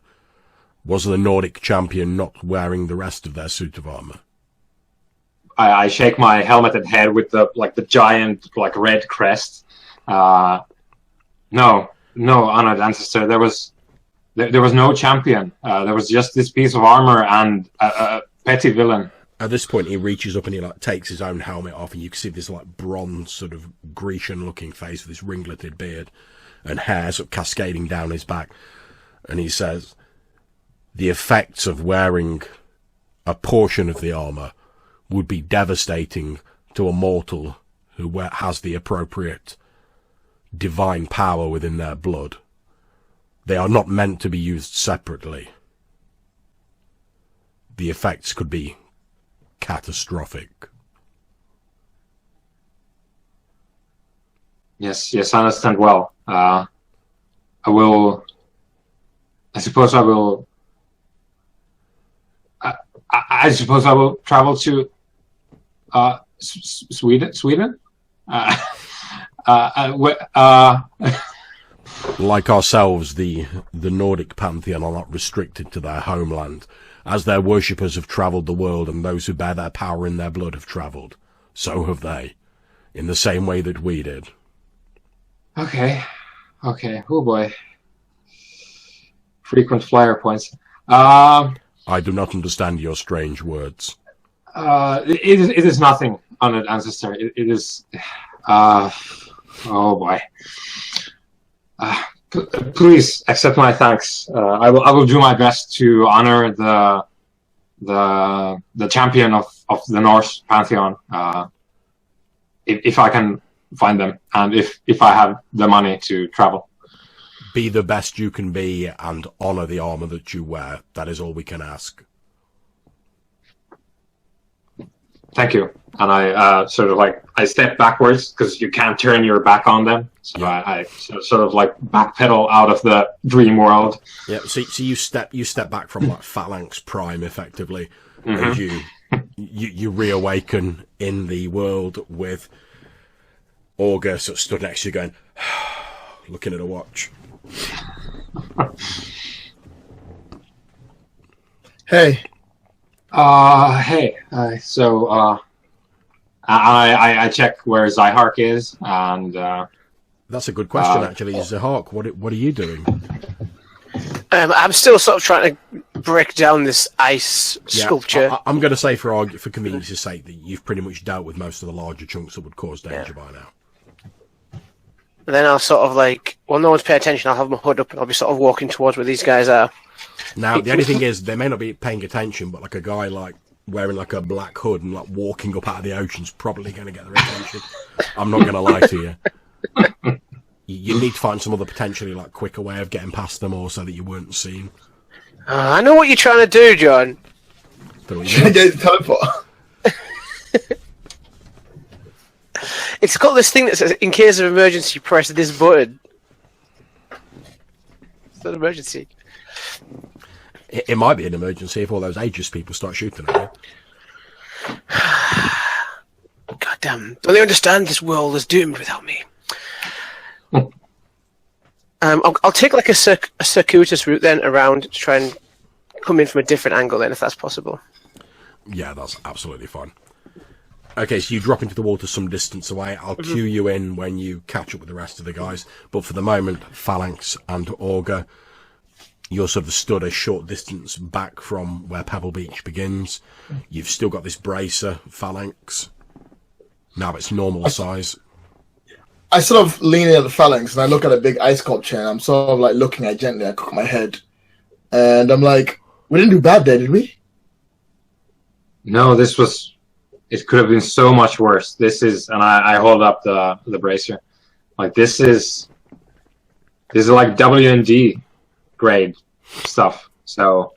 Was the Nordic champion not wearing the rest of their suit of armor? I shake my helmeted head with the giant red crest. No, honored ancestor. There was no champion. There was just this piece of armor and a petty villain. At this point, he reaches up and he takes his own helmet off, and you can see this bronze sort of Grecian-looking face with this ringleted beard and hair sort of cascading down his back. And he says, "The effects of wearing a portion of the armor would be devastating to a mortal who has the appropriate divine power within their blood. They are not meant to be used separately. The effects could be catastrophic." Yes, I understand well. I suppose I will travel to Sweden. Like ourselves, the Nordic pantheon are not restricted to their homeland. As their worshippers have travelled the world, and those who bear their power in their blood have travelled, so have they, in the same way that we did. Okay. Oh boy. Frequent flyer points. I do not understand your strange words. It is nothing, honored ancestor. It is. Oh boy. Please accept my thanks. I will do my best to honor the champion of the Norse pantheon. If I can find them, and if I have the money to travel. Be the best you can be and honor the armor that you wear. That is all we can ask. Thank you. And I I step backwards because you can't turn your back on them. So yeah. I backpedal out of the dream world. Yeah. So you step back from Phalanx Prime effectively, and you reawaken in the world with Orga sort of stood next to you, going, looking at a watch. Hey. Hey. I check where Zihark is, and that's a good question, actually. Zihark, what are you doing? I'm still sort of trying to break down this ice sculpture. I'm going to say, for convenience's sake, that you've pretty much dealt with most of the larger chunks that would cause danger by now. And then I'll sort of no one's paying attention, I'll have my hood up and I'll be sort of walking towards where these guys are. Now, the only thing is, they may not be paying attention, but a guy wearing a black hood and walking up out of the ocean's probably going to get their attention. I'm not going to lie to you. You need to find some other potentially quicker way of getting past them, or so that you weren't seen. I know what you're trying to do, John. Trying to get the teleport. It's got this thing that says, in case of emergency, press this button. It's not an emergency. It might be an emergency if all those ageist people start shooting at you. God damn. Don't they understand this world is doomed without me? I'll take a circuitous route then around to try and come in from a different angle then, if that's possible. Yeah, that's absolutely fine. Okay, so you drop into the water some distance away. I'll cue you in when you catch up with the rest of the guys. But for the moment, Phalanx and Orga, you're sort of stood a short distance back from where Pebble Beach begins. You've still got this bracer, Phalanx. Now it's normal size. I sort of lean in at the Phalanx and I look at a big ice sculpture and I'm sort of looking at it gently. I cock my head. And I'm like, we didn't do bad there, did we? No, it could have been so much worse. This is, and I hold up the bracer. This is like W&D grade stuff. So,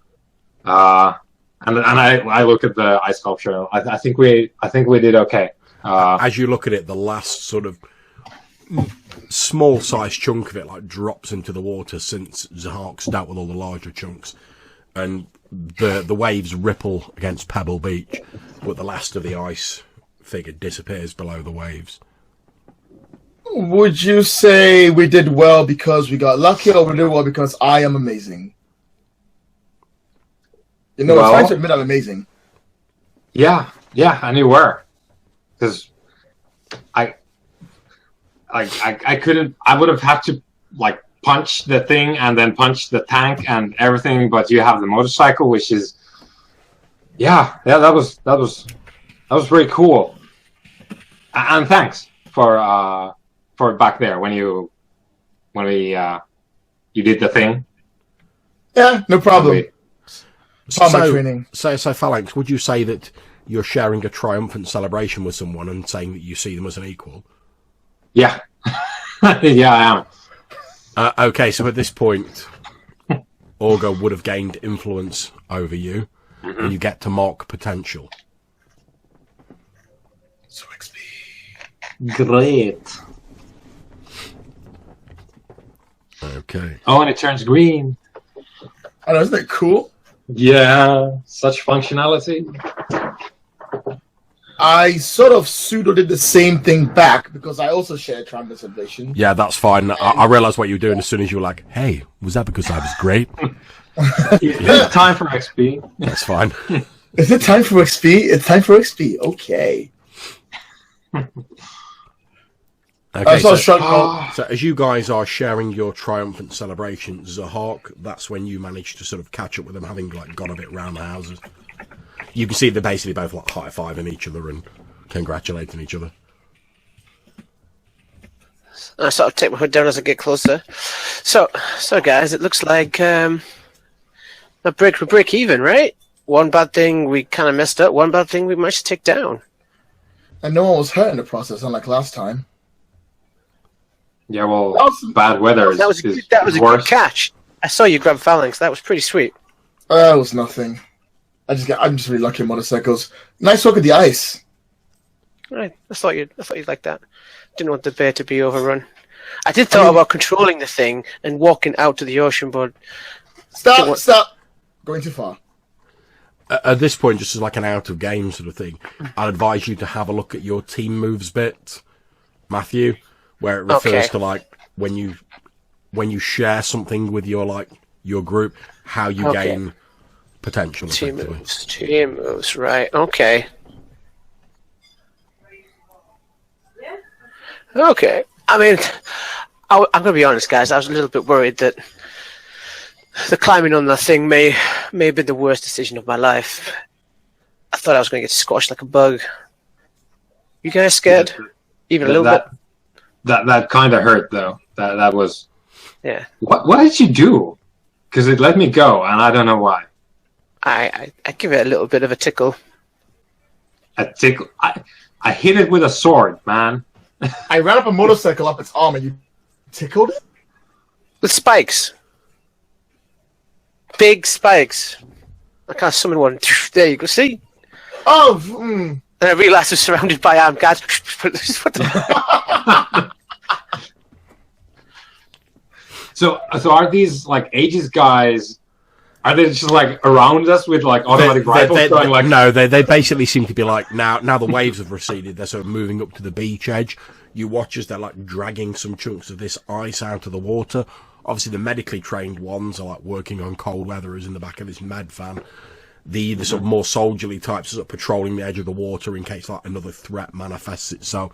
And I look at the ice sculpture. I think we did okay. As you look at it, the last sort of small size chunk of it like drops into the water since Zihark's dealt with all the larger chunks, and the waves ripple against Pebble Beach, but the last of the ice figure disappears below the waves. Would you say we did well because we got lucky, or we did well because I am amazing? You know, it's fine to admit I'm amazing. Yeah, and you were, because I couldn't. I would have had to like punch the thing and then punch the tank and everything, but you have the motorcycle, which is that was pretty cool. And thanks for back there when you did the thing. Yeah, no problem. So Phalanx, would you say that you're sharing a triumphant celebration with someone and saying that you see them as an equal? Yeah. Yeah, I am. Okay, so at this point, Orga would have gained influence over you, and you get to mark potential. So XP. Great. Okay. Oh, and it turns green. I know, isn't that cool? Yeah, such functionality. I sort of pseudo did the same thing back because I also shared triumphant celebration. Yeah, that's fine. I realised what you were doing as soon as you were like, hey, was that because I was great? It's time for XP. That's fine. Is it time for XP? It's time for XP. Okay. Okay, so as you guys are sharing your triumphant celebration, Zihark, that's when you manage to sort of catch up with them, having like gone a bit round the houses. You can see they're basically both like high-fiving each other and congratulating each other. I sort of take my hood down as I get closer. So guys, it looks like we're break even, right? One bad thing we kind of messed up. One bad thing we managed to take down. And no one was hurt in the process, unlike last time. Yeah, well, bad weather is That was a good catch. I saw you grab Phalanx. That was pretty sweet. That was nothing. I'm just really lucky in motorcycles. Nice look at the ice. Right. I thought you'd like that. Didn't want the bear to be overrun. I did thought about controlling the thing and walking out to the ocean, but stop. Going too far. At this point, just as like an out of game sort of thing, I'd advise you to have a look at your team moves bit, Matthew, where it refers to like when you share something with your group, how you gain potential. Team moves, right? Okay. Okay. I mean, I'm going to be honest, guys. I was a little bit worried that the climbing on that thing may have been the worst decision of my life. I thought I was going to get squashed like a bug. You guys scared? Even a little bit? That kind of hurt, though. That was... Yeah. What did you do? Because it let me go, and I don't know why. I give it a little bit of a tickle. A tickle? I hit it with a sword, man. I ran up a motorcycle up its arm and you tickled it? With spikes. Big spikes. I can't summon one. There you go, see? Oh! And I realised I was surrounded by armed guards. What the... So are these like Aegis guys? Are they just like around us with like automatic rifles? No, they basically seem to be like now the waves have receded. They're sort of moving up to the beach edge. You watch as they're like dragging some chunks of this ice out of the water. Obviously, the medically trained ones are like working on cold weather, is in the back of this med van. The sort of more soldierly types are sort of patrolling the edge of the water in case like another threat manifests itself.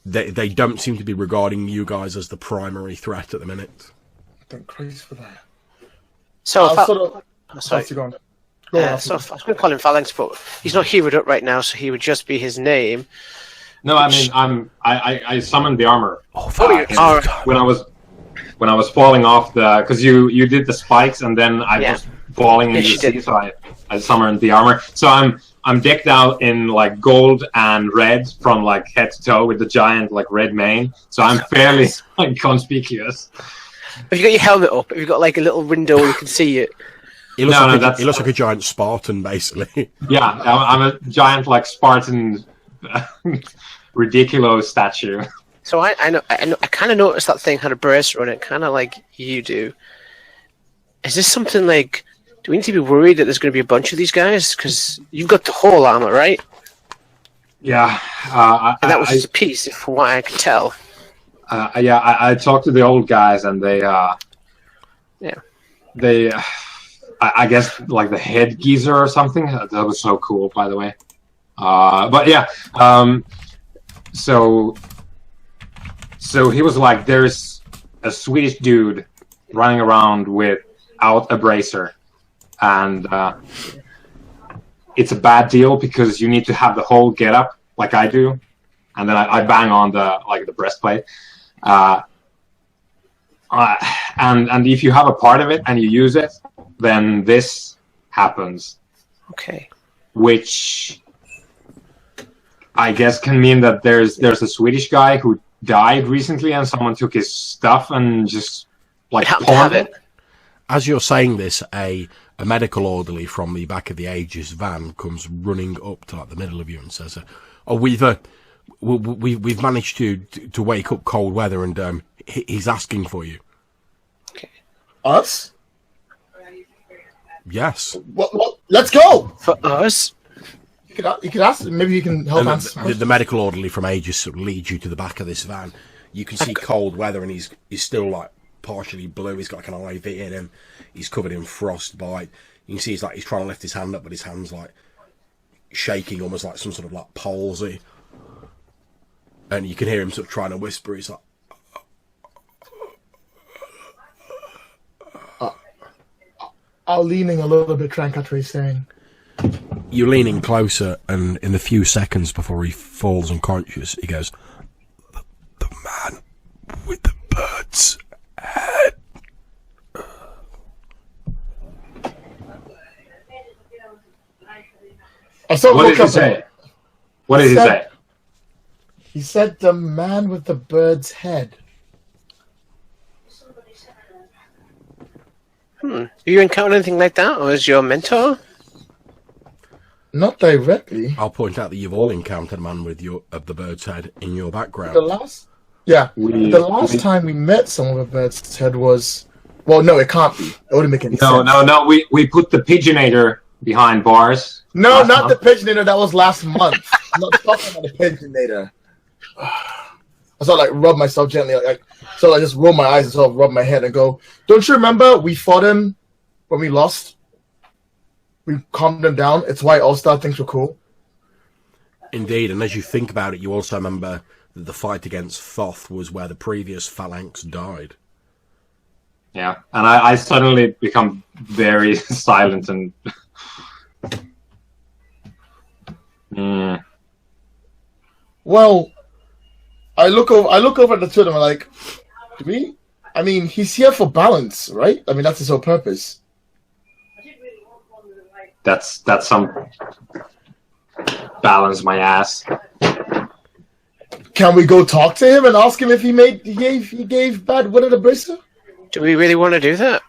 They don't seem to be regarding you guys as the primary threat at the minute. Thank Christ for that. So I was going to call him Phalanx, but he's not heroed up right now, so he would just be his name. No, I mean I summoned the armor. Oh, Phalanx. When I was falling off because you did the spikes and then I was falling into the sea, so I summoned the armor. So I'm decked out in like gold and red from like head to toe with the giant like red mane. So I'm fairly like conspicuous. Have you got your helmet up? Have you got like a little window where you can see it? He looks like a giant Spartan, basically. Yeah, I'm a giant, like, Spartan, ridiculous statue. So I kind of noticed that thing had a bracer on it, kind of like you do. Is this something like? Do we need to be worried that there's going to be a bunch of these guys? Because you've got the whole armor, right? Yeah, And that was just a piece, from what I could tell. I talked to the old guys, and they I guess like the head geezer or something. That was so cool, by the way. But yeah, so he was like, there's a Swedish dude running around without a bracer, and it's a bad deal because you need to have the whole getup like I do, and then I bang on the breastplate. And if you have a part of it and you use it, then this happens. Okay. Which I guess can mean that there's a Swedish guy who died recently and someone took his stuff and just like pawned it. As you're saying this, a medical orderly from the back of the Aegis van comes running up to like the middle of you and says, "Oh, we've managed to wake up Cold Weather, and he's asking for you." Okay. Us? Yes. Well, let's go. For us? You could ask. Maybe you can help answer. The medical orderly from Aegis sort of leads you to the back of this van. You can see Cold Weather, and he's still like partially blue. He's got like an IV in him. He's covered in frostbite. You can see he's trying to lift his hand up, but his hand's like shaking, almost like some sort of like palsy. And you can hear him sort of trying to whisper. He's like, I'll leaning a little bit, try and catch what he's saying. You're leaning closer, and in the few seconds before he falls unconscious, he goes, the man with the bird's head. What did he say? What did he say? He said the man with the bird's head. Do you encounter anything like that, or is your mentor? Not directly. I'll point out that you've all encountered a man with the bird's head in your background. The last time we met someone with a bird's head was... Well, no, it can't be. It wouldn't make any sense. No. We put the pigeonator behind bars. No, not the pigeonator. That was last month. I'm not talking about the pigeonator. I sort of like rub myself gently, so I just roll my eyes and sort of rub my head and go, "Don't you remember we fought him when we lost? We calmed him down. It's why All-Star things were cool." Indeed, and as you think about it, you also remember that the fight against Thoth was where the previous Phalanx died. Yeah, and I suddenly become very silent and. Well, I look over at the two of them and I'm like, I mean, he's here for balance, right? I mean, that's his whole purpose. That's some balance my ass. Can we go talk to him and ask him if he gave Bad Winner the bracer? Do we really want to do that?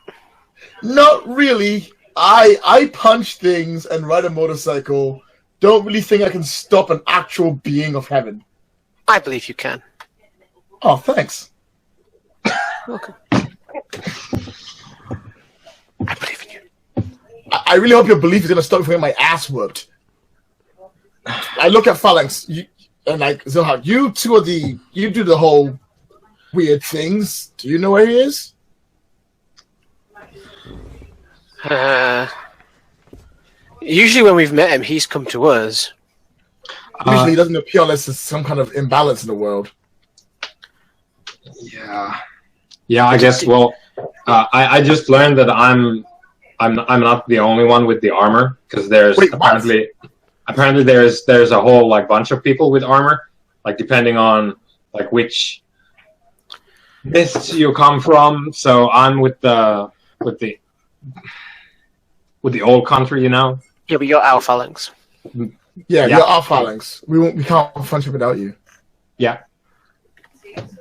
Not really. I punch things and ride a motorcycle. Don't really think I can stop an actual being of heaven. I believe you can. Oh, thanks. Welcome. I believe in you. I really hope your belief is going to stop me from getting my ass whooped. I look at Phalanx, and like, Zihark, you do the whole weird things. Do you know where he is? Usually when we've met him, he's come to us. Usually he doesn't appear unless there's some kind of imbalance in the world. Yeah. I guess. Well, I just learned that I'm not the only one with the armor, because there's apparently there's a whole like bunch of people with armor, like depending on like which myths you come from. So I'm with the old country, you know. Yeah, but you're our Phalanx. Yeah, you're our Phalanx. We can't function without you. Yeah.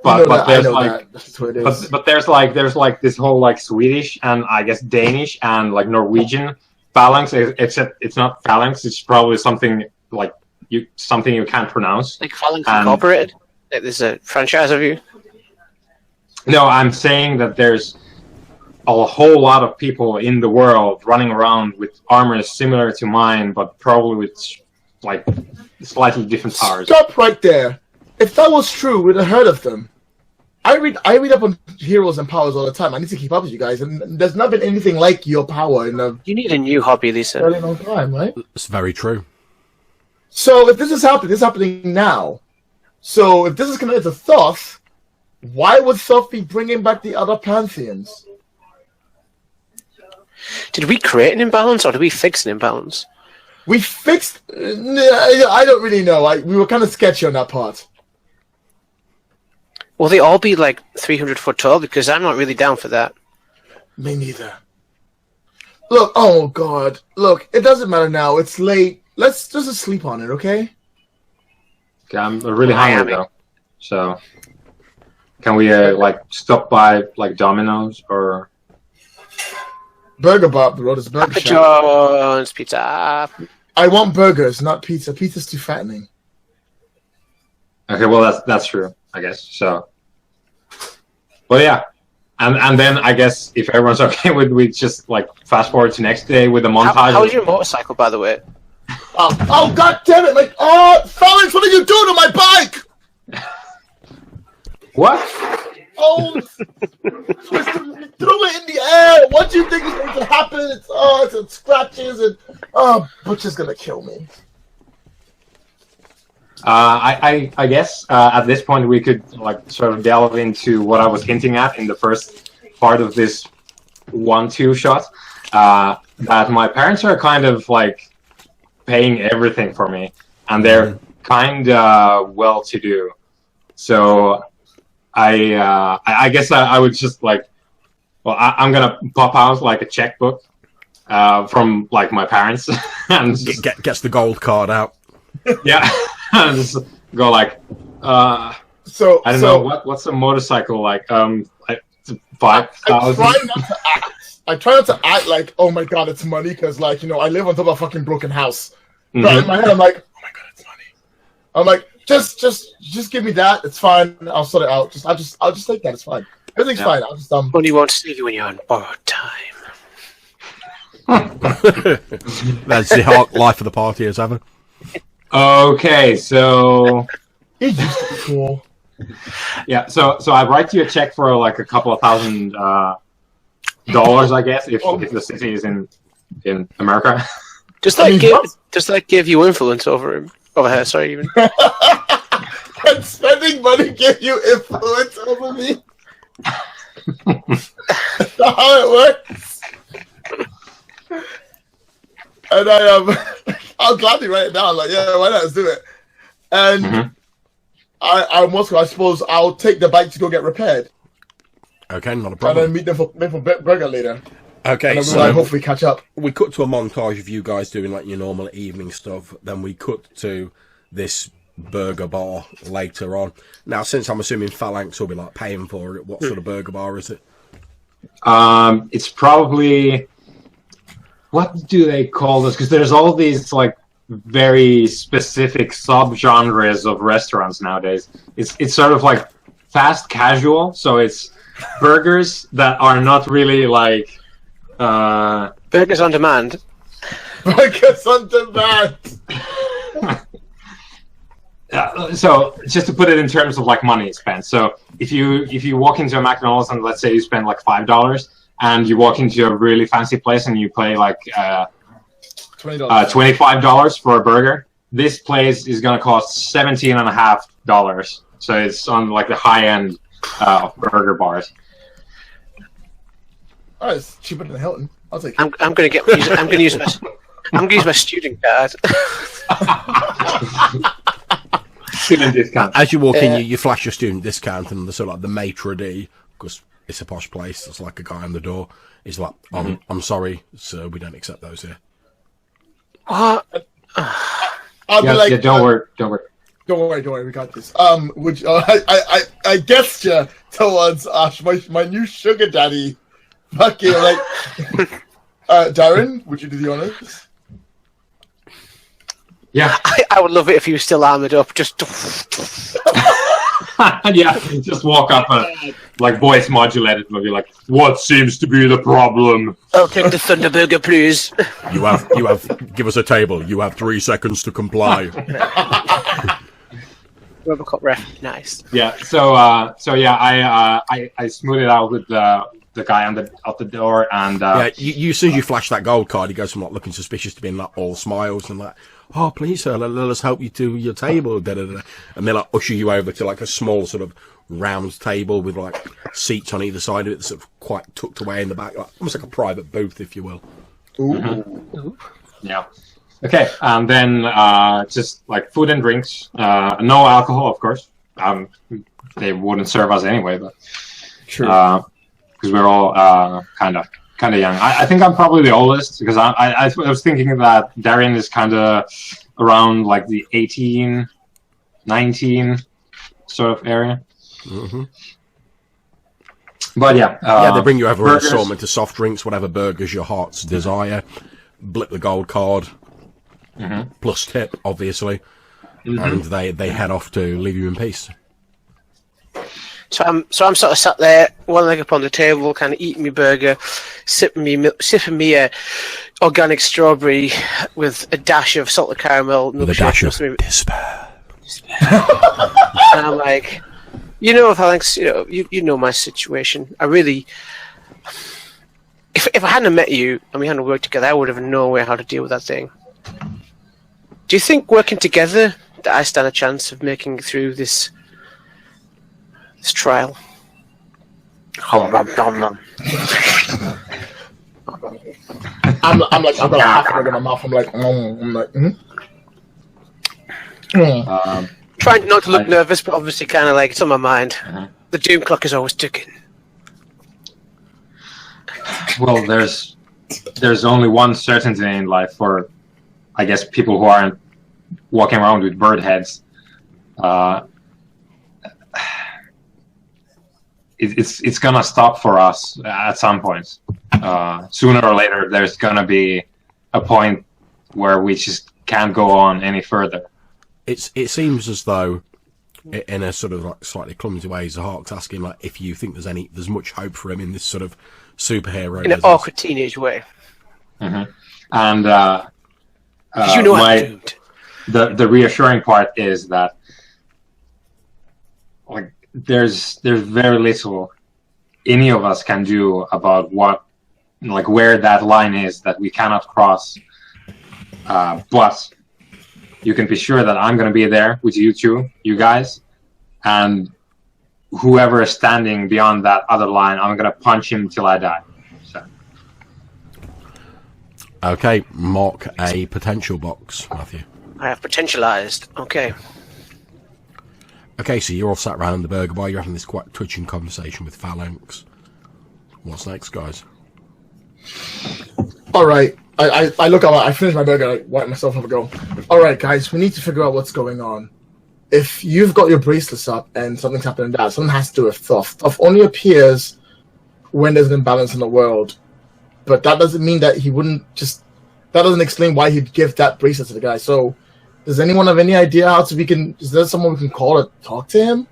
but there's I know like that. That's what it is. but there's like this whole like Swedish and I guess Danish and like Norwegian phalanx, except it's not phalanx. It's probably something like something you can't pronounce. Like Phalanx Incorporated. Like, there's a franchise of you. No, I'm saying that there's a whole lot of people in the world running around with armor similar to mine, but probably with like slightly different powers. Stop right there. If that was true, we'd have heard of them. I read up on heroes and powers all the time. I need to keep up with you guys, and there's not been anything like your power in a You need a new hobby, Lisa. very long time, right? It's very true. So if this is happening, this is happening now. So if this is connected to Thoth, why would Thoth be bringing back the other pantheons? Did we create an imbalance or did we fix an imbalance? We fixed. I don't really know. We were kind of sketchy on that part. Will they all be like 300 foot tall? Because I'm not really down for that. Me neither. Look, oh god. Look, it doesn't matter now. It's late. Let's just sleep on it, okay? Okay, I'm really hungry Miami. though. So, can we like stop by like Domino's or? Burger Bob, bro. This burger Papa shop. John's Pizza. I want burgers, not pizza. Pizza's too fattening. Okay, well that's true, I guess. So, well, yeah, and then I guess if everyone's okay with, we just like fast forward to next day with a montage. How's your motorcycle, by the way? Oh god damn it! Phalanx, what are you doing to my bike? What? Oh, threw it in the air. What do you think is going to happen? It's scratches and Butcher's gonna kill me. I guess at this point we could like sort of delve into what I was hinting at in the first part of this 1-2 shot. That my parents are kind of like paying everything for me, and they're kind of well-to-do. So I guess I would just like, well, I'm gonna pop out like a checkbook from like my parents and just, Gets the gold card out. yeah, and just go like, So I don't know what's a motorcycle like, like 5,000. I try not to act like, oh my god, it's money, because like, I live on top of a fucking broken house. But in my head, I'm like, oh my god, it's money. I'm like, just give me that. It's fine. I'll sort it out. I'll just take that. It's fine. Everything's fine. I'll just Money won't save you when you're on borrowed time. That's Zihark, life of the party as ever. Okay, so It used to be cool. yeah, so I write you a check for like a couple of $1,000, I guess, if the city is in America. Does I mean, that give you influence over him? Over her, sorry, even. Can spending money give you influence over me? That's not how it works. And I'll gladly write it down. Like, yeah, why not? Let's do it. And I suppose I'll take the bike to go get repaired. Okay, not a And problem. then meet them for burger later. Okay, And then so we'll hopefully catch up. we cut to a montage of you guys doing like your normal evening stuff. Then we cut to this burger bar later on. Now, since I'm assuming Phalanx will be like paying for it, what sort of burger bar is it? It's probably, what do they call this? Because there's all these like very specific sub-genres of restaurants nowadays. It's sort of like fast casual, so it's burgers that are not really like Burgers on demand. Burgers on demand. So just to put it in terms of like money spent. So if you walk into a McDonald's and let's say you spend like $5, and you walk into a really fancy place and you pay like $20. $25 for a burger, this place is gonna cost $17.50. So it's on like the high end of burger bars. Oh, it's cheaper than Hilton. I'll take it. I'm gonna use my student card. Student discount. As you walk in, you flash your student discount, and the sort of like the maitre d', because it's a posh place. There's like a guy on the door. He's like, I'm sorry, sir, we don't accept those here. What? I'll be like, Don't worry. Don't worry, we got this. Would you, I gesture towards my new sugar daddy. Fucking like, Darren, would you do the honors? Yeah. I would love it if he was still armored up. Just Yeah, just walk up and like voice modulated and be like, "What seems to be the problem?" I'll take the Thunderburger, please. You have. Give us a table. You have 3 seconds to comply. Robocop ref, nice. Yeah. So yeah, I smoothed it out with the guy out the door, and Yeah, you as soon as you flash that gold card, he goes from like looking suspicious to being like all smiles and like, "Oh, please, sir, let us help you to your table." Da, da, da. And they like usher you over to like a small sort of round table with like seats on either side of it, sort of quite tucked away in the back, like, almost like a private booth, if you will. Ooh. yeah. Okay, and then just like food and drinks, no alcohol, of course. They wouldn't serve us anyway, but True. because we're all kind of young. I think I'm probably the oldest because I was thinking that Darian is kind of around like the 18, 19 sort of area. Mm-hmm. But yeah, Yeah, they bring you over an burgers. assortment of soft drinks, whatever burgers your heart's desire. Blip the gold card, plus tip, obviously, and they head off to leave you in peace. So I'm sort of sat there, one leg up on the table, kind of eating my burger, sipping me organic strawberry with a dash of salted caramel, With a dash of despair. and I'm like, you know, Phalanx, you know my situation. I really, if I hadn't met you and we hadn't worked together, I would have no way how to deal with that thing. Do you think working together that I stand a chance of making it through this trial? I'm like, I've got a half a in my mouth. I'm like, Trying not to look nervous, but obviously kind of like it's on my mind. The doom clock is always ticking. Well, there's only one certainty in life for, I guess, people who aren't walking around with bird heads. It's gonna stop for us at some point. Sooner or later, there's gonna be a point where we just can't go on any further. It seems as though, in a sort of like slightly clumsy way, Zihark's asking like if you think there's much hope for him in this sort of superhero In an business. awkward teenage way. And Because you know I'm doomed. the reassuring part is that like there's very little any of us can do about where that line is that we cannot cross. But you can be sure that I'm going to be there with you two, you guys, and whoever is standing beyond that other line, I'm going to punch him till I die. So. Okay, mark a potential box, Matthew. I have potentialized. Okay. Okay, so you're all sat around the burger bar. You're having this quite touching conversation with Phalanx. What's next, guys? all right. I look at I finish my burger, I wipe myself up and go, all right, guys, we need to figure out what's going on. If you've got your bracelets up and something's happening to that, something has to do with Thoth. Thoth only appears when there's an imbalance in the world. But that doesn't mean that he wouldn't just... That doesn't explain why he'd give that bracelet to the guy. So, does anyone have any idea how to... Is there someone we can call to talk to him?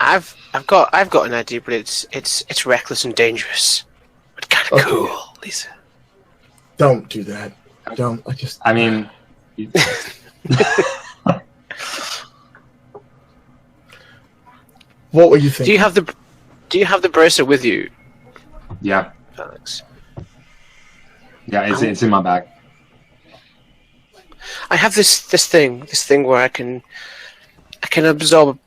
I've got an idea, but it's reckless and dangerous. But kind of cool, Lisa. Don't do that. Don't. I mean... What were you thinking? Do you have the bracelet with you? Yeah. Alex? Yeah, it's in my bag. I have this thing where I can absorb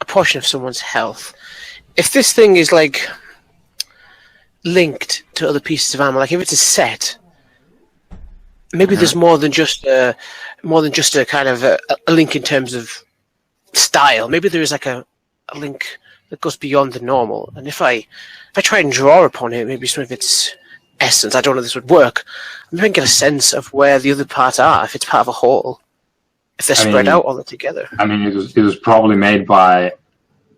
a portion of someone's health. If this thing is like linked to other pieces of armor, like if it's a set, maybe there's more than just a kind of a link in terms of style. Maybe there is like a link that goes beyond the normal. And if I try and draw upon it, maybe some of its essence, I don't know if this would work, maybe I can get a sense of where the other parts are, if it's part of a whole. if they're spread out all together. I mean, it was probably made by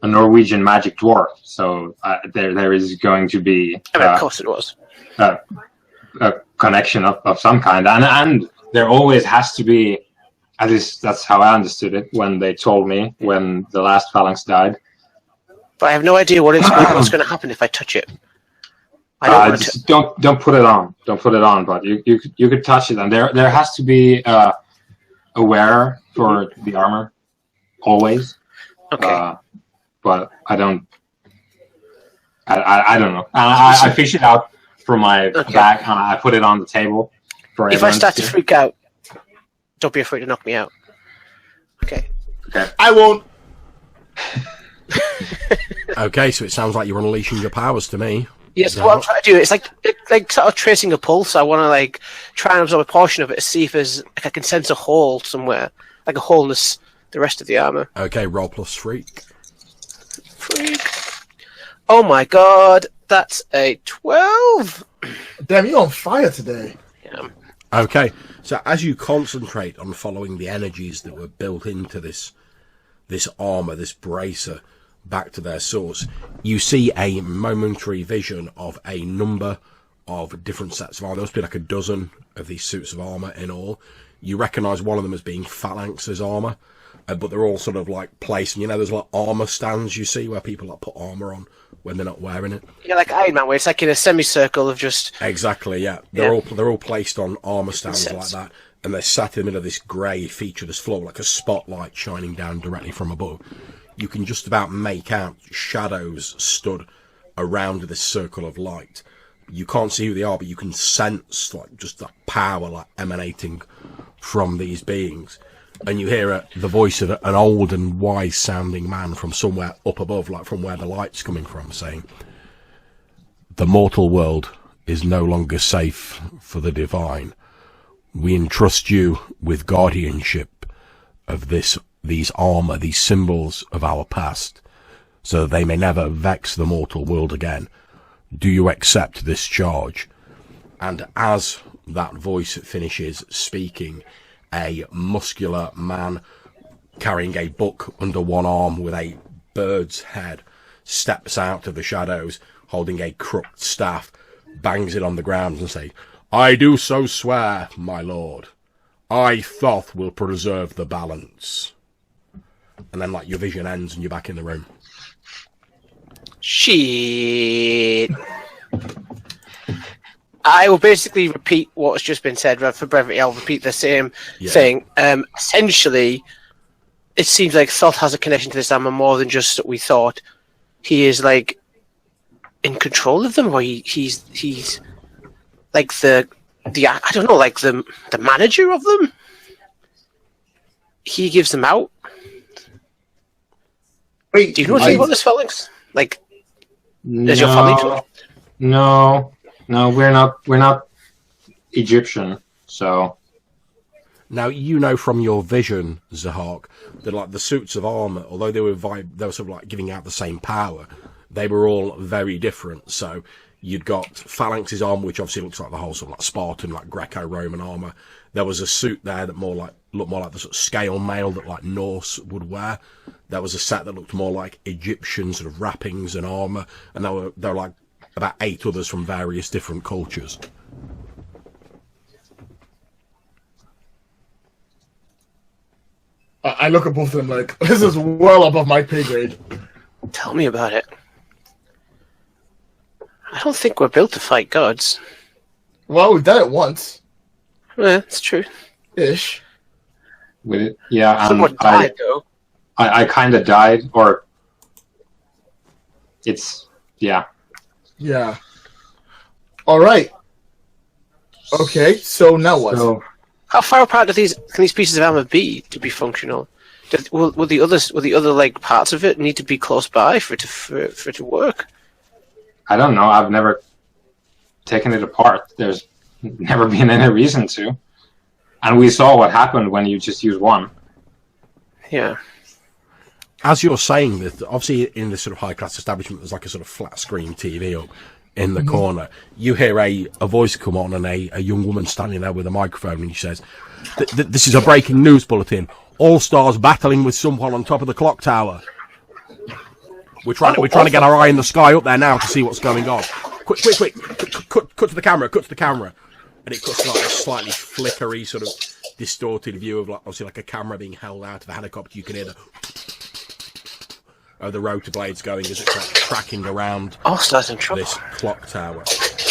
a Norwegian magic dwarf, so there is going to be. I mean, of course it was. A connection of some kind, and there always has to be. At least that's how I understood it when they told me when the last Phalanx died. But I have no idea what's going to happen if I touch it. I don't want to. Don't put it on. Don't put it on. But you could touch it, and there has to be a wearer for the armor, always. Okay. But I don't. I don't know. I fish it out from my bag and I put it on the table. For if I start to freak out, don't be afraid to knock me out. Okay. I won't. Okay, so it sounds like you're unleashing your powers to me. Yes, what I'm trying to do is like sort of tracing a pulse. I want to like try and absorb a portion of it to see if there's like I can sense a hole somewhere, like a hole in the rest of the armor. Okay, roll plus freak. Freak. Oh my god, that's a 12. Damn, you're on fire today. Yeah. Okay, so as you concentrate on following the energies that were built into this armor, this bracer, back to their source, you see a momentary vision of a number of different sets of armor. There must be like a dozen of these suits of armor in all. You recognise one of them as being Phalanx's armor, but they're all sort of like placed. And you know, there's like armor stands you see where people like put armor on when they're not wearing it. Yeah, like Iron Man, where it's like in a semicircle of just. Exactly, yeah. They're all placed on armor stands like that, and they're sat in the middle of this grey featureless floor, like a spotlight shining down directly from above. You can just about make out shadows stood around this circle of light. You can't see who they are, but you can sense like just that power like emanating from these beings. And you hear the voice of an old and wise-sounding man from somewhere up above, like from where the light's coming from, saying, "The mortal world is no longer safe for the divine. We entrust you with guardianship of these armor, these symbols of our past, so that they may never vex the mortal world again. Do you accept this charge?" And as that voice finishes speaking, a muscular man carrying a book under one arm with a bird's head steps out of the shadows, holding a crooked staff, bangs it on the ground and says, "I do so swear, my lord. I, Thoth, will preserve the balance." And then, like, your vision ends and you're back in the room. Shit. I will basically repeat what's just been said. For brevity, I'll repeat the same thing. Essentially, it seems like Thoth has a connection to this armor more than just what we thought. He is, like, in control of them, or he's like the I don't know, like the manager of them. He gives them out. Wait, do you know anything about this, Phalanx? Like, is your family? No, we're not Egyptian, so. Now, you know from your vision, Zihark, that like the suits of armor, although they were sort of like giving out the same power, they were all very different. So you'd got Phalanx's armor, which obviously looks like the whole sort of like Spartan, like Greco-Roman armor. There was a suit there that looked more like the sort of scale mail that like Norse would wear. There was a set that looked more like Egyptian sort of wrappings and armor, and there were like about 8 others from various different cultures. I look at both of them like, this is well above my pay grade. Tell me about it. I don't think we're built to fight gods. Well, we've done it once. Yeah, it's true. Ish. With it, yeah. Someone died, though. I kind of died, or it's, yeah. Yeah. All right. Okay, so now what? So, how far apart can these pieces of armor be to be functional? Will the other like parts of it need to be close by for it to work? I don't know. I've never taken it apart. There's never been any reason to, and we saw what happened when you just use one. Yeah. As you're saying this, obviously in this sort of high-class establishment, there's like a sort of flat-screen TV up in the corner. You hear a voice come on and a young woman standing there with a microphone, and she says, "This is a breaking news bulletin. All-Stars battling with someone on top of the clock tower. We're trying to get our eye in the sky up there now to see what's going on. Quick. Cut to the camera. And it cuts like a slightly flickery, sort of distorted view of, like, obviously, like a camera being held out of a helicopter. You can hear the rotor blades going as it's like tracking around this clock tower.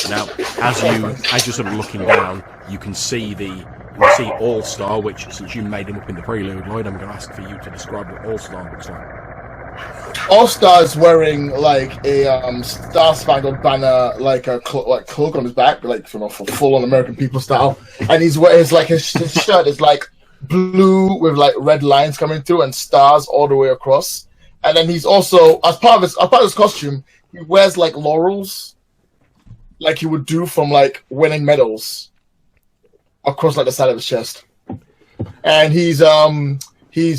Now, as you're sort of looking down, you can see All-Star, which, since you made him up in the prelude, Lloyd, I'm going to ask for you to describe what All-Star looks like. All-Star is wearing like a star-spangled banner, like a cloak on his back, like for full-on American people style. And he's wearing his shirt is like blue with like red lines coming through and stars all the way across. And then he's also, as part of his costume, he wears like laurels, like he would do from like winning medals, across like the side of his chest. And he's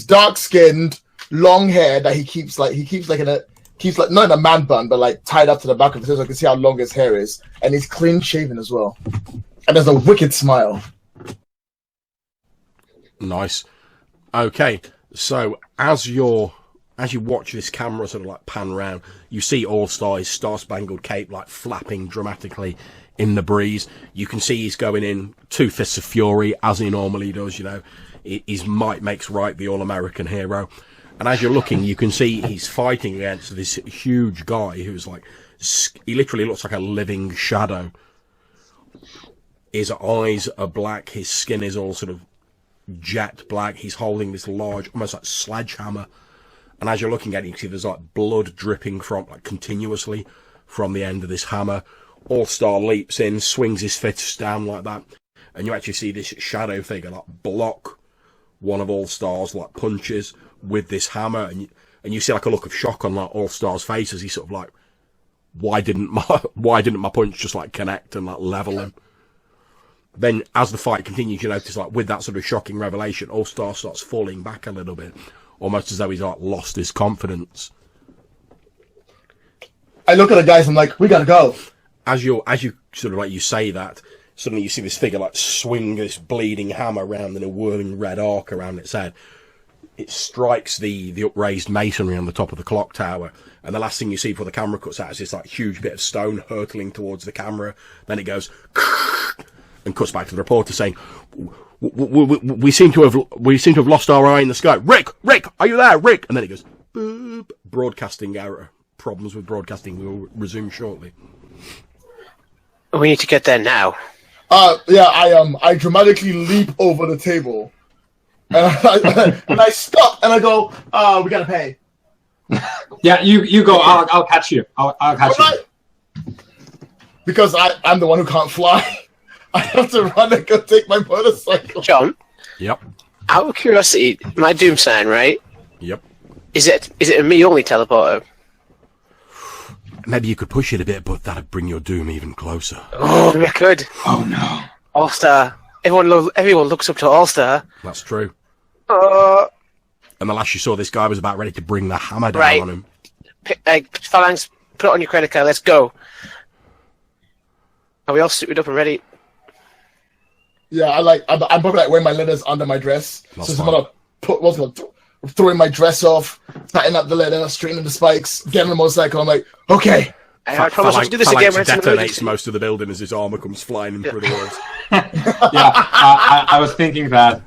dark-skinned, long hair that he keeps not in a man bun, but like tied up to the back of his head so I can see how long his hair is. And he's clean shaven as well. And there's a wicked smile. Nice. Okay, so as you watch this camera sort of like pan round, you see All-Star's star-spangled cape like flapping dramatically in the breeze. You can see he's going in 2 fists of fury, as he normally does, you know. His might makes right, the all-American hero. And as you're looking, you can see he's fighting against this huge guy who's like, he literally looks like a living shadow. His eyes are black, his skin is all sort of jet black. He's holding this large, almost like sledgehammer. And as you're looking at it, you can see there's like blood dripping from, like, continuously from the end of this hammer. All-Star leaps in, swings his fists down like that. And you actually see this shadow figure like block one of All-Star's like punches with this hammer, and you see like a look of shock on like All-Star's face as he sort of like, why didn't my punch just like connect and like level him? Then as the fight continues, you notice like with that sort of shocking revelation, All-Star starts falling back a little bit, almost as though he's like lost his confidence. I look at the guys, I'm like, we gotta go. As you sort of like you say that, suddenly you see this figure like swing this bleeding hammer around in a whirling red arc around its head. It strikes the upraised masonry on the top of the clock tower, and the last thing you see before the camera cuts out is this like huge bit of stone hurtling towards the camera. Then it goes and cuts back to the reporter saying, "We seem to have lost our eye in the sky. Rick, are you there, Rick?" And then it goes, boop, broadcasting error. Problems with broadcasting. We will resume shortly. We need to get there now. Yeah, I dramatically leap over the table. And I stop and I go, we gotta pay. Yeah, you go. I'll catch you. I'll catch you. Because I'm the one who can't fly. I have to run and go take my motorcycle. John? Yep. Out of curiosity, my doom sign, right? Yep. Is it a me-only teleporter? Maybe you could push it a bit, but that'd bring your doom even closer. Oh, we could. Oh, no. All-Star. Everyone looks up to All-Star. That's true. And the last you saw, this guy was about ready to bring the hammer down on him. Phalanx, put it on your credit card. Let's go. Are we all suited up and ready? Yeah, I'm probably like wearing my leathers under my dress. That's so I'm gonna throwing my dress off, tighten up the leather, straightening the spikes, getting on the motorcycle. I'm like, okay. I promise not to do this again. Phalanx detonates most of the building as his armor comes flying in through the walls. Yeah, I was thinking that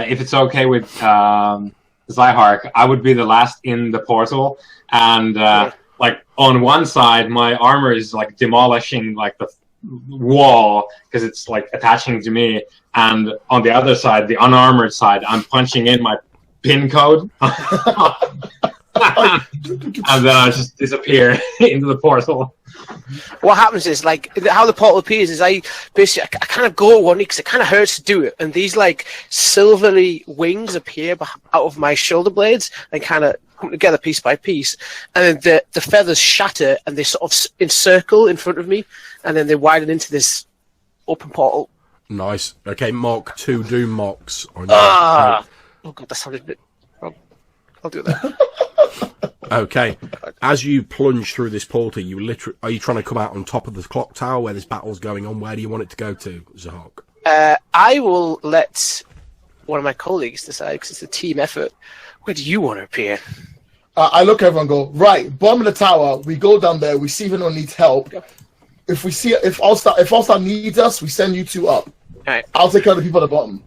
if it's okay with Zihark, I would be the last in the portal, and like on one side, my armor is like demolishing like the wall because it's like attaching to me, and on the other side, the unarmored side, I'm punching in my pin code. And then I just disappear into the portal. What happens is, like, how the portal appears is I kind of go one because it kind of hurts to do it, and these like silvery wings appear out of my shoulder blades and kind of come together piece by piece, and then the feathers shatter and they sort of encircle in front of me, and then they widen into this open portal. Nice. Okay, mark 2 doom mocks on Oh god, that sounded a bit wrong. I'll do that. Okay, as you plunge through this portal, are you trying to come out on top of the clock tower where this battle's going on? Where do you want it to go to, Zihark? I will let one of my colleagues decide, because it's a team effort. Where do you want to appear? I look at everyone and go, right, bottom of the tower, we go down there, we see if anyone needs help. If All-Star needs us, we send you two up. Alright. I'll take care of the people at the bottom.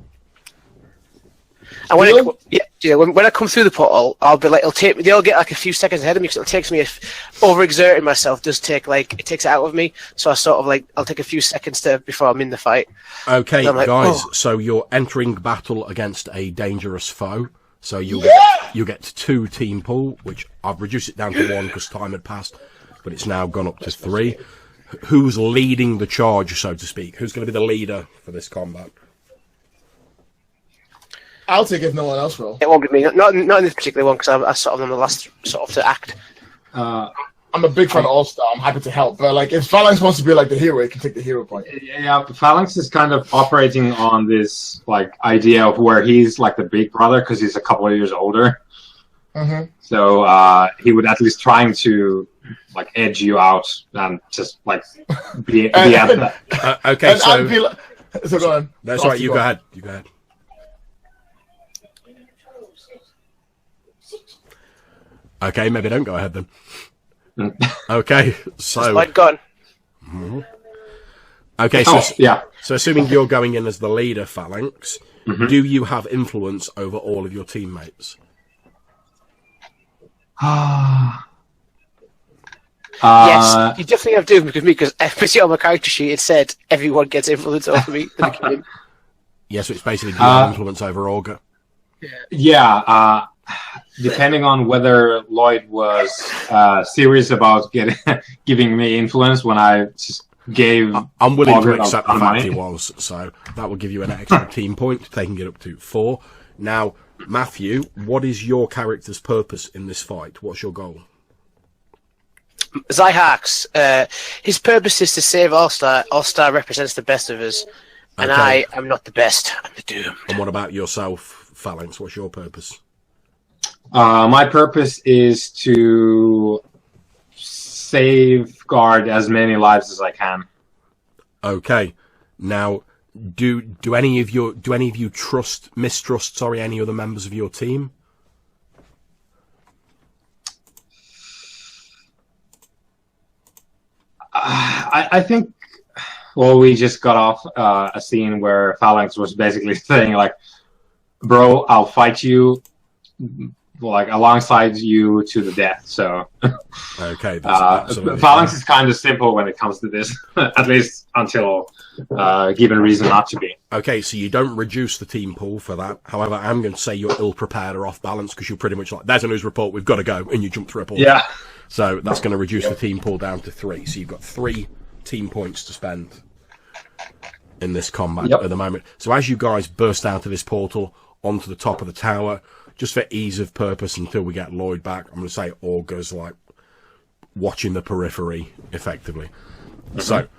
And when I come through the portal, I'll be like, they'll get like a few seconds ahead of me, because it takes me, overexerting myself does take it takes it out of me, so I sort of like, I'll take a few seconds before I'm in the fight. Okay, like, guys, oh. So you're entering battle against a dangerous foe. So you get 2 team pool, which I've reduced it down to 1 because time had passed, but it's now gone up to 3. Who's leading the charge, so to speak? Who's going to be the leader for this combat? I'll take it if no one else will. It won't be me, not in this particular one, because I sort of am the last sort of to act. I'm a big fan of All-Star. I'm happy to help. But like, if Phalanx wants to be like the hero, he can take the hero point. Yeah, Phalanx is kind of operating on this like idea of where he's like the big brother because he's a couple of years older. Mm-hmm. So he would at least trying to like edge you out and just like be at that. Okay, so go on. That's right. You go ahead. You go ahead. Okay, maybe don't go ahead then. Okay, so Light gone. Okay, so yeah. So assuming you're going in as the leader, Phalanx, do you have influence over all of your teammates? Yes, you definitely have to because every on my character sheet it said everyone gets influence over me. Yeah, so it's basically you have influence over Orga. Yeah, depending on whether Lloyd was serious about giving me influence when I just gave... I'm willing Augur to accept the fact money. he was, so that will give you an extra team point, taking it up to 4. Now, Matthew, what is your character's purpose in this fight? What's your goal? Zihark's, his purpose is to save All-Star. All-Star represents the best of us, and Okay. I am not the best. I'm the doomed. And what about yourself, Phalanx? What's your purpose? My purpose is to safeguard as many lives as I can. Okay. Now, do any of you mistrust any other members of your team? I think. Well, we just got off a scene where Phalanx was basically saying like, "Bro, I'll fight you." Like alongside you to the death. So okay, that's Phalanx is kind of simple when it comes to this, at least until given reason not to be. Okay, so you don't reduce the team pool for that. However, I'm going to say you're ill-prepared or off-balance because you're pretty much like, there's a news report, we've got to go, and you jump through a portal. Yeah. So that's going to reduce the team pool down to 3. So you've got 3 team points to spend in this combat at the moment. So as you guys burst out of this portal onto the top of the tower, just for ease of purpose until we get Lloyd back, I'm going to say Orga's like watching the periphery, effectively. So,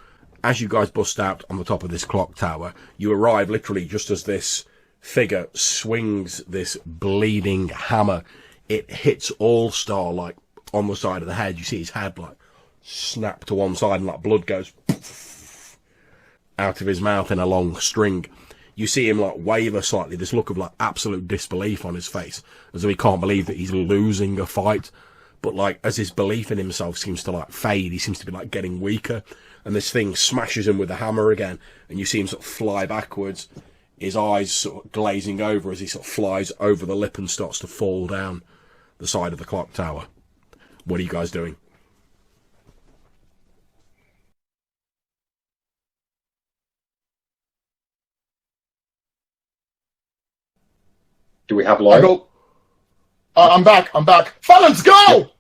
as you guys bust out on the top of this clock tower, you arrive literally just as this figure swings this bleeding hammer. It hits All-Star like on the side of the head. You see his head like snap to one side and like blood goes out of his mouth in a long string. You see him like waver slightly, this look of like absolute disbelief on his face, as though he can't believe that he's losing a fight. But like as his belief in himself seems to like fade, he seems to be like getting weaker, and this thing smashes him with the hammer again, and you see him sort of fly backwards, his eyes sort of glazing over as he sort of flies over the lip and starts to fall down the side of the clock tower. What are you guys doing? Do we have Lloyd? I go. I'm back. Phalanx, go!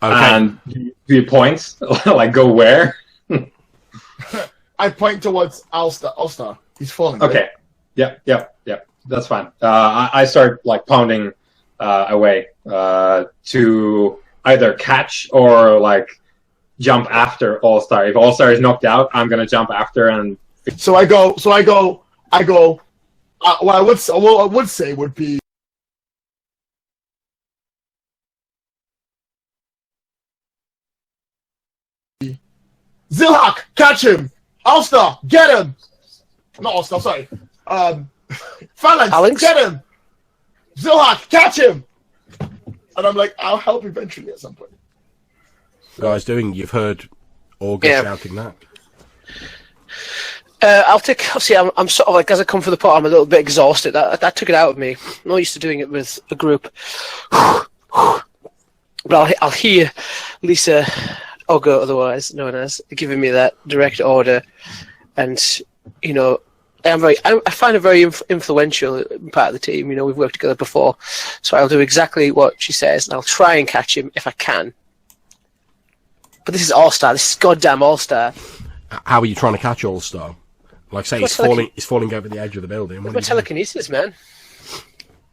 Okay. And do you point? Like, go where? I point towards All-Star. He's falling. Okay. Right? Yep. That's fine. I start like pounding away to either catch or like jump after All-Star. If All-Star is knocked out, I'm gonna jump after and. So I go. What I would say would be. Zihark, catch him! All-Star, get him! Not All-Star, sorry. Phalanx, Phalanx? get him! Zihark, catch him! And I'm like, I'll help eventually at some point. Guys doing? You've heard Orga shouting that. I'll take. See, I'm sort of like, as I come for the pot, I'm a little bit exhausted. That took it out of me. I'm not used to doing it with a group. But I'll hear Lisa Augur, otherwise known as, giving me that direct order, and you know, I find her very influential part of the team. You know, we've worked together before, so I'll do exactly what she says, and I'll try and catch him if I can. But this is All-Star. This is goddamn All-Star. How are you trying to catch All-Star? Like I say, he's falling over the edge of the building. With my telekinesis, man.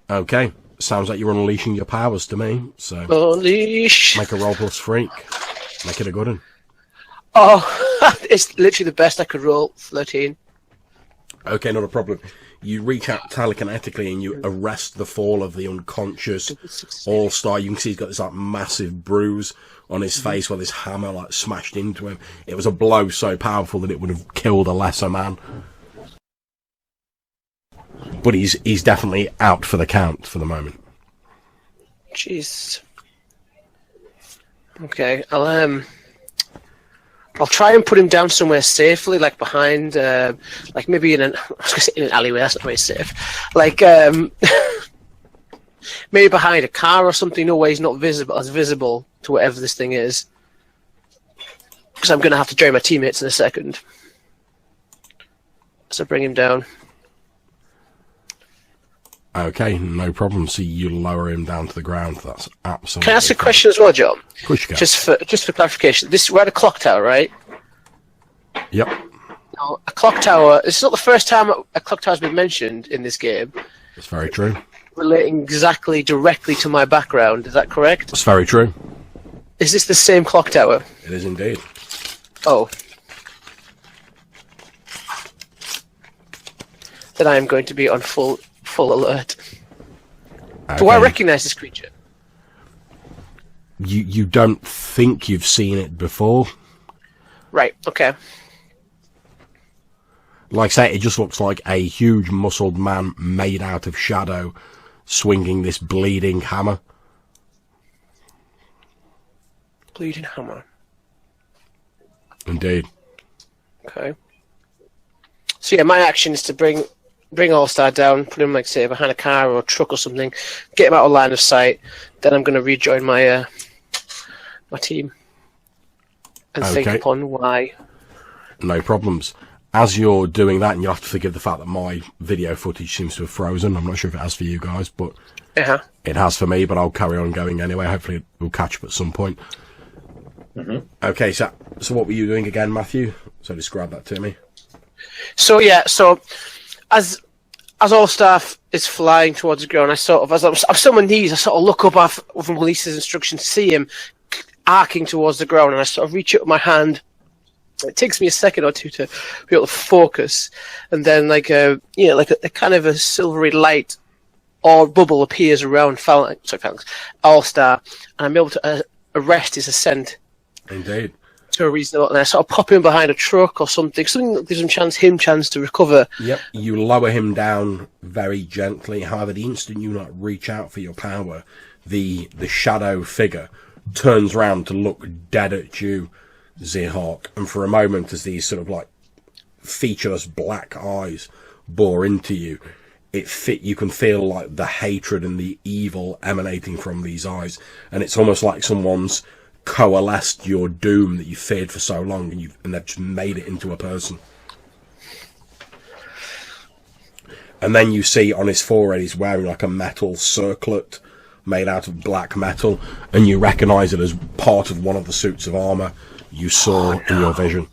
Okay. Sounds like you're unleashing your powers to me. So unleash. Make a roll plus freak. Make it a good one. Oh, it's literally the best I could roll. 13. Okay, not a problem. You reach out telekinetically and you arrest the fall of the unconscious All-Star. You can see he's got this like massive bruise on his face where this hammer like smashed into him. It was a blow so powerful that it would have killed a lesser man. But he's definitely out for the count for the moment. Jeez. Okay, I'll try and put him down somewhere safely, like behind, like maybe in an alleyway. That's not very safe. Like maybe behind a car or something. No way he's not visible to whatever this thing is. Because I'm going to have to join my teammates in a second. So bring him down. Okay, no problem. So you lower him down to the ground. That's absolutely. Can I ask a question as well, John? Of course you can. Just for clarification, we're at a clock tower, right? Yep. Now, a clock tower. This is not the first time a clock tower has been mentioned in this game. That's very true. Relating directly to my background. Is that correct? That's very true. Is this the same clock tower? It is indeed. Oh. Then I am going to be on full alert. Okay. Do I recognize this creature? You don't think you've seen it before? Right, okay. Like I say, it just looks like a huge muscled man made out of shadow swinging this bleeding hammer. Bleeding hammer. Indeed. Okay. So yeah, my action is to bring All-Star down, put him, like, say, behind a car or a truck or something, get him out of line of sight. Then I'm going to rejoin my my team and think upon why. No problems. As you're doing that, and you'll have to forgive the fact that my video footage seems to have frozen. I'm not sure if it has for you guys, but it has for me. But I'll carry on going anyway. Hopefully, we'll catch up at some point. Mm-hmm. Okay, so what were you doing again, Matthew? So describe that to me. So yeah, as All-Star is flying towards the ground, I sort of, I'm still on my knees, I sort of look up from Lisa's instruction to see him arcing towards the ground, and I sort of reach up with my hand. It takes me a second or two to be able to focus, and then like a kind of a silvery light or bubble appears around Phalanx, All-Star, and I'm able to arrest his ascent. Indeed. To a reasonable, and I sort of pop him behind a truck or something that gives him chance to recover. Yep, you lower him down very gently. However, the instant you not reach out for your power, the shadow figure turns round to look dead at you, Zihark, and for a moment, as these sort of like featureless black eyes bore into you, you can feel like the hatred and the evil emanating from these eyes, and it's almost like someone's coalesced your doom that you feared for so long, and they've just made it into a person. And then you see on his forehead he's wearing like a metal circlet made out of black metal, and you recognise it as part of one of the suits of armour you saw in your vision.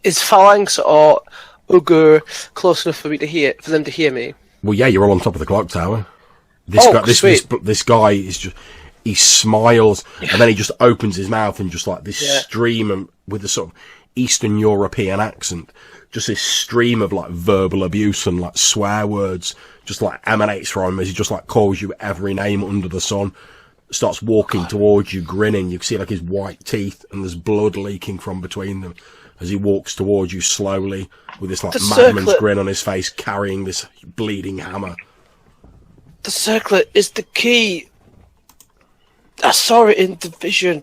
Is Phalanx or Augur close enough for them to hear me? Well, yeah, you're all on top of the clock tower. This guy is just. He smiles, and then he just opens his mouth, and just like this stream, with a sort of Eastern European accent, just this stream of like verbal abuse and like swear words just like emanates from him as he just like calls you every name under the sun, starts walking towards you, grinning. You can see like his white teeth, and there's blood leaking from between them. as he walks towards you slowly with this like The madman's circlet. grin on his face, carrying this bleeding hammer. The circlet is the key. I saw it in the vision.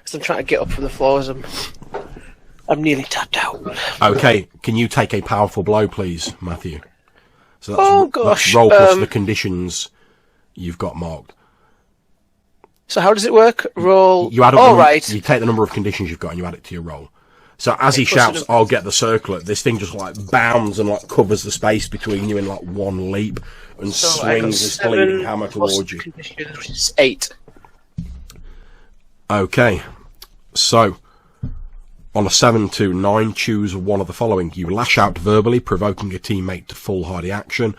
As I'm trying to get up from the floor, as I'm nearly tapped out. Okay, can you take a powerful blow, please, Matthew? So that's, Oh, gosh, that's roll plus the conditions you've got marked. So how does it work? Roll. You add up All the, right. You take the number of conditions you've got and you add it to your roll. So as he plus shouts, the- "I'll get the circlet," this thing just like bounds and like covers the space between you in like one leap and So I got swings this 7 bleeding hammer plus towards you. conditions, which is 8. Okay, so on a 7 to 9, choose one of the following. You lash out verbally, provoking a teammate to foolhardy action,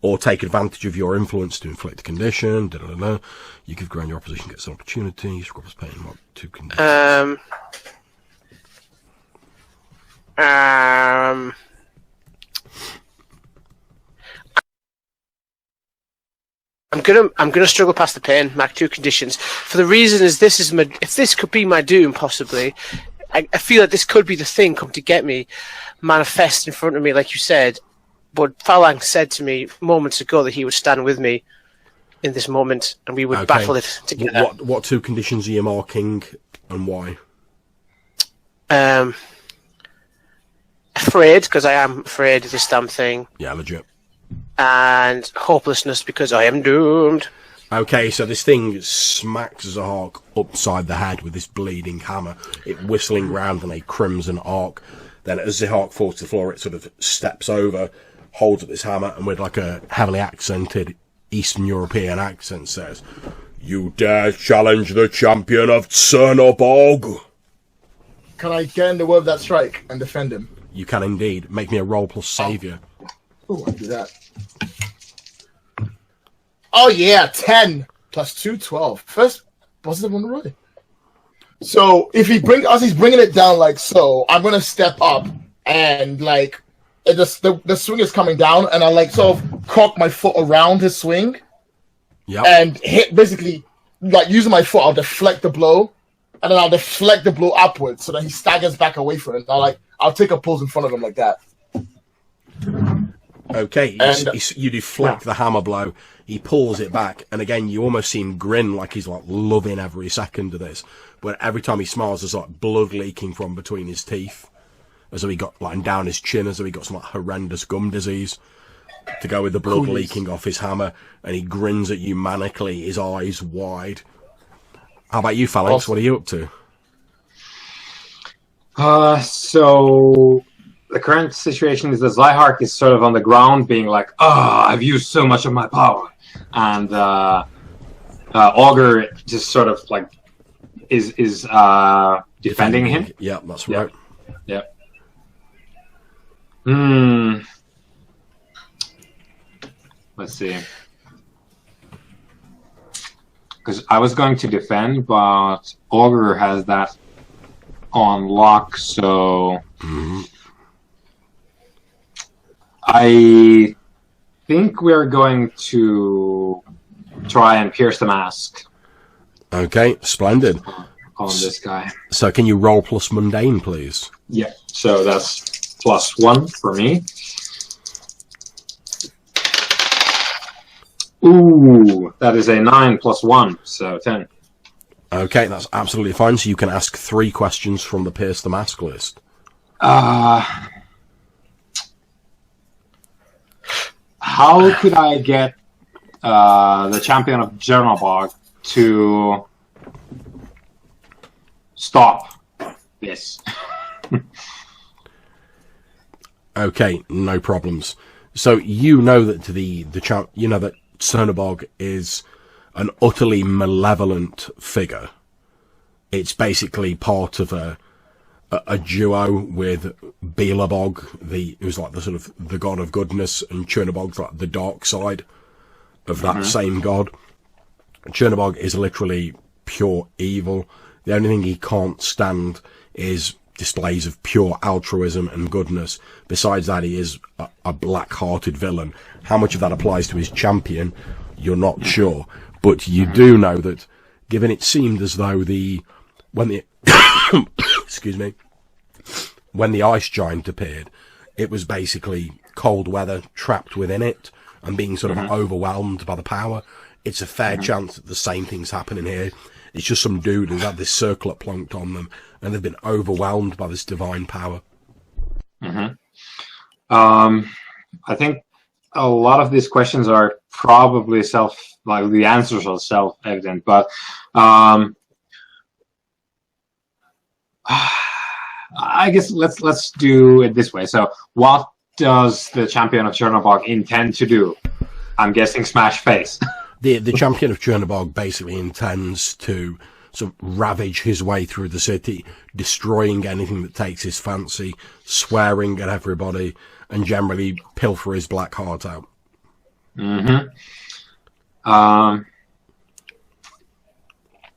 or take advantage of your influence to inflict a condition. Da, da, da, da. You give ground your opposition gets an opportunity. Scrubber's paying mark 2 conditions. I'm gonna struggle past the pain. Mark 2 conditions. For the reason is this is my. If this could be my doom, possibly, I feel like this could be the thing come to get me, manifest in front of me, like you said. But Phalanx said to me moments ago that he would stand with me in this moment, and we would battle it together. What 2 conditions are you marking, and why? Afraid, because I am afraid of this damn thing, Yeah, legit. and hopelessness because I am doomed. Okay, so this thing smacks Zihark upside the head with this bleeding hammer, it whistling round in a crimson arc. Then as Zihark falls to the floor, it sort of steps over, holds up this hammer, and with like a heavily accented Eastern European accent says, "You dare challenge the champion of Chernobog?" Can I get in the way of that strike and defend him? You can indeed. Make me a roll plus saviour. Oh, I do that. Oh yeah, 10 plus 2, 12. First positive on the roll. So if as he's bringing it down like so, I'm gonna step up and like it just the swing is coming down, and I like sort of cock my foot around his swing Yep. and hit basically like using my foot. I'll deflect the blow, and then I'll deflect the blow upwards so that he staggers back away from it. I'll take a pose in front of him like that. Okay, And- you deflect the hammer blow, he pulls it back, and again, you almost see him grin like he's like loving every second of this. But every time he smiles, there's like blood leaking from between his teeth, as though he got like down his chin, as though he got some like horrendous gum disease to go with the blood leaking off his hammer, and he grins at you manically, his eyes wide. How about you, Phalanx? What are you up to? So the current situation is that Zihark is sort of on the ground being like, I've used so much of my power. And Augur just sort of like is defending him. Yeah, that's right. Yeah. Let's see. Because I was going to defend, but Augur has that on lock, so I think we're going to try and pierce the mask Okay, splendid. on this guy. So can you roll plus mundane, please? Yeah, so that's +1 for me. Ooh, that is a 9 + 1, so 10. Okay, that's absolutely fine. So you can ask 3 questions from the Pierce the Mask list. How could I get the champion of Chernobog to stop this? Okay, no problems. So you know that that Chernobog is an utterly malevolent figure. It's basically part of a duo with Belobog, who's like the sort of the god of goodness, and Chernobog's like the dark side of that same god. Chernobog is literally pure evil. The only thing he can't stand is displays of pure altruism and goodness. Besides that, he is a black-hearted villain. How much of that applies to his champion, you're not sure. But you do know that, given it seemed as though excuse me, when the ice giant appeared, it was basically cold weather trapped within it and being sort of overwhelmed by the power. It's a fair chance that the same thing's happening here. It's just some dude who's had this circlet plonked on them, and they've been overwhelmed by this divine power. I think a lot of these questions are probably the answers are self-evident, but I guess let's do it this way. So, what does the champion of Chernobog intend to do? I'm guessing smash face. The champion of Chernobog basically intends to sort of ravage his way through the city, destroying anything that takes his fancy, swearing at everybody, and generally pilfer his black heart out. Can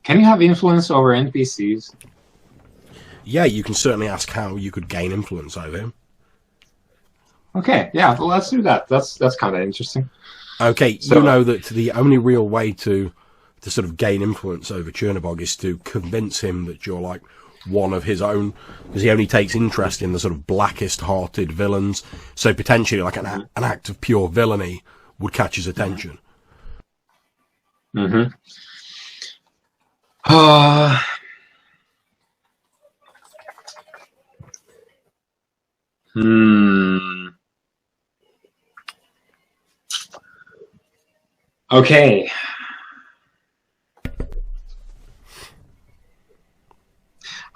you have influence over NPCs? Yeah, you can certainly ask how you could gain influence over him. Okay, yeah, well, let's do that. That's kind of interesting. Okay, So- you know that the only real way to sort of gain influence over Chernobog is to convince him that you're like one of his own, because he only takes interest in the sort of blackest-hearted villains. So potentially, like an act of pure villainy would catch his attention. Okay.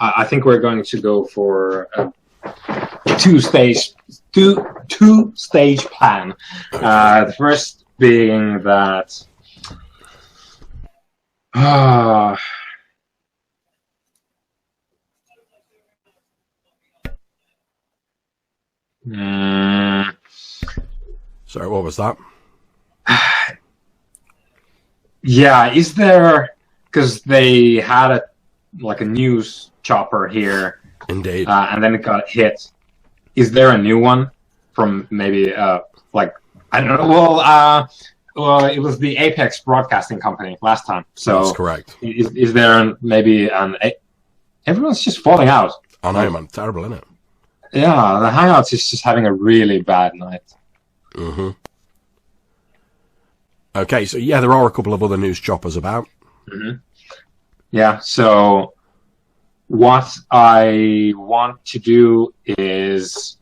I think we're going to go for a two-stage plan. The first being that Sorry, what was that? yeah, is there, because they had a news chopper here, Indeed. and then it got hit. Is there a new one from maybe I don't know? Well, it was the Apex Broadcasting Company last time. So That's correct. Is there maybe everyone's just falling out? I know, man. Terrible, isn't it? Yeah, the Hangouts is just having a really bad night. Okay, so yeah, there are a couple of other news choppers about. Yeah, so what I want to do is...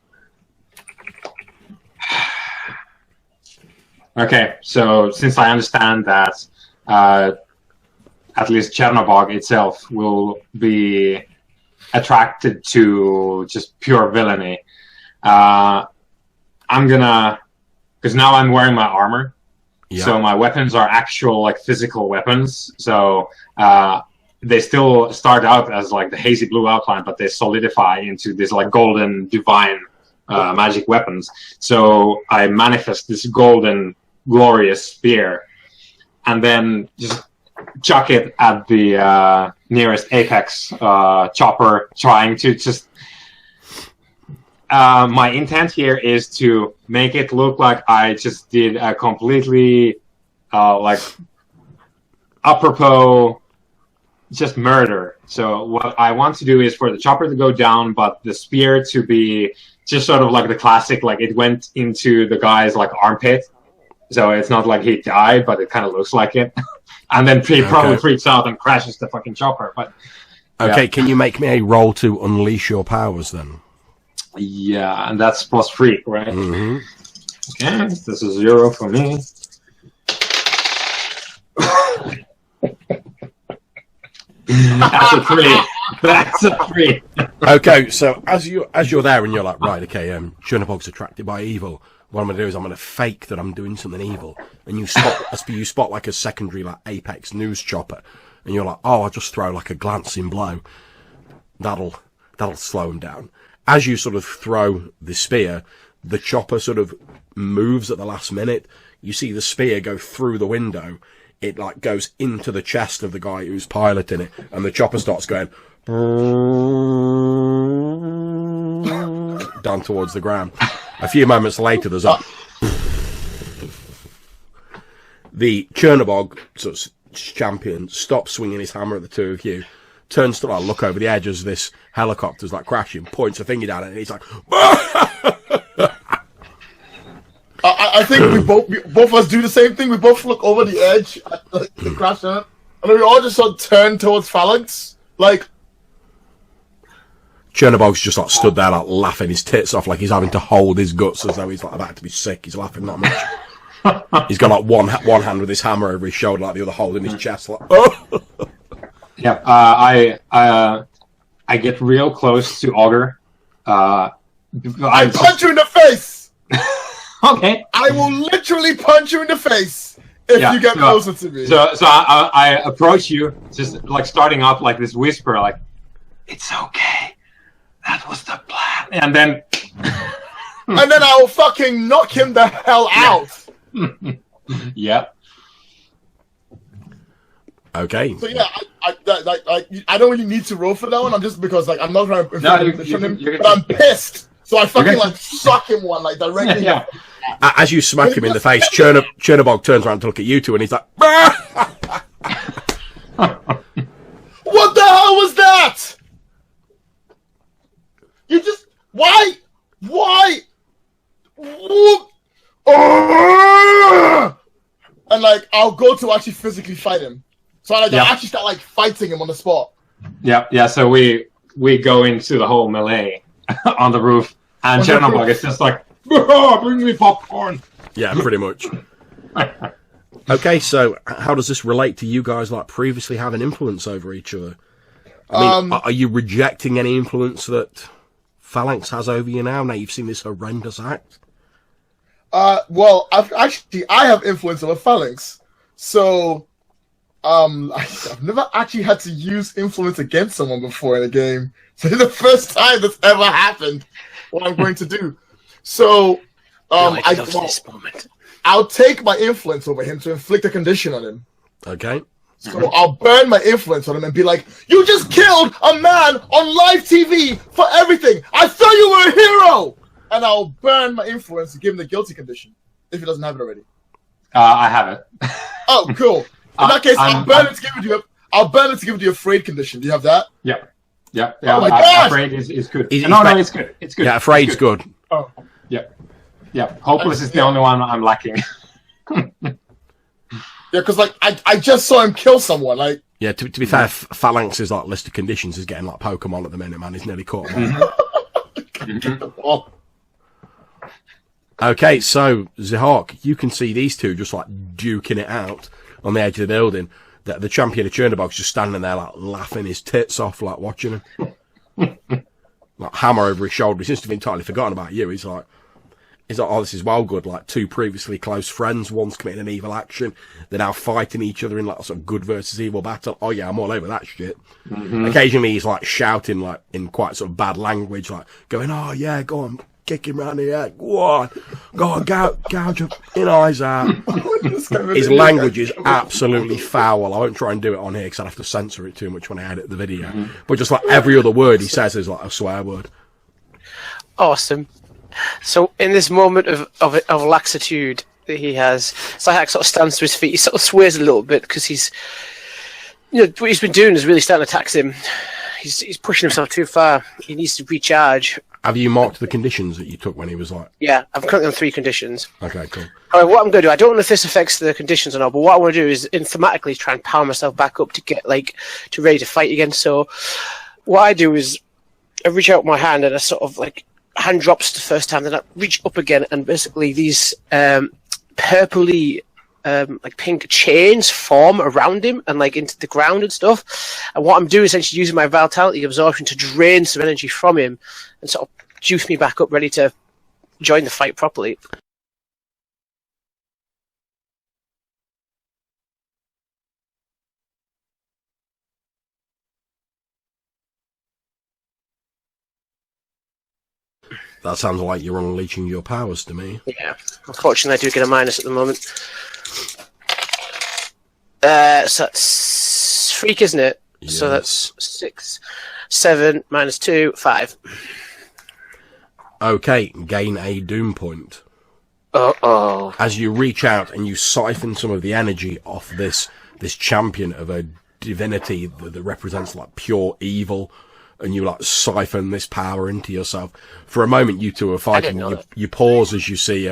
Okay, so since I understand that at least Chernobog itself will be attracted to just pure villainy, I'm gonna... Because now I'm wearing my armor, so my weapons are actual physical weapons. So they still start out as the hazy blue outline, but they solidify into this golden divine magic weapons. So I manifest this golden glorious spear, and then just chuck it at the nearest apex chopper, trying to just... my intent here is to make it look like I just did a completely apropos just murder. So what I want to do is for the chopper to go down, but the spear to be just sort of the classic, it went into the guy's armpit. So it's not like he died, but it kind of looks like it. And then he probably freaks out and crashes the fucking chopper. But Okay, can you make me a roll to unleash your powers then? yeah, and that's +3, right? Okay, this is 0 for me. That's a 3. That's a 3. Okay, so as you're there and you're like, right, okay, Chernobog's attracted by evil. What I'm going to do is I'm going to fake that I'm doing something evil, and you spot a secondary Apex news chopper, and you're like, oh, I'll just throw a glancing blow. That'll slow him down. As you sort of throw the spear, the chopper sort of moves at the last minute. You see the spear go through the window. It goes into the chest of the guy who's piloting it, and the chopper starts going down towards the ground. A few moments later, there's the Chernobog champion stops swinging his hammer at the two of you, turns to like look over the edge as this helicopter's like crashing, points a finger down, and he's like, I think we both of us do the same thing. We both look over the edge at the crash, and then we all just sort of turn towards Phalanx. Like, Chernobog's just like stood there like laughing his tits off, like he's having to hold his guts as though he's like about to be sick. He's laughing that much. He's got like one hand with his hammer over his shoulder, like the other holding his chest. Like, oh. Yeah, I get real close to Augur. I punch you in the face. Okay. I will literally punch you in the face if you get closer to me. So I approach you, just like starting off like this whisper, like, "It's okay. That was the plan." And then I'll fucking knock him the hell out. Yeah. Okay. So yeah, I don't really need to roll for that one. I'm just because like I'm not trying to position him, but I'm pissed. So I fucking like suck him one like directly. Yeah. As you smack him in the face, Chernobog turns around to look at you two, and he's like, "What the hell was that? You just why? And like I'll go to actually physically fight him. So I'll actually start like fighting him on the spot. Yeah. So we go into the whole melee on the roof, and Chernobog is just like, "Bring me popcorn." Yeah, pretty much. Okay, so how does this relate to you guys like previously having influence over each other? I mean, are you rejecting any influence that Phalanx has over you now you've seen this horrendous act? Well, I have influence over Phalanx, so I've never actually had to use influence against someone before in a game. So it's the first time that's ever happened. What I'm going to do, so this moment. I'll take my influence over him to inflict a condition on him. Okay. So I'll burn my influence on him and be like, "You just killed a man on live TV for everything. I thought you were a hero." And I'll burn my influence to give him the guilty condition if he doesn't have it already. I have it. Oh, cool. In that case, I'll burn it to give you the afraid condition. Do you have that? Yeah. Oh my gosh! Afraid is good. No, it's good. It's good. Yeah, afraid's good. Oh. Yeah. Hopeless is the only one I'm lacking. Yeah, because like I just saw him kill someone. Like, yeah, to be fair, Phalanx's like list of conditions is getting like Pokemon at the minute, man. He's nearly caught them all. Okay, so Zihark, you can see these two just like duking it out on the edge of the building. The champion of Chernobog's just standing there like laughing his tits off, like watching him. Like hammer over his shoulder. He seems to have entirely forgotten about you. He's like, oh, this is well good. Like two previously close friends, one's committing an evil action. They're now fighting each other in like sort of good versus evil battle. Oh yeah, I'm all over that shit. Mm-hmm. Occasionally he's like shouting like in quite sort of bad language, like going, "Oh yeah, go on, kick him round the head. Go on, gouge your eyes out." His language is absolutely foul. I won't try and do it on here because I'd have to censor it too much when I edit the video. Mm-hmm. But just like every other word he says is like a swear word. Awesome. So in this moment of laxitude that he has, Zihark sort of stands to his feet. He sort of swears a little bit because he's, what he's been doing is really starting to tax him. He's pushing himself too far. He needs to recharge. Have you marked the conditions that you took when he was like? Yeah, I'm currently on 3 conditions. Okay, cool. However, what I'm going to do, I don't know if this affects the conditions or not, but what I want to do is thematically try and power myself back up to get to ready to fight again. So what I do is I reach out my hand and I sort of hand drops the first time, then I reach up again, and basically these purpley pink chains form around him and into the ground and stuff. And what I'm doing is essentially using my vitality absorption to drain some energy from him and sort of juice me back up, ready to join the fight properly. That sounds like you're unleashing your powers to me. Yeah, unfortunately I do get a minus at the moment. So that's freak, isn't it? Yes. So that's 6, 7, minus 2, 5. Okay, gain a doom point. Uh-oh. As you reach out and you siphon some of the energy off this champion of a divinity that represents like pure evil, and you like siphon this power into yourself. For a moment, you two are fighting. You pause as you see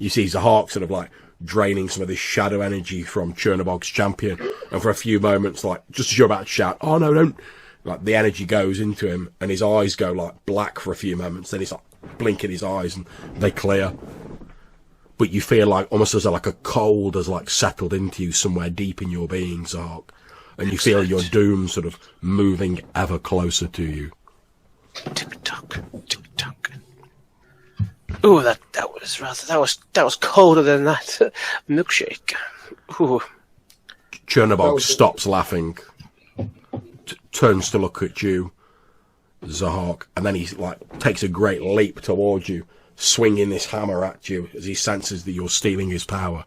Zihark sort of like draining some of this shadow energy from Chernobog's champion, and for a few moments, like just as you're about to shout, "Oh no, don't!" like the energy goes into him, and his eyes go like black for a few moments. Then he's like blinking his eyes, and they clear. But you feel like almost as though like a cold has like settled into you somewhere deep in your being, Zihark. And you feel your doom sort of moving ever closer to you. Tick-tock, tick-tock. Ooh, that was colder than that milkshake. Ooh. Chernobog stops laughing, turns to look at you, Zihark, and then he like takes a great leap towards you, swinging this hammer at you as he senses that you're stealing his power.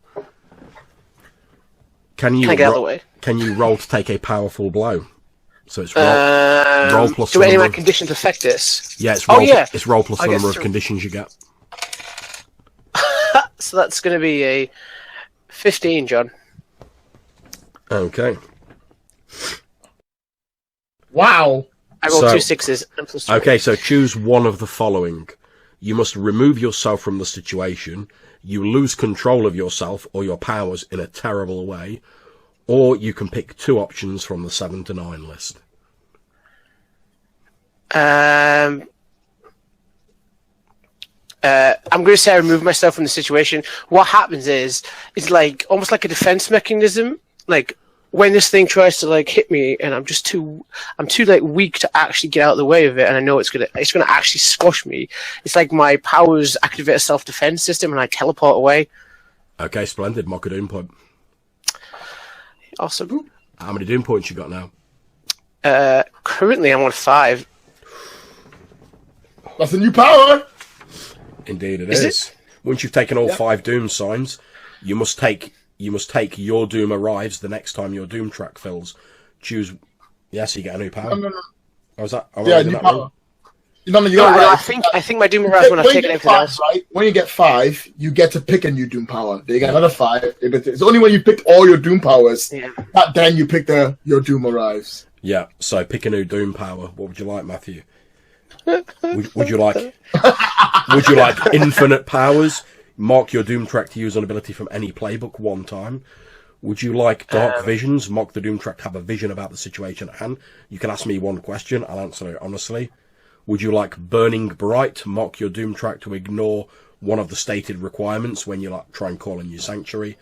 Can I get out of the way? Can you roll to take a powerful blow? So it's roll plus. Do any of my conditions affect this? Yeah, it's roll. It's roll plus the number of conditions you get. So that's going to be a 15, John. Okay. Wow. I rolled 2 6s and plus 2. Okay, so choose one of the following. You must remove yourself from the situation. You lose control of yourself or your powers in a terrible way. Or you can pick 2 options from the 7 to 9 list. I'm going to say I remove myself from the situation. What happens is, it's like almost like a defense mechanism. Like when this thing tries to like hit me, and I'm too like weak to actually get out of the way of it, and I know it's gonna actually squash me. It's like my powers activate a self-defense system, and I teleport away. Okay, splendid. Mock a doom point. Awesome. How many doom points you got now? Currently I'm on 5. That's a new power. Indeed, it is. Once you've taken all 5 doom signs, you must take your doom arrives the next time your doom track fills. Choose. Yes, you get a new power. No. Oh, is that? Yeah, new power. No, right. I think my doom arrives when I take everything else. Right? When you get 5, you get to pick a new doom power. Then you get another 5. It's only when you picked all your doom powers that then you pick your doom arrives. Yeah. So pick a new doom power. What would you like, Matthew? Would you like infinite powers? Mark your doom track to use an ability from any playbook 1 time. Would you like dark visions? Mark the doom track to have a vision about the situation at hand. You can ask me 1 question. I'll answer it honestly. Would you like burning bright? Mark your doom track to ignore one of the stated requirements when you like try and call in your sanctuary.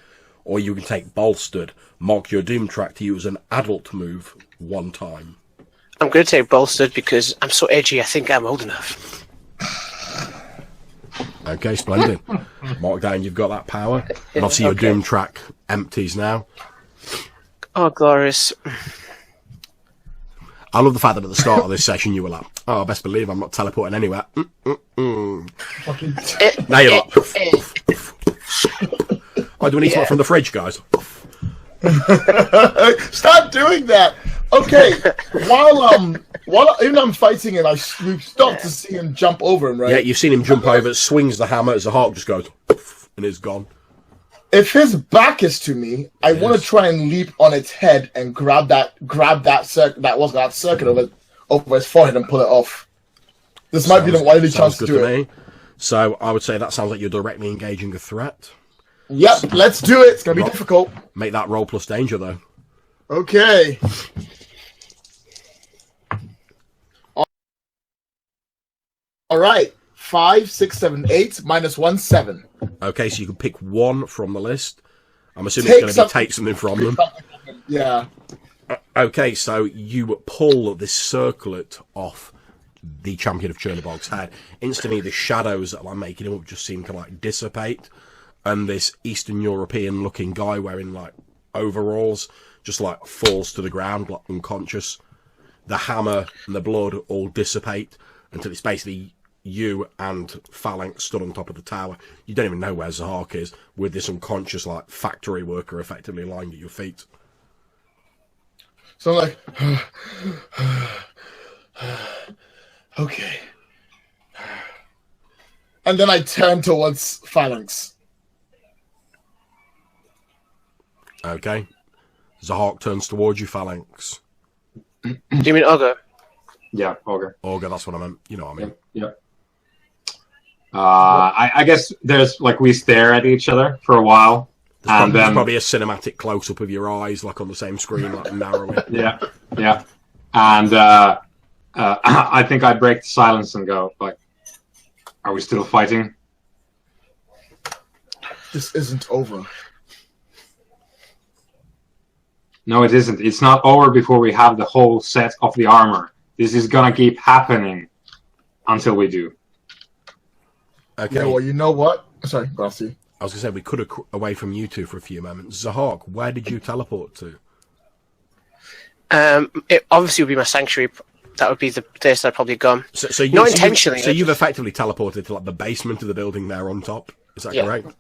Or you can take bolstered. Mark your doom track to use an adult move 1 time. I'm going to take bolstered because I'm so edgy. I think I'm old enough. Okay, splendid. Mark down, you've got that power. And obviously your doom track empties now. Oh, glorious. I love the fact that at the start of this session you were like, oh, I best believe I'm not teleporting anywhere. Now you're like, oh, do we need something from the fridge, guys? Stop doing that. Okay, while even I'm fighting and we stop to see him jump over him, right? Yeah, you've seen him jump over, swings the hammer as the Zihark just goes, and is gone. If his back is to me, I want to try and leap on its head and grab that circuit over his forehead and pull it off. This might be the only chance to do it. So I would say that sounds like you're directly engaging a threat. Yep, let's do it. It's going to be difficult. Make that roll plus danger, though. Okay. All right. 5, 6, 7, 8, minus 1, 7. Okay, so you can pick 1 from the list. I'm assuming it's going to be take something from them. Yeah. Okay, so you pull this circlet off the champion of Chernobog's head. Instantly, the shadows that I'm making him up just seem to like dissipate, and this Eastern European looking guy wearing like overalls just like falls to the ground like unconscious. The hammer and the blood all dissipate until it's basically you and Phalanx stood on top of the tower. You don't even know where Zihark is, with this unconscious like factory worker effectively lying at your feet. So I'm like, okay. And then I turn towards Phalanx. Okay. Zihark turns towards you, Phalanx. Do you mean Augur? Yeah, Augur. Augur, that's what I meant. You know what I mean. Yep. I guess there's like we stare at each other for a while. There's probably a cinematic close-up of your eyes, like on the same screen, like narrowing. Yeah. And I think I break the silence and go, like, are we still fighting? This isn't over. No, it isn't. It's not over before we have the whole set of the armor. This is gonna keep happening until we do. Okay. You know what? Sorry, Garcia. I was going to say, we could have away from you two for a few moments. Zihark, where did you teleport to? It obviously would be my sanctuary. That would be the place I'd probably gone. So not intentionally. So you've effectively teleported to like the basement of the building there on top. Is that correct?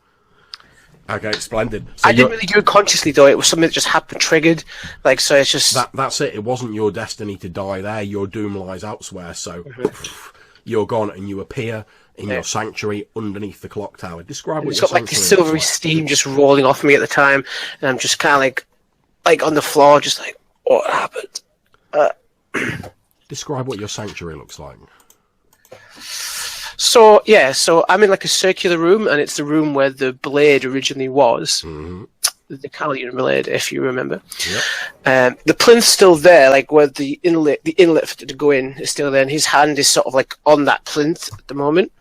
Okay, splendid. So I didn't really do it consciously though. It was something that just happened, triggered. Like so, it's just that's it. It wasn't your destiny to die there. Your doom lies elsewhere. So you're gone, and you appear in your sanctuary underneath the clock tower. Describe what it's your got like this sanctuary silvery looks like. steam just rolling off me at the time, and I'm just kind of like on the floor, just like what happened. Describe what your sanctuary looks like. So I'm in like a circular room, and it's the room where the blade originally was. Mm-hmm. The Halycon blade, if you remember. Yep. The plinth's still there, like where the inlet for it to go in is still there, and his hand is sort of like on that plinth at the moment.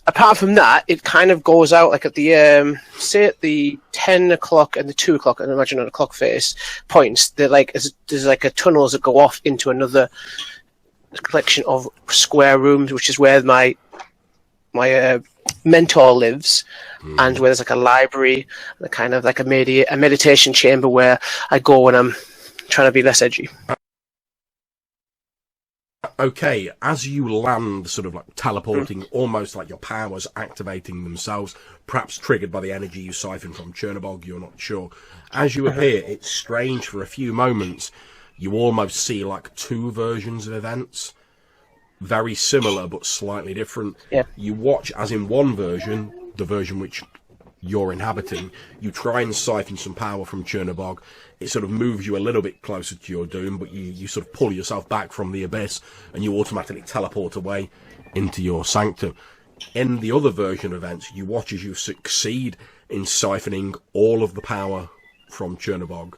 Apart from that, it kind of goes out like at the say at the 10 o'clock and the 2 o'clock, and imagine on a clock face points. They're like there's like a tunnels that go off into another collection of square rooms, which is where my mentor lives, and where there's like a library, and a kind of like a meditation chamber where I go when I'm trying to be less edgy. Okay, as you land, sort of like teleporting, almost like your powers activating themselves, perhaps triggered by the energy you siphon from Chernobog, you're not sure. As you appear, it's strange for a few moments. You almost see like two versions of events. Very similar, but slightly different. Yeah. You watch, as in one version, the version which you're inhabiting, you try and siphon some power from Chernobog. It sort of moves you a little bit closer to your doom, but you sort of pull yourself back from the abyss, and you automatically teleport away into your sanctum. In the other version of events, you watch as you succeed in siphoning all of the power from Chernobog,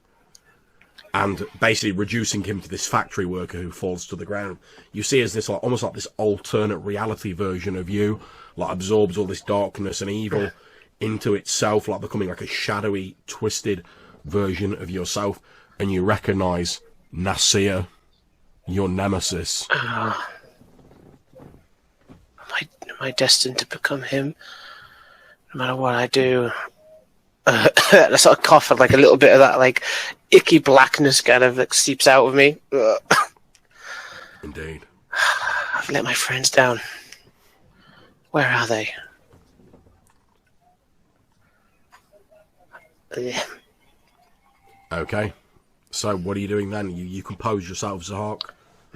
and basically reducing him to this factory worker who falls to the ground. You see as this like almost like this alternate reality version of you, like absorbs all this darkness and evil into itself, like becoming like a shadowy, twisted version of yourself, and you recognise Nasir, your nemesis. Am I destined to become him? No matter what I do. I sort of cough, and like a little bit of that like icky blackness kind of like seeps out of me. Indeed. I've let my friends down. Where are they? Okay. So what are you doing then? You compose yourself, Zihark?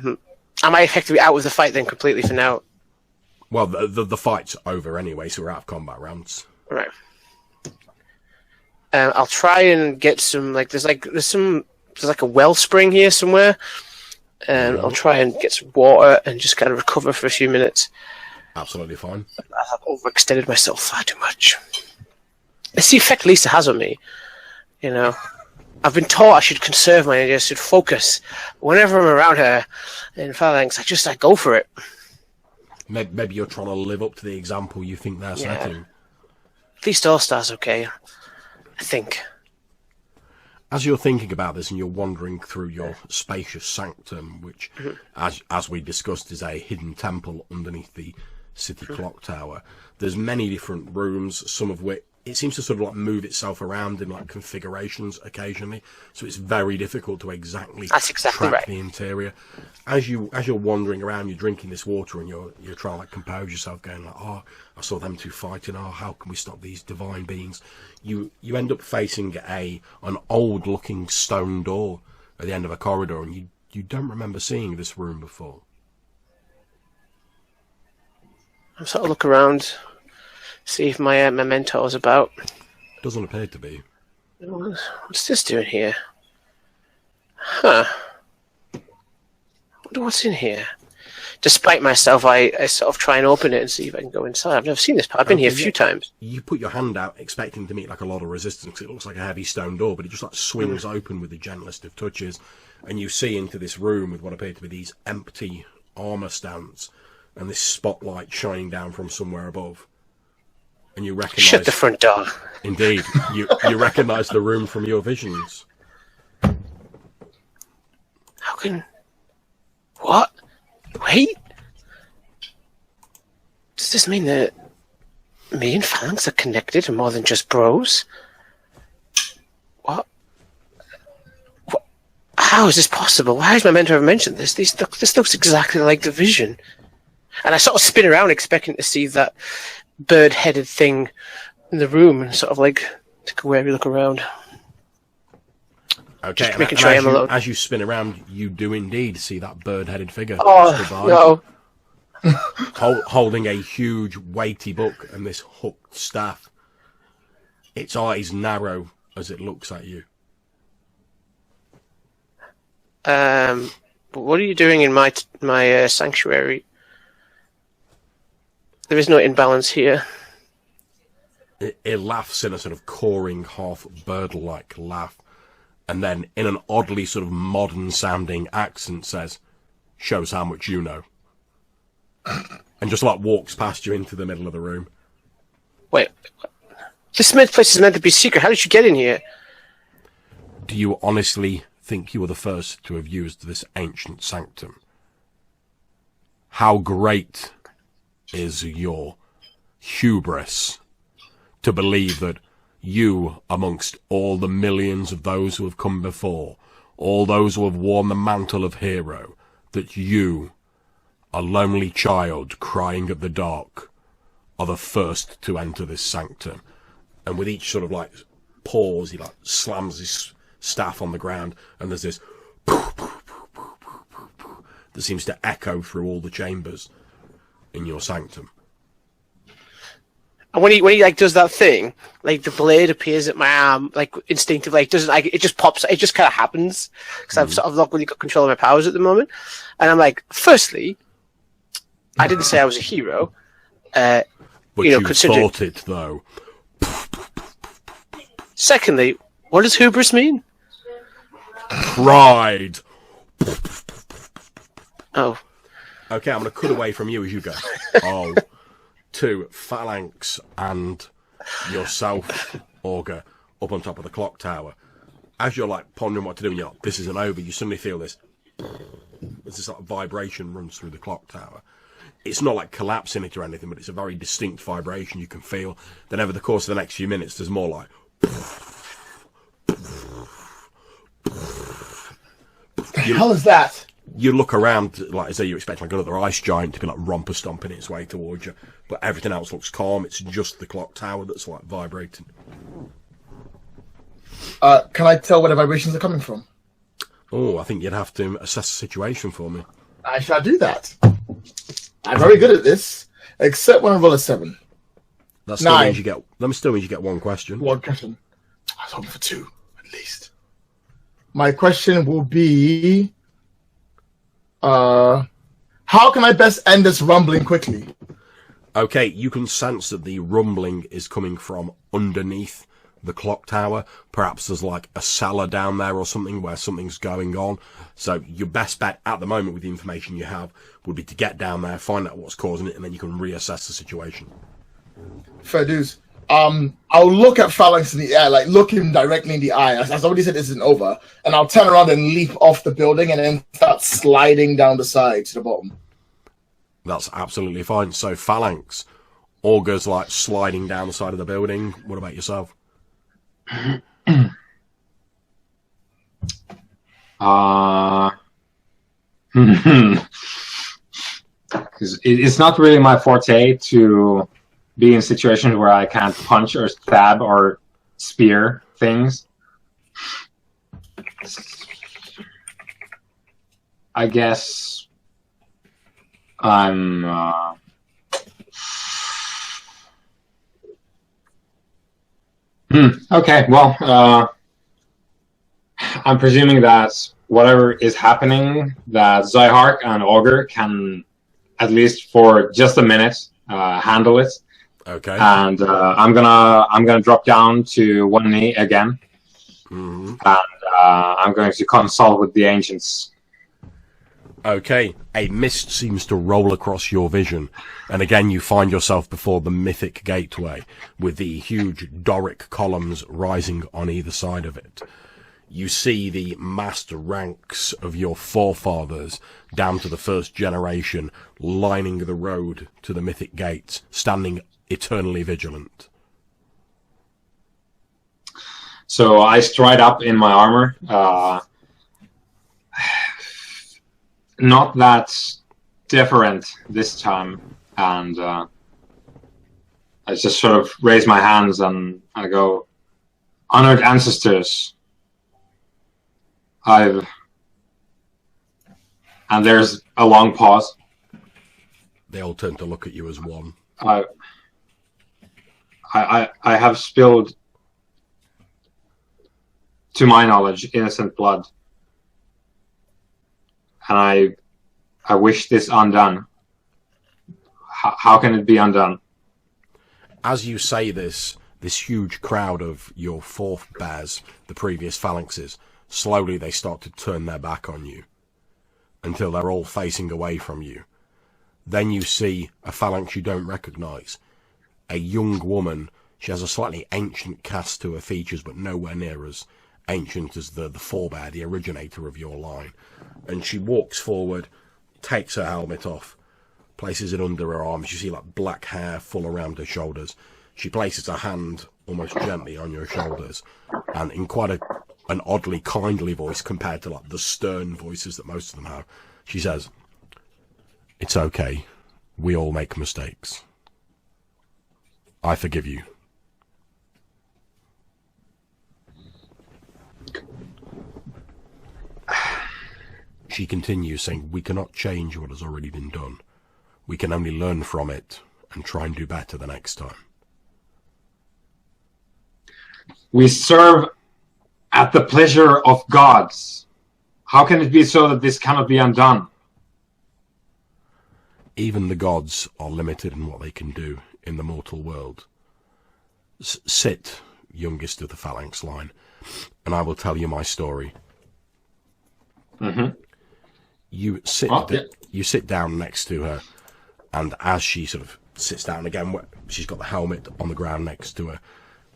Am I effectively out of the fight then completely for now? Well, the fight's over anyway, so we're out of combat rounds. Right. I'll try and get some there's like a wellspring here somewhere, and I'll try and get some water and just kind of recover for a few minutes. Absolutely fine. I've overextended myself far too much. It's the effect Lisa has on me. You know, I've been taught I should conserve my energy, I should focus. Whenever I'm around her in Phalanx, I go for it. Maybe you're trying to live up to the example you think they're setting. At least All-Star's okay, I think. As you're thinking about this and you're wandering through your spacious sanctum, which, as we discussed, is a hidden temple underneath the city clock tower, there's many different rooms, some of which it seems to sort of like move itself around in like configurations occasionally, so it's very difficult to exactly track the interior. As you're wandering around, you're drinking this water and you're trying to like compose yourself, going like, oh, I saw them two fighting, oh, how can we stop these divine beings? You end up facing an old looking stone door at the end of a corridor, and you don't remember seeing this room before. I sort of look around, see if my mentor's about. Doesn't appear to be. What's this doing here? Huh. I wonder what's in here. Despite myself, I sort of try and open it and see if I can go inside. I've never seen this part. I've been here a few times. You put your hand out expecting to meet like a lot of resistance. It looks like a heavy stone door, but it just like swings open with the gentlest of touches. And you see into this room with what appear to be these empty armor stands and this spotlight shining down from somewhere above. And you recognize... Shut the front door. Indeed. You recognize the room from your visions. How can... What? Wait. Does this mean that me and Phalanx are connected and more than just bros? What? How is this possible? Why has my mentor ever mentioned this? This looks exactly like the vision. And I sort of spin around expecting to see that bird-headed thing in the room and sort of like take a wary look around. Okay, just making sure I am alone. As you spin around, you do indeed see that bird-headed figure. Oh, no. Holding a huge, weighty book and this hooked staff. Its eyes narrow as it looks at you. What are you doing in my sanctuary? There is no imbalance here. It laughs in a sort of cawing, half bird-like laugh. And then, in an oddly sort of modern-sounding accent, says, "Shows how much you know." And just, like, walks past you into the middle of the room. Wait. This place is meant to be secret. How did you get in here? Do you honestly think you were the first to have used this ancient sanctum? How great is your hubris to believe that you, amongst all the millions of those who have come before, all those who have worn the mantle of hero, that you, a lonely child crying at the dark, are the first to enter this sanctum? And with each sort of like pause, he like slams his staff on the ground, and there's this that seems to echo through all the chambers in your sanctum. And when he like does that thing, like the blade appears at my arm, like instinctively, like doesn't like it just pops, it just kind of happens because I've sort of not really got control of my powers at the moment. And I'm like, firstly, I didn't say I was a hero. But you thought it though. Secondly, what does hubris mean? Pride. Oh. Okay, I'm going to cut away from you as you go. Oh. To Phalanx and yourself, Orga, up on top of the clock tower. As you're like pondering what to do, and you're like, this isn't over, you suddenly feel this. There's this like vibration runs through the clock tower. It's not like collapsing it or anything, but it's a very distinct vibration you can feel. Then over the course of the next few minutes, there's more like. What the hell is that? You look around like as though you expect like another ice giant to be like romper stomping its way towards you, but everything else looks calm. It's just the clock tower that's like vibrating. Can I tell where the vibrations are coming from? Oh, I think you'd have to assess the situation for me. I shall do that. I'm very good at this, except when I roll a 7. That still means you get. That still means you get one question. One question. I was hoping for 2, at least. My question will be. How can I best end this rumbling quickly? Okay, you can sense that the rumbling is coming from underneath the clock tower. Perhaps there's like a cellar down there or something where something's going on. So your best bet at the moment with the information you have would be to get down there, find out what's causing it, and then you can reassess the situation. Fair dues. I'll look at Phalanx in the air, like look him directly in the eye. As somebody said, this isn't over, and I'll turn around and leap off the building and then start sliding down the side to the bottom. That's absolutely fine. So Phalanx, Orga's like sliding down the side of the building. What about yourself? Because it's not really my forte to be in situations where I can't punch or stab or spear things. I guess I'm okay, well, I'm presuming that whatever is happening, that Zihark and Augur can, at least for just a minute, handle it. Okay. And I'm gonna drop down to one knee again, and I'm going to consult with the ancients. Okay, a mist seems to roll across your vision, and again you find yourself before the mythic gateway, with the huge Doric columns rising on either side of it. You see the massed ranks of your forefathers, down to the first generation, lining the road to the mythic gates, standing eternally vigilant. So I stride up in my armor. Not that different this time, and I just sort of raise my hands and I go, "Honored ancestors, and there's a long pause. They all turn to look at you as one. I have spilled, to my knowledge, innocent blood. And I wish this undone. How can it be undone?" As you say this huge crowd of your forebears, the previous phalanxes, slowly they start to turn their back on you, until they're all facing away from you. Then you see a phalanx you don't recognize. A young woman. She has a slightly ancient cast to her features, but nowhere near as ancient as the forebear, the originator of your line. And she walks forward, takes her helmet off, places it under her arms. You see like black hair full around her shoulders. She places her hand almost gently on your shoulders, and in quite an oddly kindly voice compared to like the stern voices that most of them have, she says, "It's okay. We all make mistakes. I forgive you." She continues, saying, "We cannot change what has already been done. We can only learn from it and try and do better the next time." We serve at the pleasure of gods. How can it be so that this cannot be undone? Even the gods are limited in what they can do in the mortal world. Sit, youngest of the phalanx line, and I will tell you my story. You sit down next to her, and as she sort of sits down again, she's got the helmet on the ground next to her.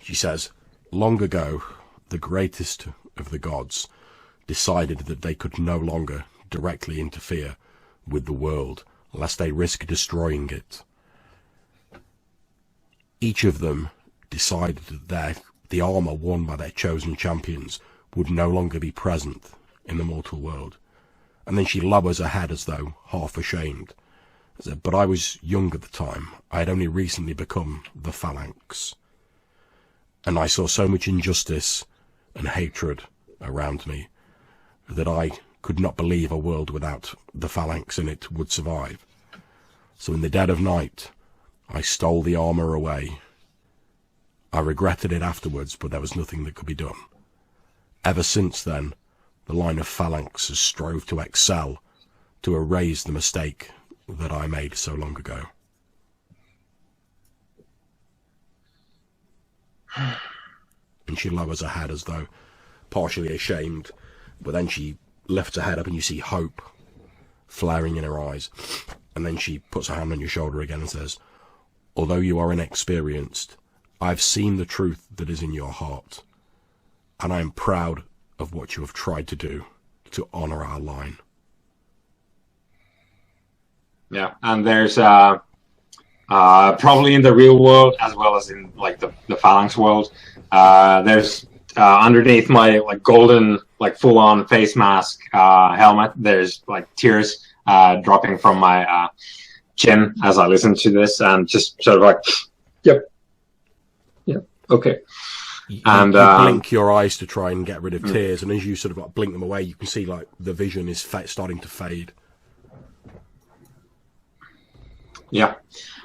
She says, "Long ago, the greatest of the gods decided that they could no longer directly interfere with the world, lest they risk destroying it. Each of them decided that the armor worn by their chosen champions would no longer be present in the mortal world." And then she lowers her head as though half ashamed. "But I was young at the time. I had only recently become the Phalanx. And I saw so much injustice and hatred around me that I could not believe a world without the Phalanx in it would survive. So in the dead of night, I stole the armor away. I regretted it afterwards, but there was nothing that could be done. Ever since then, the line of Phalanx has strove to excel, to erase the mistake that I made so long ago." And she lowers her head as though partially ashamed, but then she lifts her head up and you see hope flaring in her eyes. And then she puts her hand on your shoulder again and says, "Although you are inexperienced, I've seen the truth that is in your heart, and I am proud of what you have tried to do to honor our line." Yeah, and there's probably in the real world as well as in like the Phalanx world, there's underneath my like golden like full-on face mask helmet, there's like tears dropping from my chin as I listen to this, and just sort of like, yep, okay. You And blink your eyes to try and get rid of tears, and as you sort of like blink them away, you can see like the vision is starting to fade. Yeah.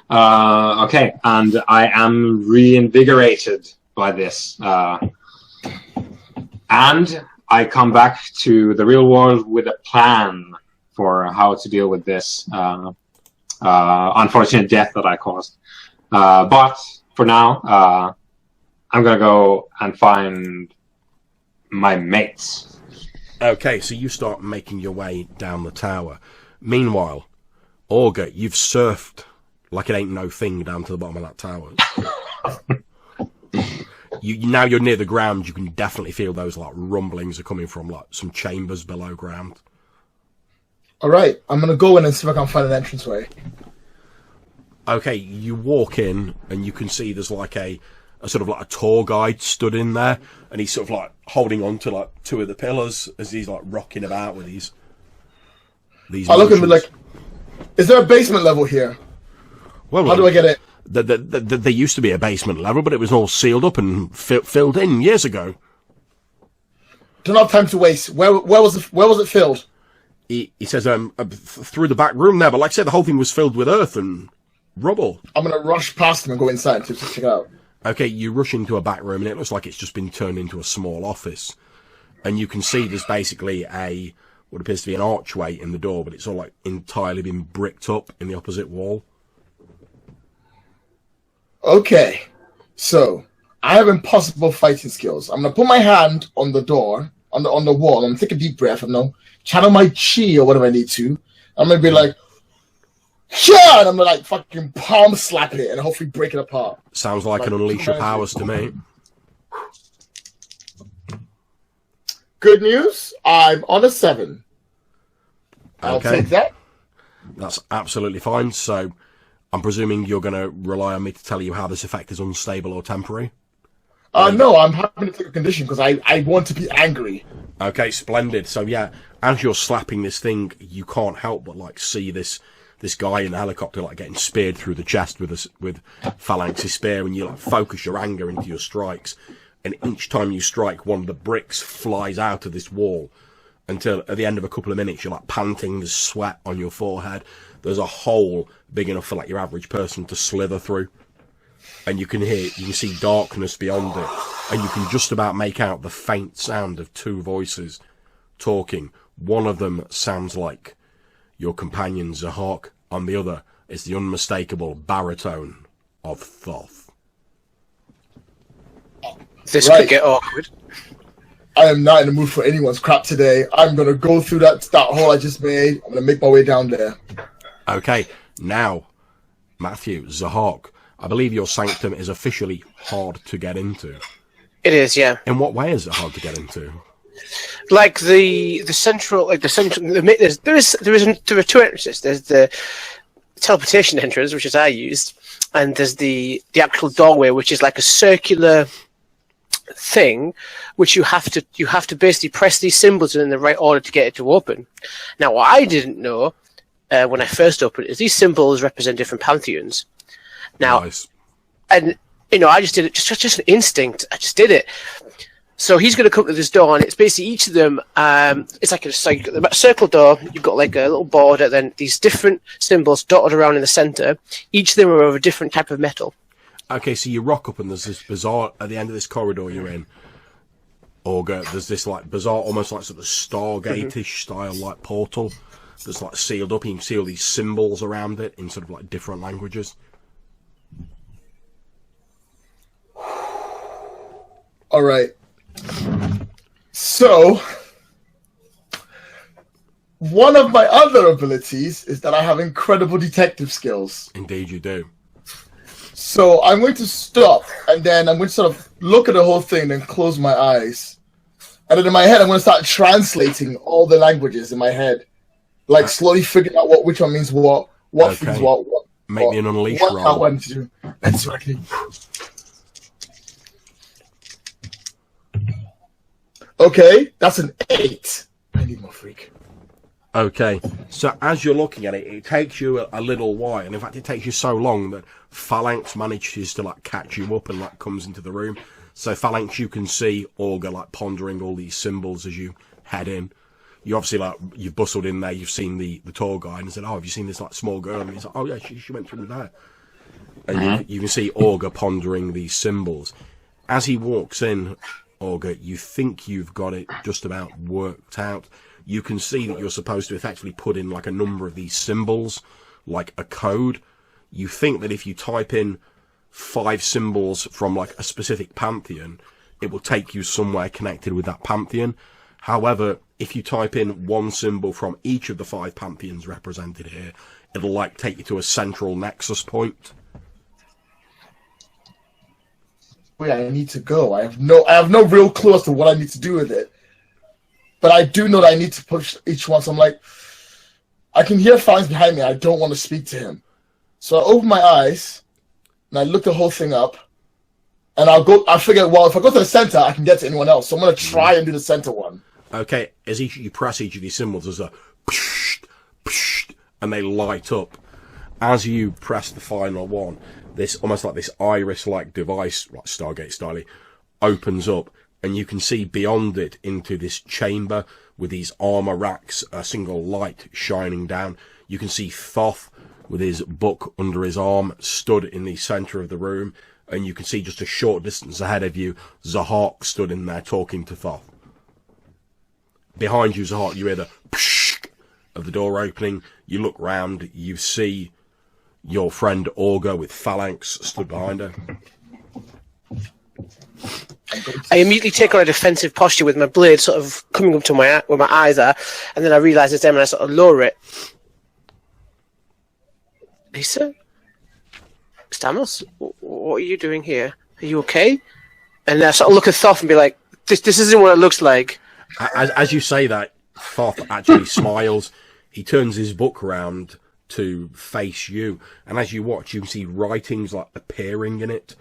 Okay, and I am reinvigorated by this. And I come back to the real world with a plan for how to deal with this unfortunate death that I caused. But for now, I'm gonna go and find my mates. Okay, so you start making your way down the tower. Meanwhile, Orga, you've surfed like it ain't no thing down to the bottom of that tower. Now you're near the ground, you can definitely feel those like rumblings are coming from like some chambers below ground. All right, I'm gonna go in and see if I can find an entranceway. Okay, you walk in and you can see there's like a sort of like a tour guide stood in there, and he's sort of like holding on to like two of the pillars as he's like rocking about with these. I look at him like, is there a basement level here? Well, how do I get it? There used to be a basement level, but it was all sealed up and filled in years ago. Don't have time to waste. Where was it filled? He says through the back room there, but like I said, the whole thing was filled with earth and rubble. I'm gonna rush past him and go inside to check it out. Okay, you rush into a back room and it looks like it's just been turned into a small office, and you can see there's basically what appears to be an archway in the door, but it's all like entirely been bricked up in the opposite wall. Okay, so I have impossible fighting skills. I'm gonna put my hand on the door, on the wall. I'm gonna take a deep breath. I'm gonna channel my chi or whatever I need to. I'm gonna be like, yeah, and I'm gonna like fucking palm slap it and hopefully break it apart. Sounds like an unleash your powers to me. Good news, I'm on a 7. I'll take that. That's absolutely fine. So I'm presuming you're going to rely on me to tell you how this effect is unstable or temporary? No, I'm happy to take a condition because I want to be angry. Okay, splendid. So yeah, as you're slapping this thing, you can't help but like see this guy in the helicopter like getting speared through the chest with Phalanx's spear, and you like focus your anger into your strikes, and each time you strike, one of the bricks flies out of this wall until at the end of a couple of minutes you're like panting, there's sweat on your forehead, there's a hole big enough for like your average person to slither through, and you can see darkness beyond it, and you can just about make out the faint sound of two voices talking. One of them sounds like your companion Zihark, on the other is the unmistakable baritone of Thoth. This could get awkward. I am not in the mood for anyone's crap today. I'm going to go through that hole I just made. I'm going to make my way down there. Okay, now, Matthew, Zihark, I believe your sanctum is officially hard to get into. It is, yeah. In what way is it hard to get into? Like there are two entrances. There's the teleportation entrance, which is I used, and there's the actual doorway, which is like a circular thing, which you have to basically press these symbols in the right order to get it to open. Now, what I didn't know when I first opened it is these symbols represent different pantheons. Now, nice. And I just did it just an instinct. I just did it. So he's going to come to this door, and it's basically each of them. It's like a circle door. You've got like a little border, then these different symbols dotted around in the center. Each of them are of a different type of metal. Okay, so you rock up, and there's this bizarre at the end of this corridor you're in, Orga. There's this like bizarre, almost like sort of Stargate-ish style like portal that's like sealed up. You can see all these symbols around it in sort of like different languages. All right. So, one of my other abilities is that I have incredible detective skills. Indeed you do. So I'm going to stop, and then I'm going to sort of look at the whole thing, and then close my eyes. And then in my head, I'm going to start translating all the languages in my head. Like slowly figuring out which one means what means what. Make me an unleash roll. I want to do. That's right. Okay, that's an 8. I need more freak. Okay, so as you're looking at it, it takes you a little while, and in fact it takes you so long that Phalanx manages to like catch you up and like comes into the room. So Phalanx, you can see Orga like pondering all these symbols as you head in. You obviously like you've bustled in there, you've seen the tour guide and said, "Oh, have you seen this like small girl?" And he's like, "Oh yeah, she went through there." And you can see Orga pondering these symbols. As he walks in, Orga, you think you've got it just about worked out. You can see that you're supposed to effectively put in like a number of these symbols, like a code. You think that if you type in 5 symbols from like a specific pantheon, it will take you somewhere connected with that pantheon. However, if you type in 1 symbol from each of the 5 pantheons represented here, it'll like take you to a central nexus point. Where I need to go. I have no real clue as to what I need to do with it. But I do know that I need to push each one. So I'm like, I can hear Phalanx behind me. I don't want to speak to him. So I open my eyes and I look the whole thing up. And I figure, well, if I go to the center, I can get to anyone else. So I'm going to try and do the center one. Okay, as you press each of these symbols, there's a psh, psh, and they light up. As you press the final one, this almost like this iris-like device, like Stargate style, opens up, and you can see beyond it into this chamber with these armor racks, a single light shining down. You can see Thoth with his book under his arm, stood in the center of the room, and you can see just a short distance ahead of you, Zihark stood in there talking to Thoth. Behind you, Zihark, you hear the psh of the door opening. You look round, you see your friend Orga with Phalanx stood behind her. I immediately take on a defensive posture with my blade sort of coming up to where my eyes are, and then I realise it's them and I sort of lower it. Lisa? Stamos? What are you doing here? Are you okay? And I sort of look at Thoth and be like, this isn't what it looks like. As you say that, Thoth actually smiles. He turns his book around to face you, and as you watch, you can see writings like appearing in it,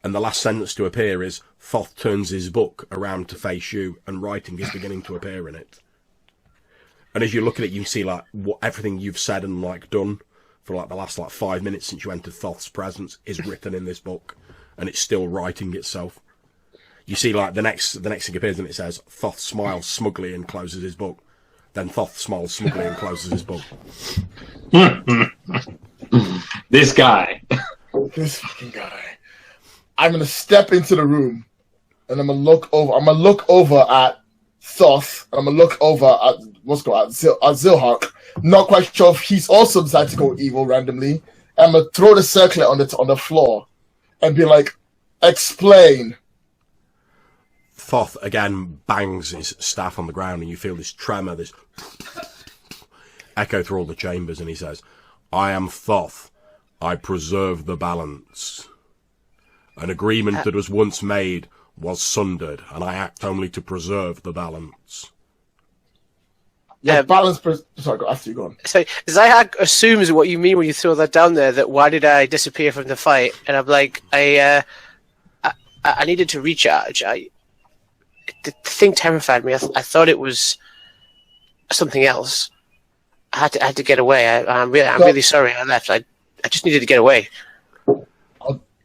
and the last sentence to appear is Thoth turns his book around to face you, and writing is beginning to appear in it. And as you look at it, you can see like everything you've said and like done for like the last 5 minutes since you entered Thoth's presence is written in this book, and it's still writing itself. You see like the next thing appears and it says Thoth smiles smugly and closes his book. Then Thoth smiles smugly and closes his book. This guy. This fucking guy. I'm gonna step into the room and I'm gonna look over at Thoth. I'm gonna look over at Zihark. Not quite sure if he's also decided to go evil randomly. I'm gonna throw the circlet on the floor and be like, explain. Thoth again bangs his staff on the ground, and you feel this tremor, this echo through all the chambers, and he says, I am Thoth. I preserve the balance. An agreement that was once made was sundered, and I act only to preserve the balance. Yeah, balance. Sorry, after you go on. So Zihark assumes what you mean when you throw that down there, that why did I disappear from the fight? And I'm like, I needed to recharge. The thing terrified me. I thought it was something else. I had to get away. I'm really sorry I left. I just needed to get away.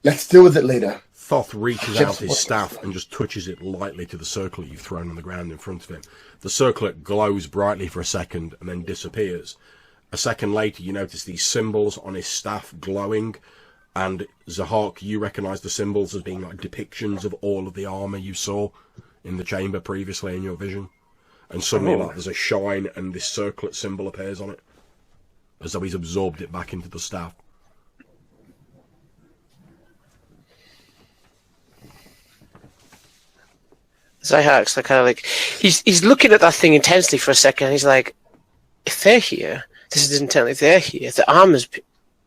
Let's deal with it later. Thoth reaches out his staff and just touches it lightly to the circlet you've thrown on the ground in front of him. The circlet glows brightly for a second and then disappears. A second later, you notice these symbols on his staff glowing, and Zihark, you recognise the symbols as being like depictions of all of the armour you saw in the chamber previously in your vision. And suddenly like, there's a shine and this circlet symbol appears on it, as though he's absorbed it back into the staff. Zihark's like, kind of like, he's looking at that thing intensely for a second, and he's like, if they're here, this isn't telling if they're here, if the armors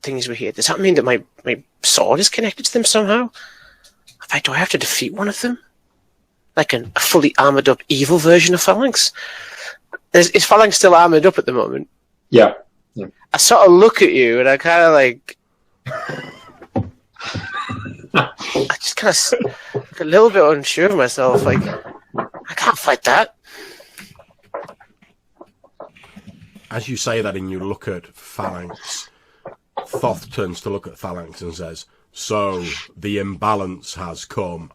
things were here, does that mean that my sword is connected to them somehow? Do I have to defeat one of them? Like a fully armored up evil version of Phalanx? Is Phalanx still armored up at the moment? Yeah. I sort of look at you and I kind of like... I just kind of a little bit unsure of myself. Like, I can't fight that. As you say that and you look at Phalanx, Thoth turns to look at Phalanx and says, so the imbalance has come.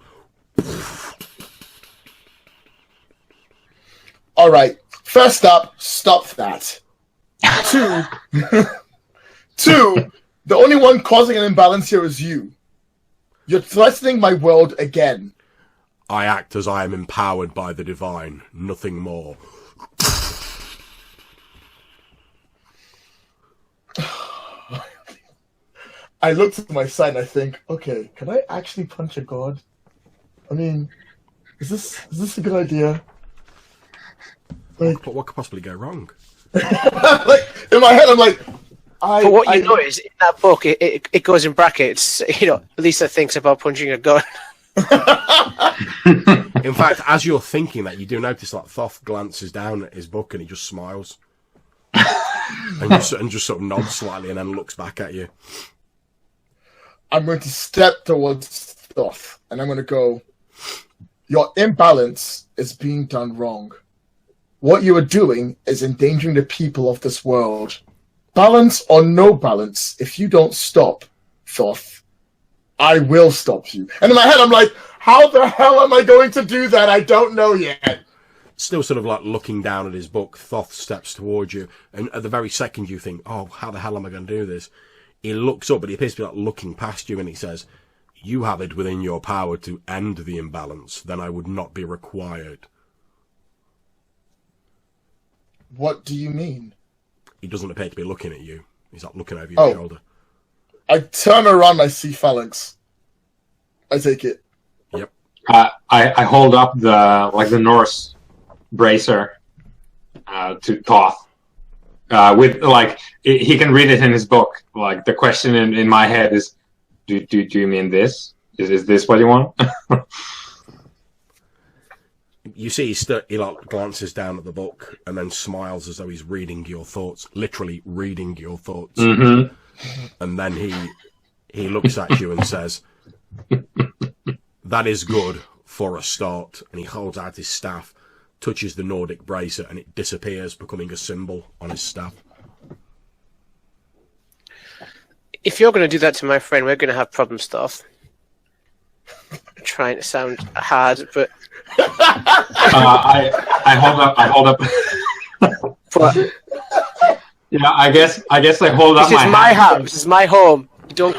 All right. First up, stop that. Two, the only one causing an imbalance here is you. You're threatening my world again. I act as I am empowered by the divine, nothing more. I look to my side and I think, okay, can I actually punch a god? I mean, is this a good idea? Like, What could possibly go wrong? like in my head, I'm like, But what you know is in that book, it goes in brackets. Lisa thinks about punching a gun. In fact, as you're thinking that, you do notice that Thoth glances down at his book and he just smiles. and just sort of nods slightly and then looks back at you. I'm going to step towards Thoth and I'm going to go, your imbalance is being done wrong. What you are doing is endangering the people of this world. Balance or no balance, if you don't stop, Thoth, I will stop you. And in my head, I'm like, how the hell am I going to do that? I don't know yet. Still sort of like looking down at his book, Thoth steps towards you, and at the very second you think, oh, how the hell am I going to do this? He looks up, but he appears to be like looking past you, and he says, you have it within your power to end the imbalance, then I would not be required. What do you mean? He doesn't appear to be looking at you. He's like looking over your shoulder. I turn around, I see Phalanx. I take it. Yep. I hold up the Norse bracer to Thoth. With he can read it in his book. Like the question in my head is, do you mean this? Is this what you want? You see, he like glances down at the book and then smiles as though he's reading your thoughts, literally reading your thoughts. Mm-hmm. And then he looks at you and says, that is good for a start. And he holds out his staff, touches the Nordic bracer, and it disappears, becoming a symbol on his staff. If you're going to do that to my friend, we're going to have problem stuff. I'm trying to sound hard, but I hold up. but Yeah, I guess I hold up this my is my hand. house. This is my home. You don't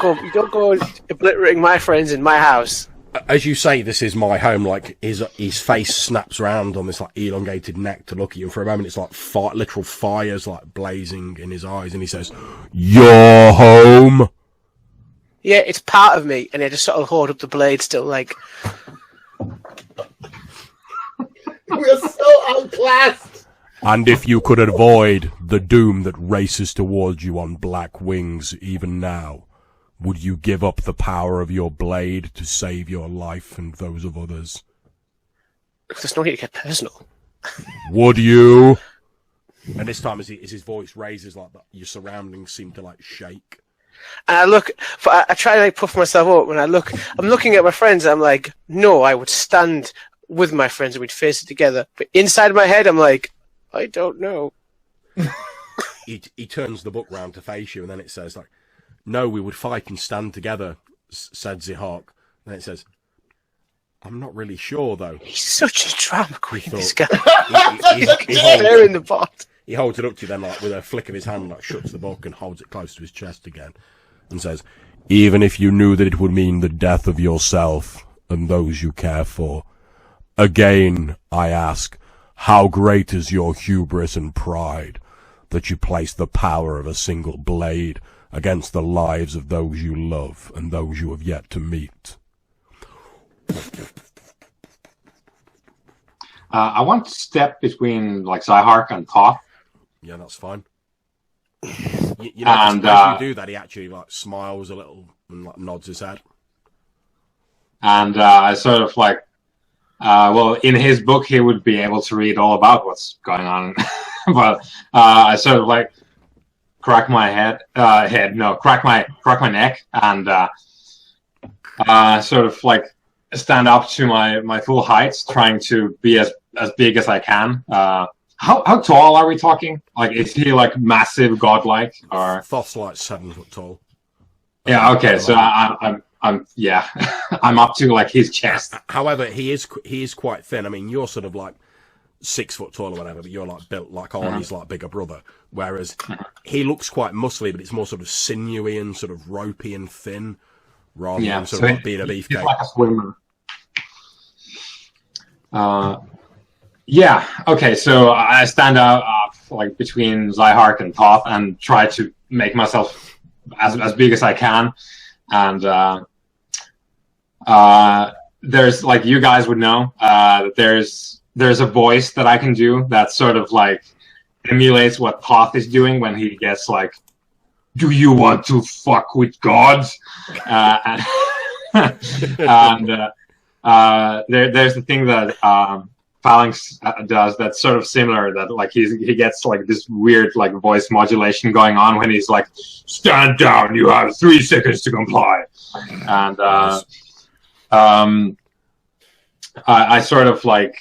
go obliterating my friends in my house. As you say, this is my home, like his face snaps around on this like elongated neck to look at you, and for a moment it's like literal fires like blazing in his eyes, and he says, your home? Yeah, it's part of me, and I just sort of hold up the blade still, like. We're so outclassed. And if you could avoid the doom that races towards you on black wings even now, would you give up the power of your blade to save your life and those of others? There's no need to get personal. Would you? And this time, as his voice raises, like that, your surroundings seem to like shake. And I try to like puff myself up. When I'm looking at my friends, I'm like, no, I would stand with my friends and we'd face it together. But inside my head, I'm like, I don't know. He turns the book round to face you, and then it says, like, no, we would fight and stand together, said Zihark. Then it says, I'm not really sure, though. He's such a drama queen, this thought- guy. He They're in the pot. He holds it up to you then, like, with a flick of his hand, like, shuts the book and holds it close to his chest again, and says, even if you knew that it would mean the death of yourself and those you care for, again, I ask, how great is your hubris and pride that you place the power of a single blade against the lives of those you love and those you have yet to meet? I want to step between like Zihark and Thoth. Yeah, that's fine. You know, as you do that, he actually like smiles a little and like nods his head. And I sort of like, well, in his book, he would be able to read all about what's going on. But I sort of like crack my crack my neck and sort of like stand up to my full height, trying to be as big as I can. How tall are we talking? Like, is he like massive, godlike, or? Thoth's like 7 foot tall. Yeah. Okay. So I'm yeah, I'm up to like his chest. However, he is quite thin. I mean, you're sort of like 6 foot tall or whatever, but you're like built like Arnie's like bigger brother. Whereas he looks quite muscly, but it's more sort of sinewy and sort of ropey and thin, rather than sort of like being a beefcake. He's like a swimmer. Yeah. Okay. So I stand out like between Zihark and Thoth and try to make myself as big as I can. And there's like you guys would know that there's a voice that I can do that sort of like emulates what Thoth is doing when he gets like, "Do you want to fuck with gods?" And there's the thing that Phalanx does that's sort of similar. That like he gets like this weird like voice modulation going on when he's like, "Stand down! You have 3 seconds to comply." And I sort of like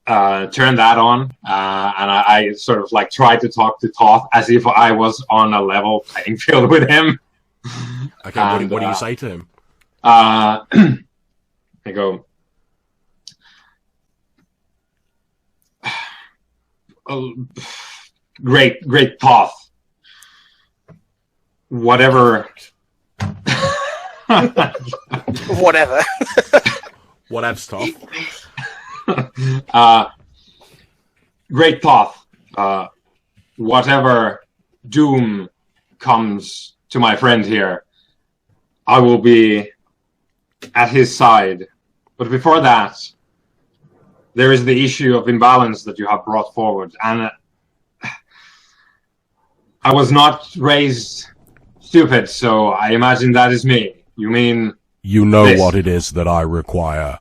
turn that on, and I sort of like try to talk to Thoth as if I was on a level playing field with him. Okay, And, what do you say to him? I go, oh, great Thoth. Whatever. Whatever. Whatevs, Thoth. Great Thoth. Whatever doom comes to my friend here, I will be at his side. But before that, there is the issue of imbalance that you have brought forward. And I was not raised stupid, so I imagine that is me. You mean... You know this? what it is that I require.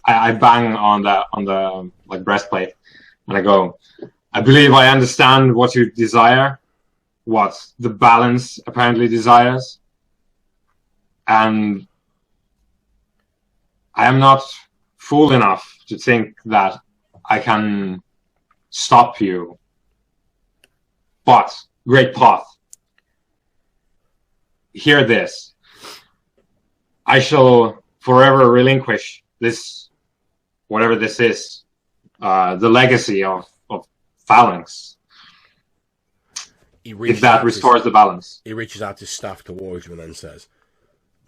I bang on the like breastplate, and I go, I believe I understand what you desire, what the balance apparently desires, and I am not fool enough to think that I can stop you. But, great Thoth, hear this. I shall forever relinquish this, whatever this is, the legacy of Phalanx. If that restores the balance. He reaches out his staff towards you and then says,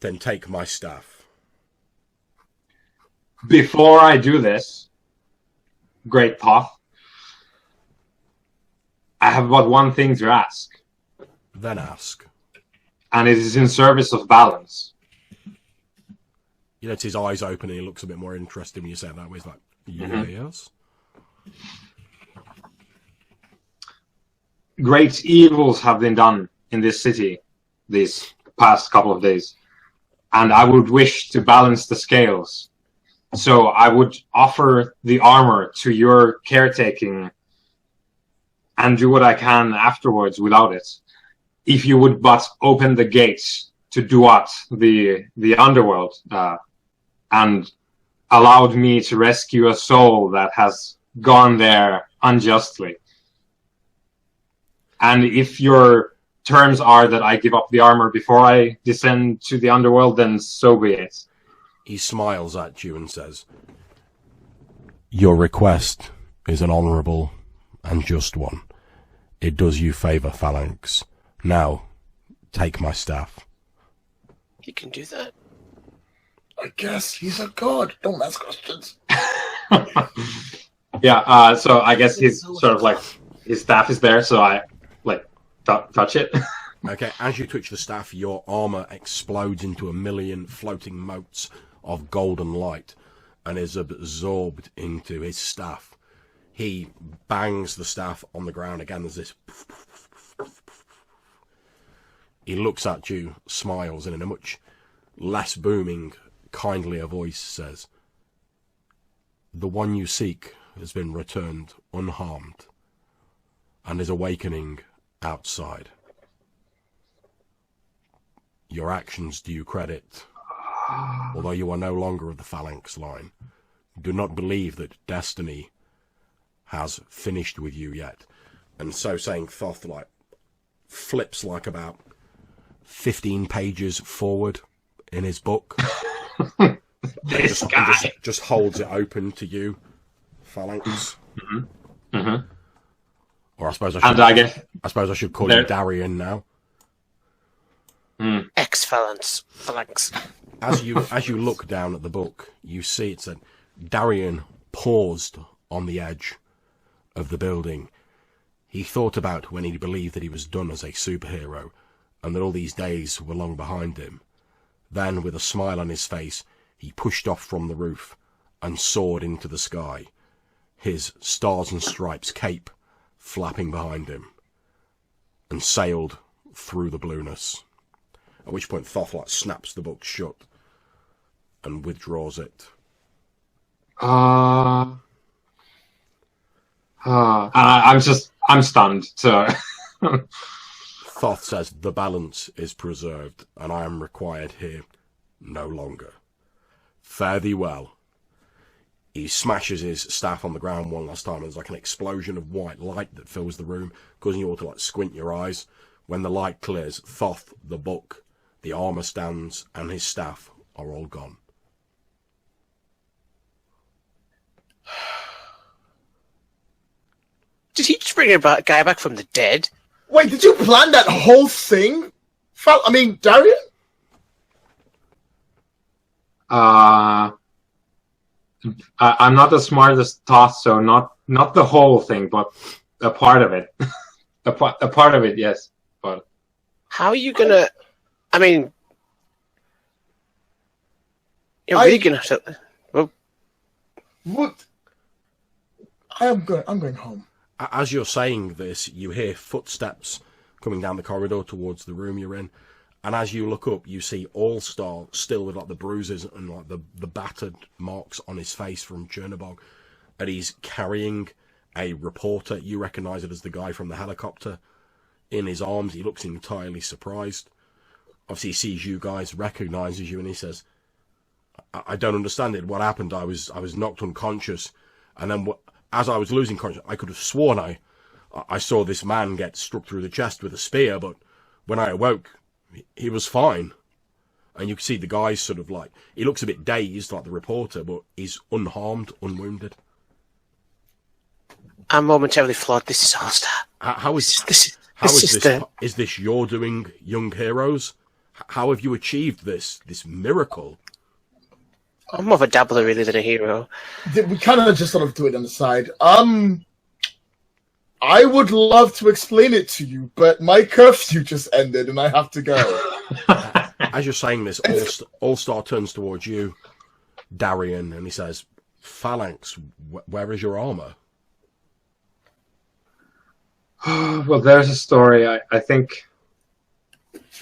"Then take my staff." Before I do this, great Thoth, I have but one thing to ask. Then ask. And it is in service of balance. You know, his eyes open and he looks a bit more interested when you say it that way. He's like, yes? Great evils have been done in this city these past couple of days. And I would wish to balance the scales. So I would offer the armor to your caretaking and do what I can afterwards without it. If you would but open the gates to Duat, the underworld, and allowed me to rescue a soul that has gone there unjustly. And if your terms are that I give up the armor before I descend to the underworld, then so be it. He smiles at you and says, "Your request is an honourable and just one. It does you favour, Phalanx. Now, take my staff." You can do that. I guess he's a god. Don't ask questions. Yeah, so I guess he's sort of like, his staff is there, so I, like, touch it. Okay, as you touch the staff, your armour explodes into a million floating motes of golden light and is absorbed into his staff. He bangs the staff on the ground again. There's this... He looks at you, smiles, and in a much less booming, kindlier voice says, "The one you seek has been returned unharmed and is awakening outside. Your actions do you credit, although you are no longer of the Phalanx line. Do not believe that destiny has finished with you yet." And so saying, Thoth like flips like about 15 pages forward in his book. and just holds it open to you, Phalanx. Mm-hmm. Mm-hmm. Or I suppose I should call you Darian now. Ex-Phalanx. Phalanx. As you look down at the book, you see it said, Darian paused on the edge of the building. He thought about when he believed that he was done as a superhero, and that all these days were long behind him. Then, with a smile on his face, he pushed off from the roof and soared into the sky, his stars and stripes cape flapping behind him, and sailed through the blueness. At which point Thoth snaps the book shut and withdraws it. I'm stunned. So Thoth says, "The balance is preserved, and I am required here no longer. Fare thee well." He smashes his staff on the ground one last time, and there's like an explosion of white light that fills the room, causing you all to squint your eyes. When the light clears, Thoth, the book, the armour stands, and his staff are all gone. Did he just bring a guy back from the dead? Wait, did you plan that whole thing? Darian? I'm not as smart as Thoth, so not the whole thing, but a part of it. a part of it, yes. But how are you gonna? You're really gonna have to. Well, what? I'm going home. As you're saying this, you hear footsteps coming down the corridor towards the room you're in, and as you look up, you see All-Star still with the bruises and the battered marks on his face from Chernobog, and he's carrying a reporter. You recognise it as the guy from the helicopter in his arms. He looks entirely surprised. Obviously, he sees you guys, recognises you, and he says, "I don't understand it. What happened? I was knocked unconscious, and then as I was losing consciousness, I could have sworn I saw this man get struck through the chest with a spear, but when I awoke, he was fine." And you can see the guy's he looks a bit dazed, like the reporter, but he's unharmed, unwounded. I'm momentarily flawed. This is All-Star. Is this your doing, young heroes? How have you achieved this miracle? I'm more of a dabbler really than a hero. We kind of just do it on the side. I would love to explain it to you, but my curfew just ended and I have to go. As you're saying this, All-Star turns towards you, Darian, and he says, "Phalanx, where is your armor?" Well, there's a story. I think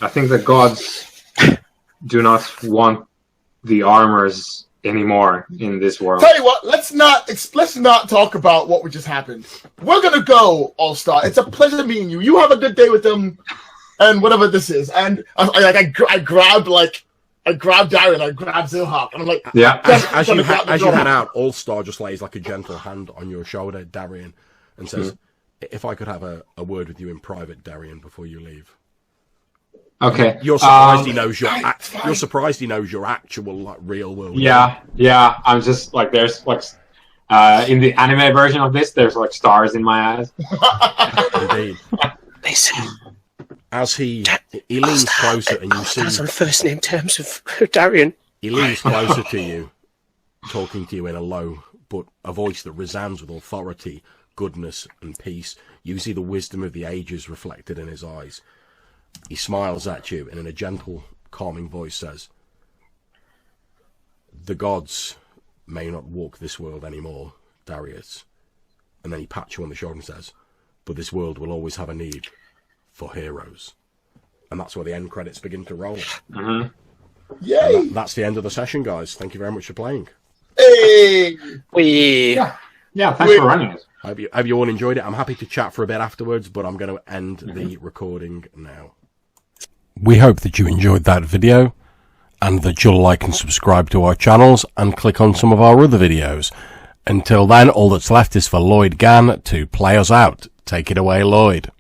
the gods do not want the armors anymore in this world. Tell you what, let's not talk about what just happened. We're gonna go, All-Star. It's a pleasure meeting you. You have a good day with them, and whatever this is. And I grab Darian, I grab Zihark, and I'm like, yeah. As you head out, All-Star just lays a gentle hand on your shoulder, Darian, and says, "If I could have a word with you in private, Darian, before you leave." Okay. You're surprised he knows your. You're surprised he knows your actual real world. Yeah. I'm just there's in the anime version of this, there's stars in my eyes. Indeed. Listen. As he leans closer, and you see. That's on first name terms of Darian. He leans closer to you, talking to you in a low but a voice that resounds with authority, goodness, and peace. You see the wisdom of the ages reflected in his eyes. He smiles at you and in a gentle, calming voice says, "The gods may not walk this world anymore, Darius." And then he pats you on the shoulder and says, "But this world will always have a need for heroes." And that's where the end credits begin to roll. Mm-hmm. Yay! That's the end of the session, guys. Thank you very much for playing. Hey! Yeah, thanks for running it. Hope you all enjoyed it. I'm happy to chat for a bit afterwards, but I'm going to end the recording now. We hope that you enjoyed that video and that you'll like and subscribe to our channels and click on some of our other videos. Until then, all that's left is for Lloyd Gann to play us out. Take it away, Lloyd.